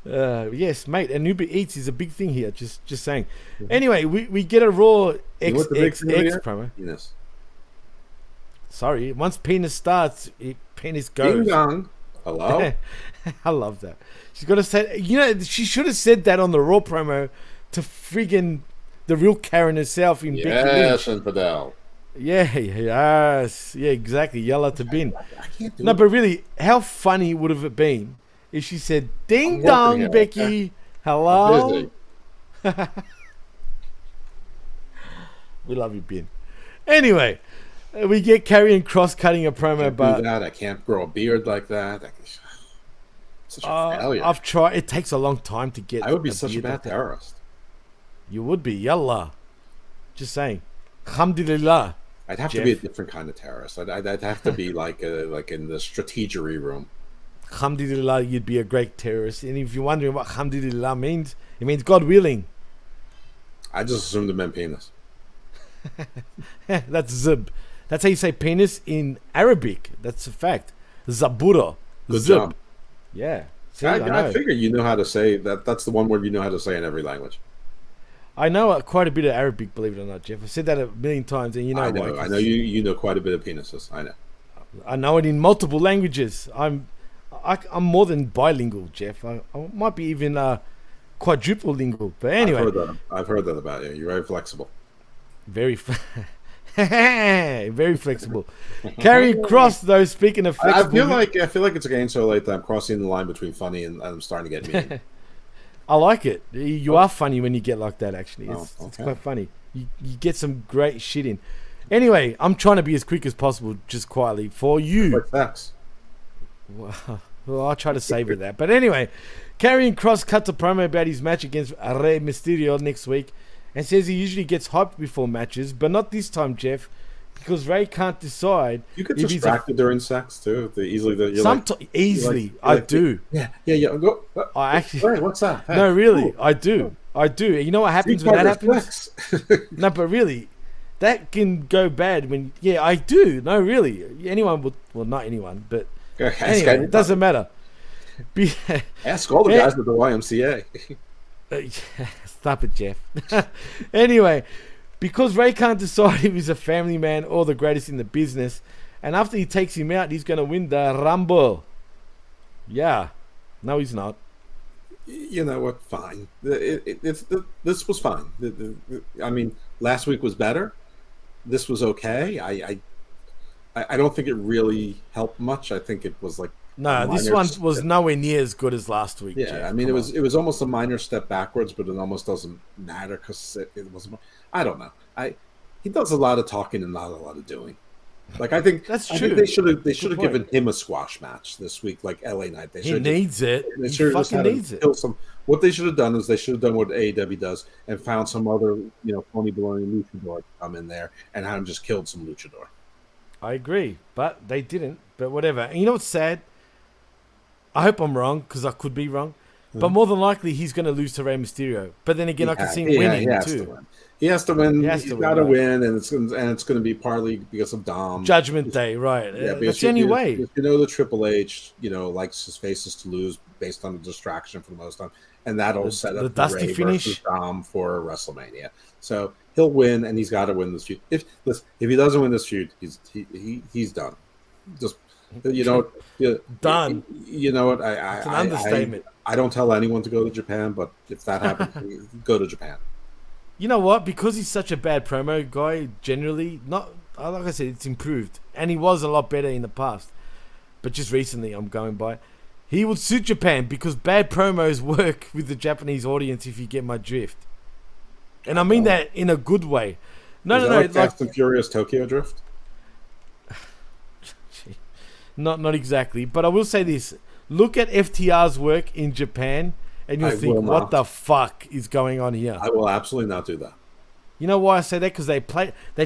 Yes, mate. And Uber Eats is a big thing here. Just saying. Anyway, we get a Raw XXX promo. Penis. Sorry. Once penis starts, penis goes. Ding dong. Hello? I love that. She's got to say... she should have said that on the Raw promo to friggin' the real Karen herself in Becky Lynch. Yes, infidel. Yes, exactly. Yell at the bin. No, but really, how funny would have it been if she said, "Ding dong, Becky, hello." We love you, Bin. Anyway, we get Karrion Kross cutting a promo, but I can't grow a beard like that. Such a failure. I've tried. It takes a long time to get. I would be such a bad terrorist. You would be, yallah. Just saying. Alhamdulillah. I'd have to be a different kind of terrorist. I'd have to be like in the strategery room. Alhamdulillah, you'd be a great terrorist. And if you're wondering what Alhamdulillah means, it means God willing. I just assumed it meant penis. That's zib. That's how you say penis in Arabic. That's a fact. Zabura. Good job. Yeah. See, I figure you know how to say that. That's the one word you know how to say in every language. I know quite a bit of Arabic, believe it or not, Jeff. I've said that a million times, and I know. I know you know quite a bit of penises. I know. I know it in multiple languages. I'm more than bilingual, Jeff. I might be even quadruple lingual. But anyway, I've heard that about you. You're very flexible. Very flexible. Karrion Kross, though. Speaking of flexible, I feel like it's a game so late that I'm crossing the line between funny and I'm starting to get mean. I like it. You are funny when you get like that, actually. It's quite funny. You get some great shit in. Anyway, I'm trying to be as quick as possible, just quietly, for you. Facts. Well, I'll try to savor that. But anyway, Karrion Kross cuts a promo about his match against Rey Mysterio next week and says he usually gets hyped before matches, but not this time, Jeff, because Rey can't decide. You get distracted during sex too. Easily, I do. Yeah. Go. I actually. Hey, what's that? Hey. No, really, I do. You know what happens when that happens? No, but really, that can go bad when. Yeah, I do. No, really, anyone would. Well, not anyone, but anyway, it doesn't matter. Ask all the guys at the YMCA. Stop it, Jeff. Anyway. Because Ray can't decide if he's a family man or the greatest in the business, and after he takes him out, he's going to win the Rumble. Yeah. No, he's not. You know what? Fine. This was fine. I mean, last week was better. This was okay. I don't think it really helped much. I think it was like this one was nowhere near as good as last week. Yeah, Jeff. I mean, it was almost a minor step backwards, but it almost doesn't matter because it was. I don't know. He does a lot of talking and not a lot of doing. Like I think that's true. They should have given him a squash match this week, like LA Knight. He needs it. He fucking needs it. What they should have done is they should have done what AEW does and found some other phony baloney luchador to come in there and had him just killed some luchador. I agree, but they didn't. But whatever. And you know what's sad? I hope I'm wrong because I could be wrong. But more than likely, he's going to lose to Rey Mysterio. But then again, I can see him winning too. He has to win. He's got to win, and it's going to be partly because of Dom. Judgment Day, right? Yeah, that's the only way. You know, the Triple H, likes his faces to lose based on the distraction for the most time, and that'll set up the dusty Rey finish versus Dom for WrestleMania. So he'll win, and he's got to win this feud. If he doesn't win this feud, he's done. Just done. You know what? It's an understatement. I don't tell anyone to go to Japan, but if that happens, go to Japan. You know what? Because he's such a bad promo guy, generally, not like I said, it's improved, and he was a lot better in the past. But just recently, I'm going by. He would suit Japan because bad promos work with the Japanese audience. If you get my drift, and I mean that in a good way. No, like Fast and Furious Tokyo Drift. Not exactly, but I will say this: look at FTR's work in Japan. And you'll think, what the fuck is going on here? I will absolutely not do that. You know why I say that? Because they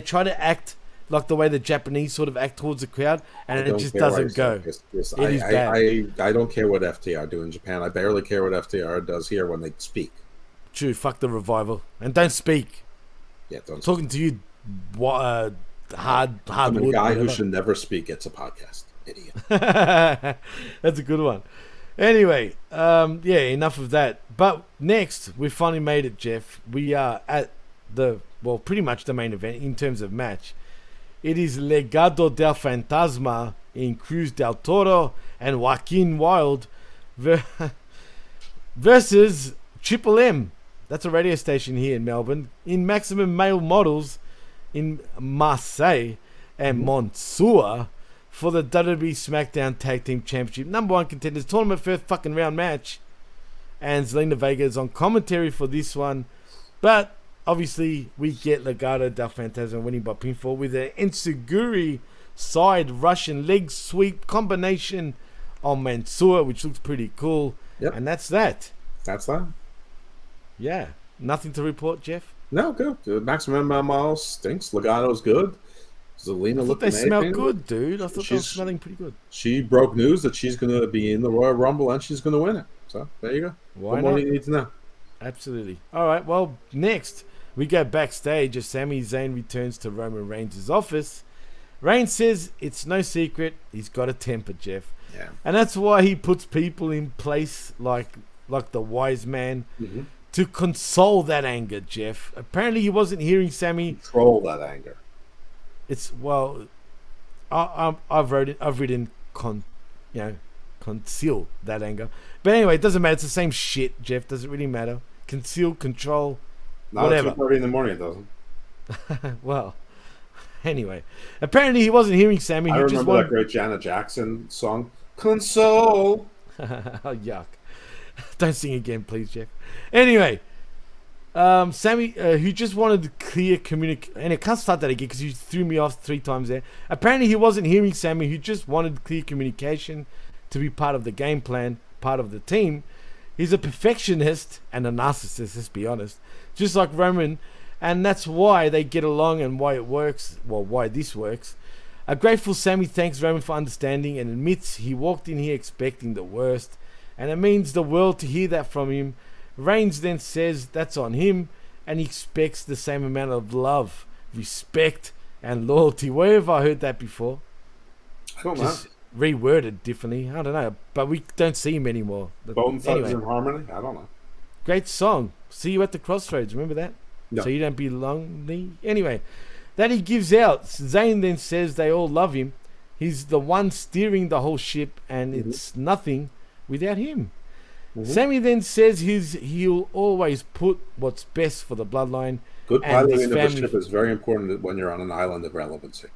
try to act like the way the Japanese sort of act towards the crowd, and it just doesn't go. It is bad. I don't care what FTR do in Japan. I barely care what FTR does here when they speak. True, fuck the revival. And don't speak. Yeah, don't Talking to you, hard I'm wood. A guy who should never speak gets a podcast. Idiot. That's a good one. Anyway, enough of that. But next, we finally made it, Jeff. We are at pretty much the main event in terms of match. It is Legado del Fantasma in Cruz del Toro and Joaquin Wilde versus Triple M. That's a radio station here in Melbourne. In Maximum Male Models in Marseille and Mansour for the WWE SmackDown Tag Team Championship. Number 1 contenders tournament, first fucking round match. And Zelina Vega is on commentary for this one. But obviously, we get Legado del Fantasma winning by pinfall with an Enziguri side Russian leg sweep combination on Mansour, which looks pretty cool. Yep. And that's that. That's that. Yeah. Nothing to report, Jeff? No, good. Maximum Male stinks. Legado's good. Zelina looked amazing. They smell good, dude. I thought they were smelling pretty good. She broke news that she's going to be in the Royal Rumble and she's going to win it. So, there you go. Why what not? more do you need to know? Absolutely. All right, well, next, we go backstage as Sami Zayn returns to Roman Reigns' office. Reigns says it's no secret he's got a temper, Jeff. Yeah. And that's why he puts people in place like the wise man to console that anger, Jeff. Apparently he wasn't hearing Sami. Control that anger. It's I've written conceal that anger. But anyway, it doesn't matter. It's the same shit, Jeff. Does it really matter? Conceal, control, whatever. Not at 2:30 in the morning, it doesn't. Well, anyway, apparently he wasn't hearing Sami. I remember that great Janet Jackson song, "Console." Oh, yuck! Don't sing again, please, Jeff. Anyway. Sami, who just wanted clear communication, and I can't start that again because you threw me off 3 times there. Apparently, he wasn't hearing Sami, who just wanted clear communication to be part of the game plan, part of the team. He's a perfectionist and a narcissist, let's be honest, just like Roman, and that's why they get along and why it works. Well, why this works. A grateful Sami thanks Roman for understanding and admits he walked in here expecting the worst, and it means the world to hear that from him. Reigns then says that's on him, and he expects the same amount of love, respect, and loyalty. Where have I heard that before? I don't know. Just reworded differently. I don't know, but we don't see him anymore. Bone Thugs in Harmony? I don't know. Great song. See you at the crossroads. Remember that? No. So you don't be lonely. Anyway, that he gives out. Zayn then says they all love him. He's the one steering the whole ship, and it's nothing without him. Sami then says he'll always put what's best for the bloodline. Good piloting of the ship is very important when you're on an island of relevancy.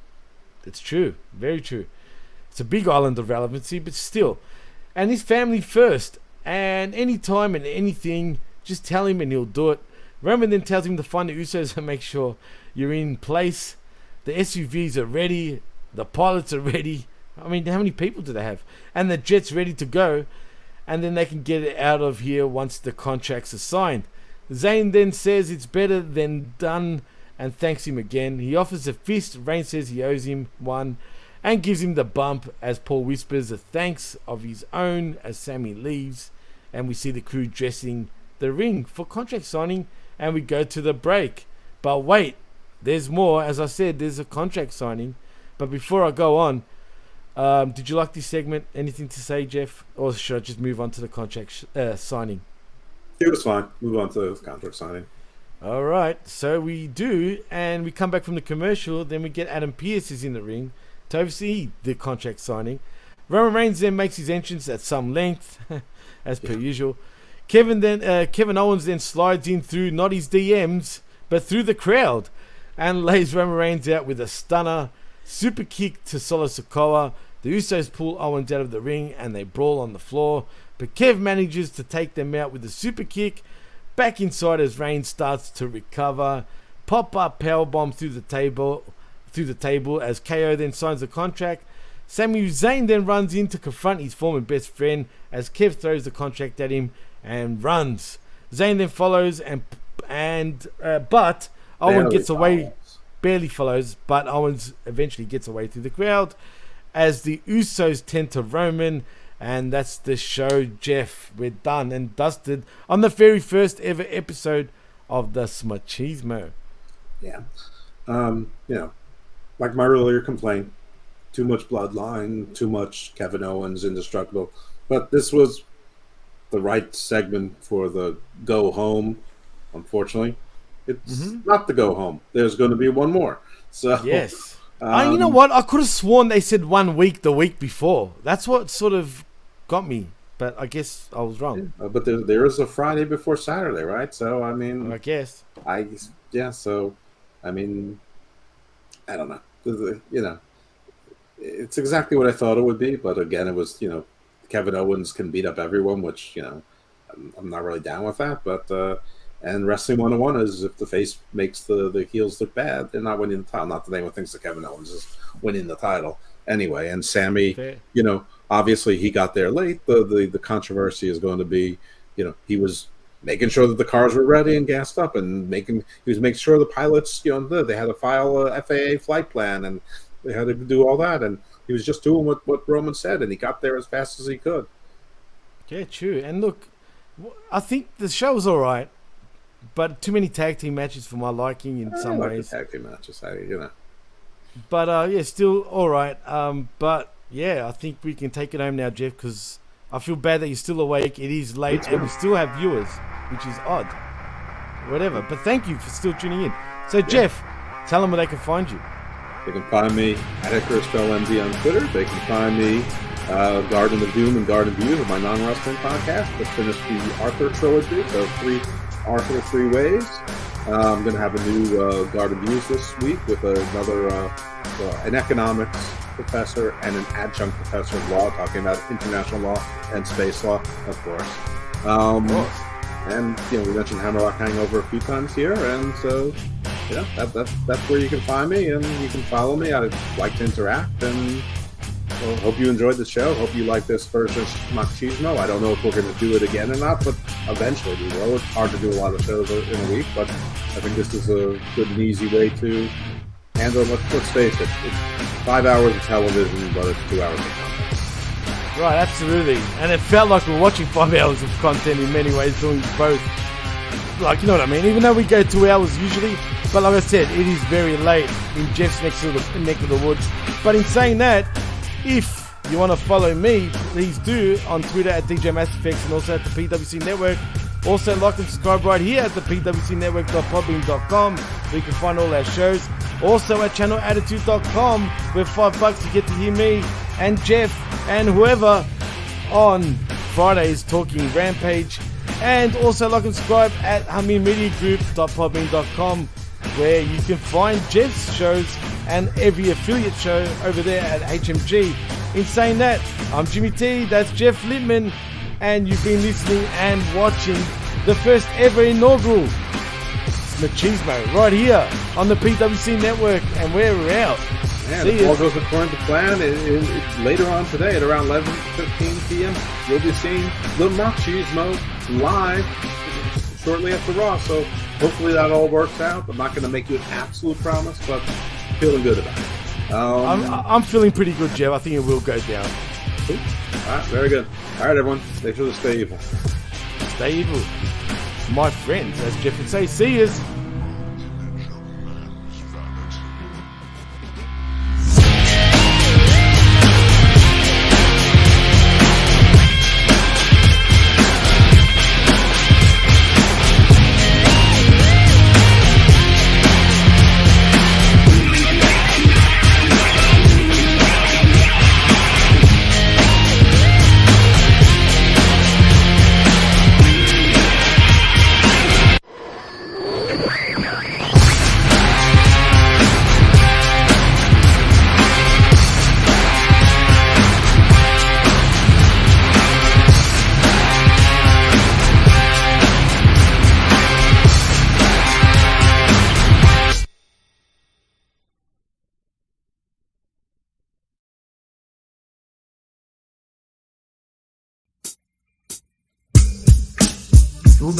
It's true. Very true. It's a big island of relevancy, but still. And his family first. And anytime and anything, just tell him and he'll do it. Roman then tells him to find the Usos and make sure you're in place. The SUVs are ready. The pilots are ready. I mean, how many people do they have? And the jet's ready to go. And then they can get it out of here once the contracts are signed. Zayn then says it's better than done and thanks him again. He offers a fist. Reigns says he owes him one and gives him the bump as Paul whispers a thanks of his own as Sami leaves. and we see the crew dressing the ring for contract signing, and we go to the break. But wait, there's more. As I said, there's a contract signing. But before I go on, did you like this segment? Anything to say, Jeff? Or should I just move on to the contract signing? It was fine. Move on to the contract signing. All right, so we do, and we come back from the commercial. Then we get Adam Pearce is in the ring to oversee the contract signing. Roman Reigns then makes his entrance at some length, as per usual. Kevin Owens then slides in through not his DMs, but through the crowd, and lays Roman Reigns out with a stunner, super kick to Solo Sikoa. The Usos pull Owens out of the ring, and they brawl on the floor. But Kev manages to take them out with a super kick. Back inside as Reigns starts to recover. Pop-up powerbomb through the table as KO then signs the contract. Sami Zayn then runs in to confront his former best friend as Kev throws the contract at him and runs. Zayn then follows but Owens gets away. Barely follows, but Owens eventually gets away through the crowd as the Usos tend to Roman. And that's the show, Jeff. We're done and dusted on the very first ever episode of the Smachismo. Yeah. Like my earlier complaint, too much Bloodline, too much Kevin Owens, indestructible. But this was the right segment for the go home. Unfortunately, it's not the go home. There's going to be one more. So yes. You know what? I could have sworn they said 1 week the week before. That's what sort of got me, but I guess I was wrong. But there is a Friday before Saturday, right? So I mean, I guess. So I mean, I don't know. It's exactly what I thought it would be, but again, it was Kevin Owens can beat up everyone, which I'm not really down with that. But and Wrestling 101 is if the face makes the heels look bad, they're not winning the title. Not that anyone thinks that Kevin Owens is winning the title anyway. And Sami, obviously he got there late. The controversy is going to be, he was making sure that the cars were ready and gassed up, and he was making sure the pilots, they had to file a FAA flight plan, and they had to do all that, and he was just doing what Roman said, and he got there as fast as he could. Yeah, true. And look, I think the show was all right, but too many tag team matches for my liking in some ways. Tag team matches, But still all right. But yeah, I think we can take it home now, Jeff, because I feel bad that you're still awake. It is late, and we still have viewers, which is odd. Whatever. But thank you for still tuning in. So, Jeff, tell them where they can find you. They can find me at IcarusFellMD on Twitter. They can find me Garden of Doom and Garden of Views, my non-wrestling podcast. Just finished the Arthur trilogy, so 3 Arthur 3 ways. I'm going to have a new Garden Views this week with another an economics professor and an adjunct professor of law, talking about international law and space law, of course. And we mentioned Hammerlock Hangover a few times here, and so that's where you can find me, and you can follow me. I'd like to interact, and hope you enjoyed the show. Hope you like this version of Machismo. I don't know if we're going to do it again or not, but eventually we will. It's hard to do a lot of shows in a week, but I think this is a good and easy way to handle it. Let's face it, it's 5 hours of television, but it's 2 hours of content. Right, absolutely. And it felt like we were watching 5 hours of content in many ways, doing both. Like, you know what I mean? Even though we go 2 hours usually, but like I said, it is very late in Jeff's neck of the woods. But in saying that, if you want to follow me, please do on Twitter at DJ MassFX and also at the PWC Network. Also, like and subscribe right here at the pwcnetwork.podbean.com, where you can find all our shows. Also at channelattitude.com, where $5 you get to hear me and Jeff and whoever on Fridays talking Rampage. And also like and subscribe at HaminMediaGroup.podbean.com, where you can find Jeff's shows and every affiliate show over there at HMG. In saying that, I'm Jimmy T, that's Jeff Lippman, and you've been listening and watching the first ever inaugural Machismo right here on the PWC Network, and we're out. Yeah, the ball goes according to plan. Later on today at around 11:15 p.m., you'll be seeing the Machismo live shortly after Raw, so hopefully that all works out. I'm not going to make you an absolute promise, but feeling good about it. I'm feeling pretty good, Jeff. I think it will go down. Cool. All right, very good. All right, everyone, make sure to stay evil. stay evil. My friends, as Jeff would say, see yous.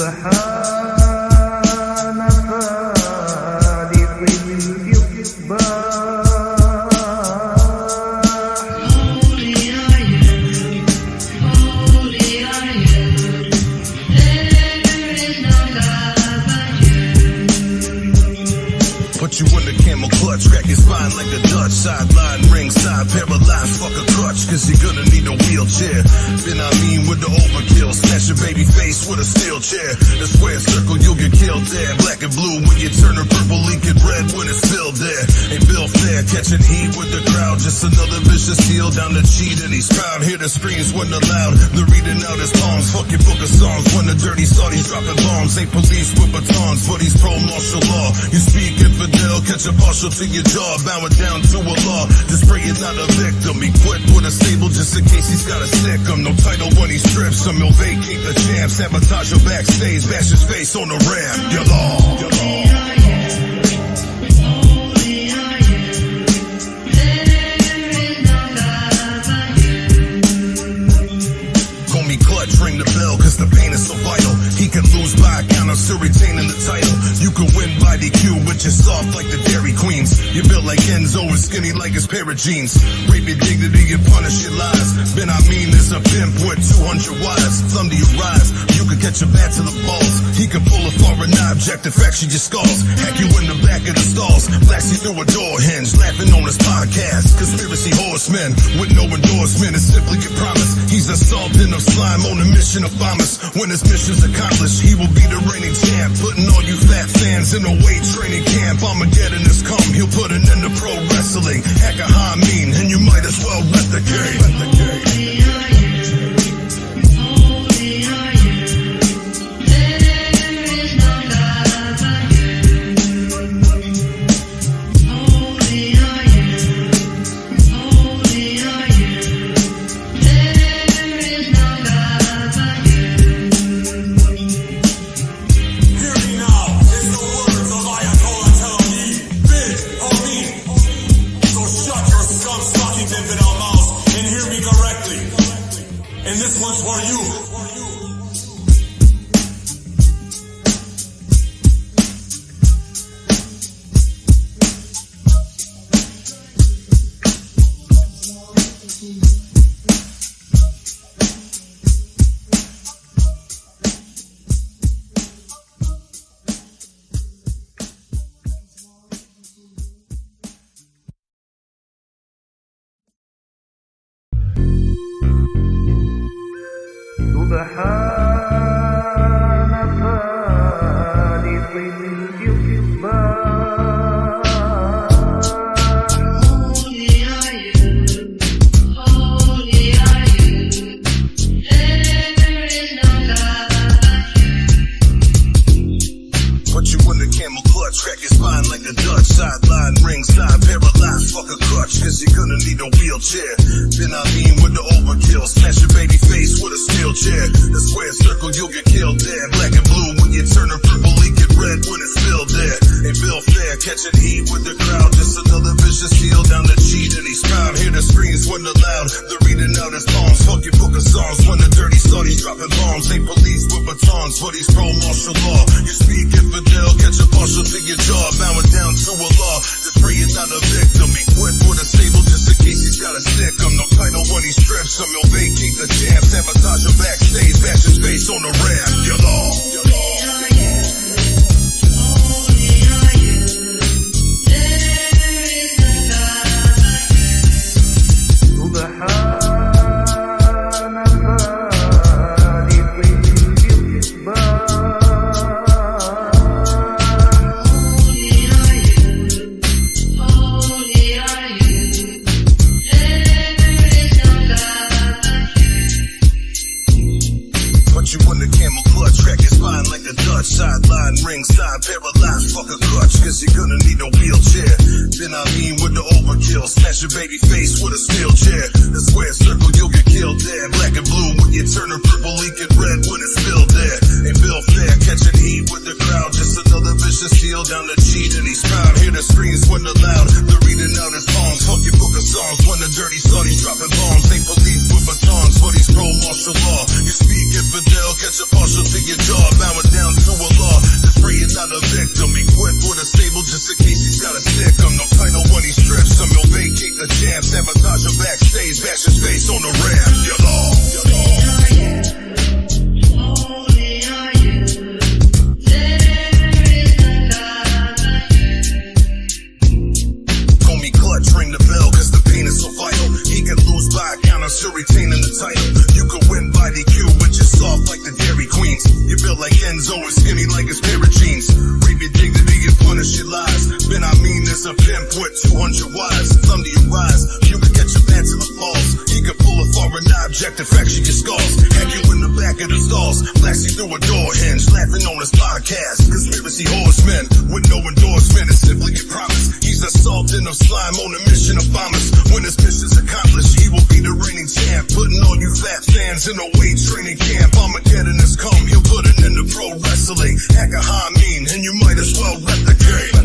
سبحان خالق الإصباح Put you in the camel clutch, crack your spine like a Dutch. Sideline, ringside, paralyzed, fuck a crutch, cause you're gonna need a wheelchair. Then I mean with the overkill, smash your baby face with a steel chair. The square circle, you'll get killed there. Black and blue when you turn her purple, leaking red when it's filled there. Ain't Bill Fair, catching heat with the crowd. Just another vicious heel down the cheat and he's proud. Hear the screams when they're loud. They're reading out his palms. Fuck your book of songs when the dirty Saudis dropping bombs. Ain't police with batons, but he's pro-martial law. You speak infidel, catch a partial to your jaw. Bowing down to a law. Just pray you're not a victim. Equipped with a stable just in case he's got a stick him. No title when he strips him. He'll vacate the champ. Sabotage your backstage. Bash his face on the ramp. You're law. You're law. Ring the bell, cause the pain is so vital. He can lose by a count, still retaining the title. You can win by DQ, but you're soft like the Dairy Queens. You're built like Enzo and skinny like his pair of jeans. Rape your dignity and punish your lies. Ben I mean is a pimp with 200 wives. Thunder your rise, you can catch a bat to the balls. He can pull a foreign object and fracture your skulls. Hack you in the back of the stalls, blast you through a door hinge. Laughing on his podcast, conspiracy horsemen with no endorsement. It's simply a promise. He's a sultan of slime on a mission of Thomas. When his mission's accomplished, he will be the reigning champ. Putting all you fat fans in a weight training camp. Armageddon has come, he'll put an end to pro wrestling. Hack a high mean, and you might as well rep the game. But he's pro-martial law. You speak infidel, catch a partial to your jaw. Bowing down to a law. Just pray you're not a victim. Equipped with a stable just in case he's got a stick him. No title when he strips him. He'll vacate the champ. Sabotage your backstage. Bash his face on the ramp. side, paralyzed, fuck a crutch, cause you're gonna need a wheelchair. Then I mean with the overkill, smash your baby face with a steel chair. The square circle, you'll get killed there. Black and blue when you turn her purple, leaking red when it's spilled there. Ain't Bill Fair, catching heat with the crowd, just another vicious heel down the cheat, and he's proud. Hear the screams when they're loud, they're reading out his poems. Fuck your book of songs when the dirty sonny's dropping bombs. Ain't police with batons, but he's pro-martial law. You speak infidel, catch a partial to your jaw, bowing down to a law. Just pray you're not a victim, equipped with a stable just in case he's got a stick. No title when he strips him, he'll vacate the jam, sabotage him backstage, bash his face on the ramp. You're all. Ring the bell, cause the pain is so vital. He can lose by a counter, still retaining the title. You can win by DQ, but you're soft like the Dairy Queens. You built like Enzo and skinny like his pair of jeans. Rape your dignity and punish your lies. Ben, I mean, there's a pimp with 200 wives. Thumb to your rise, you can catch your pants in the falls. He can pull a foreign object and fracture your skulls. Hack you in the back of the stalls, blast you through a door hinge. Laughing on his podcast, conspiracy horsemen with no endorsement. It's simply a promise. He's a sultan of slime on a mission of bombers. When his mission's accomplished, he will be the reigning champ, putting all you fat fans in a weight training camp. Armageddon has come, he'll put it into pro wrestling. Hack a high mean, and you might as well replicate.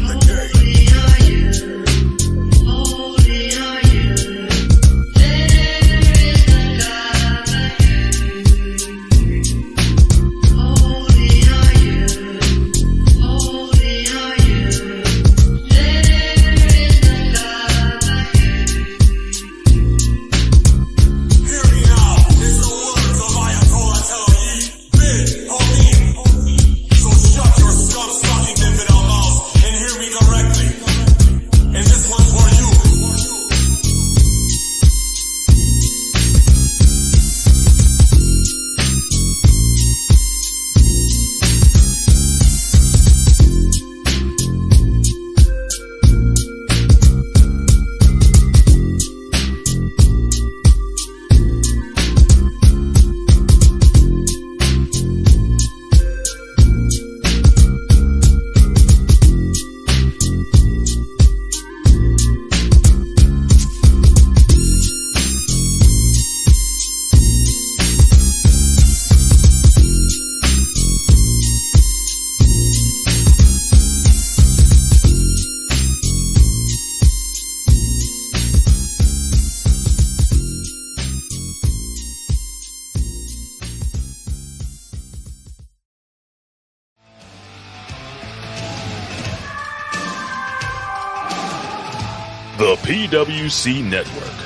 The PWC Network.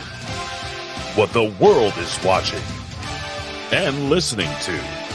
What the world is watching and listening to.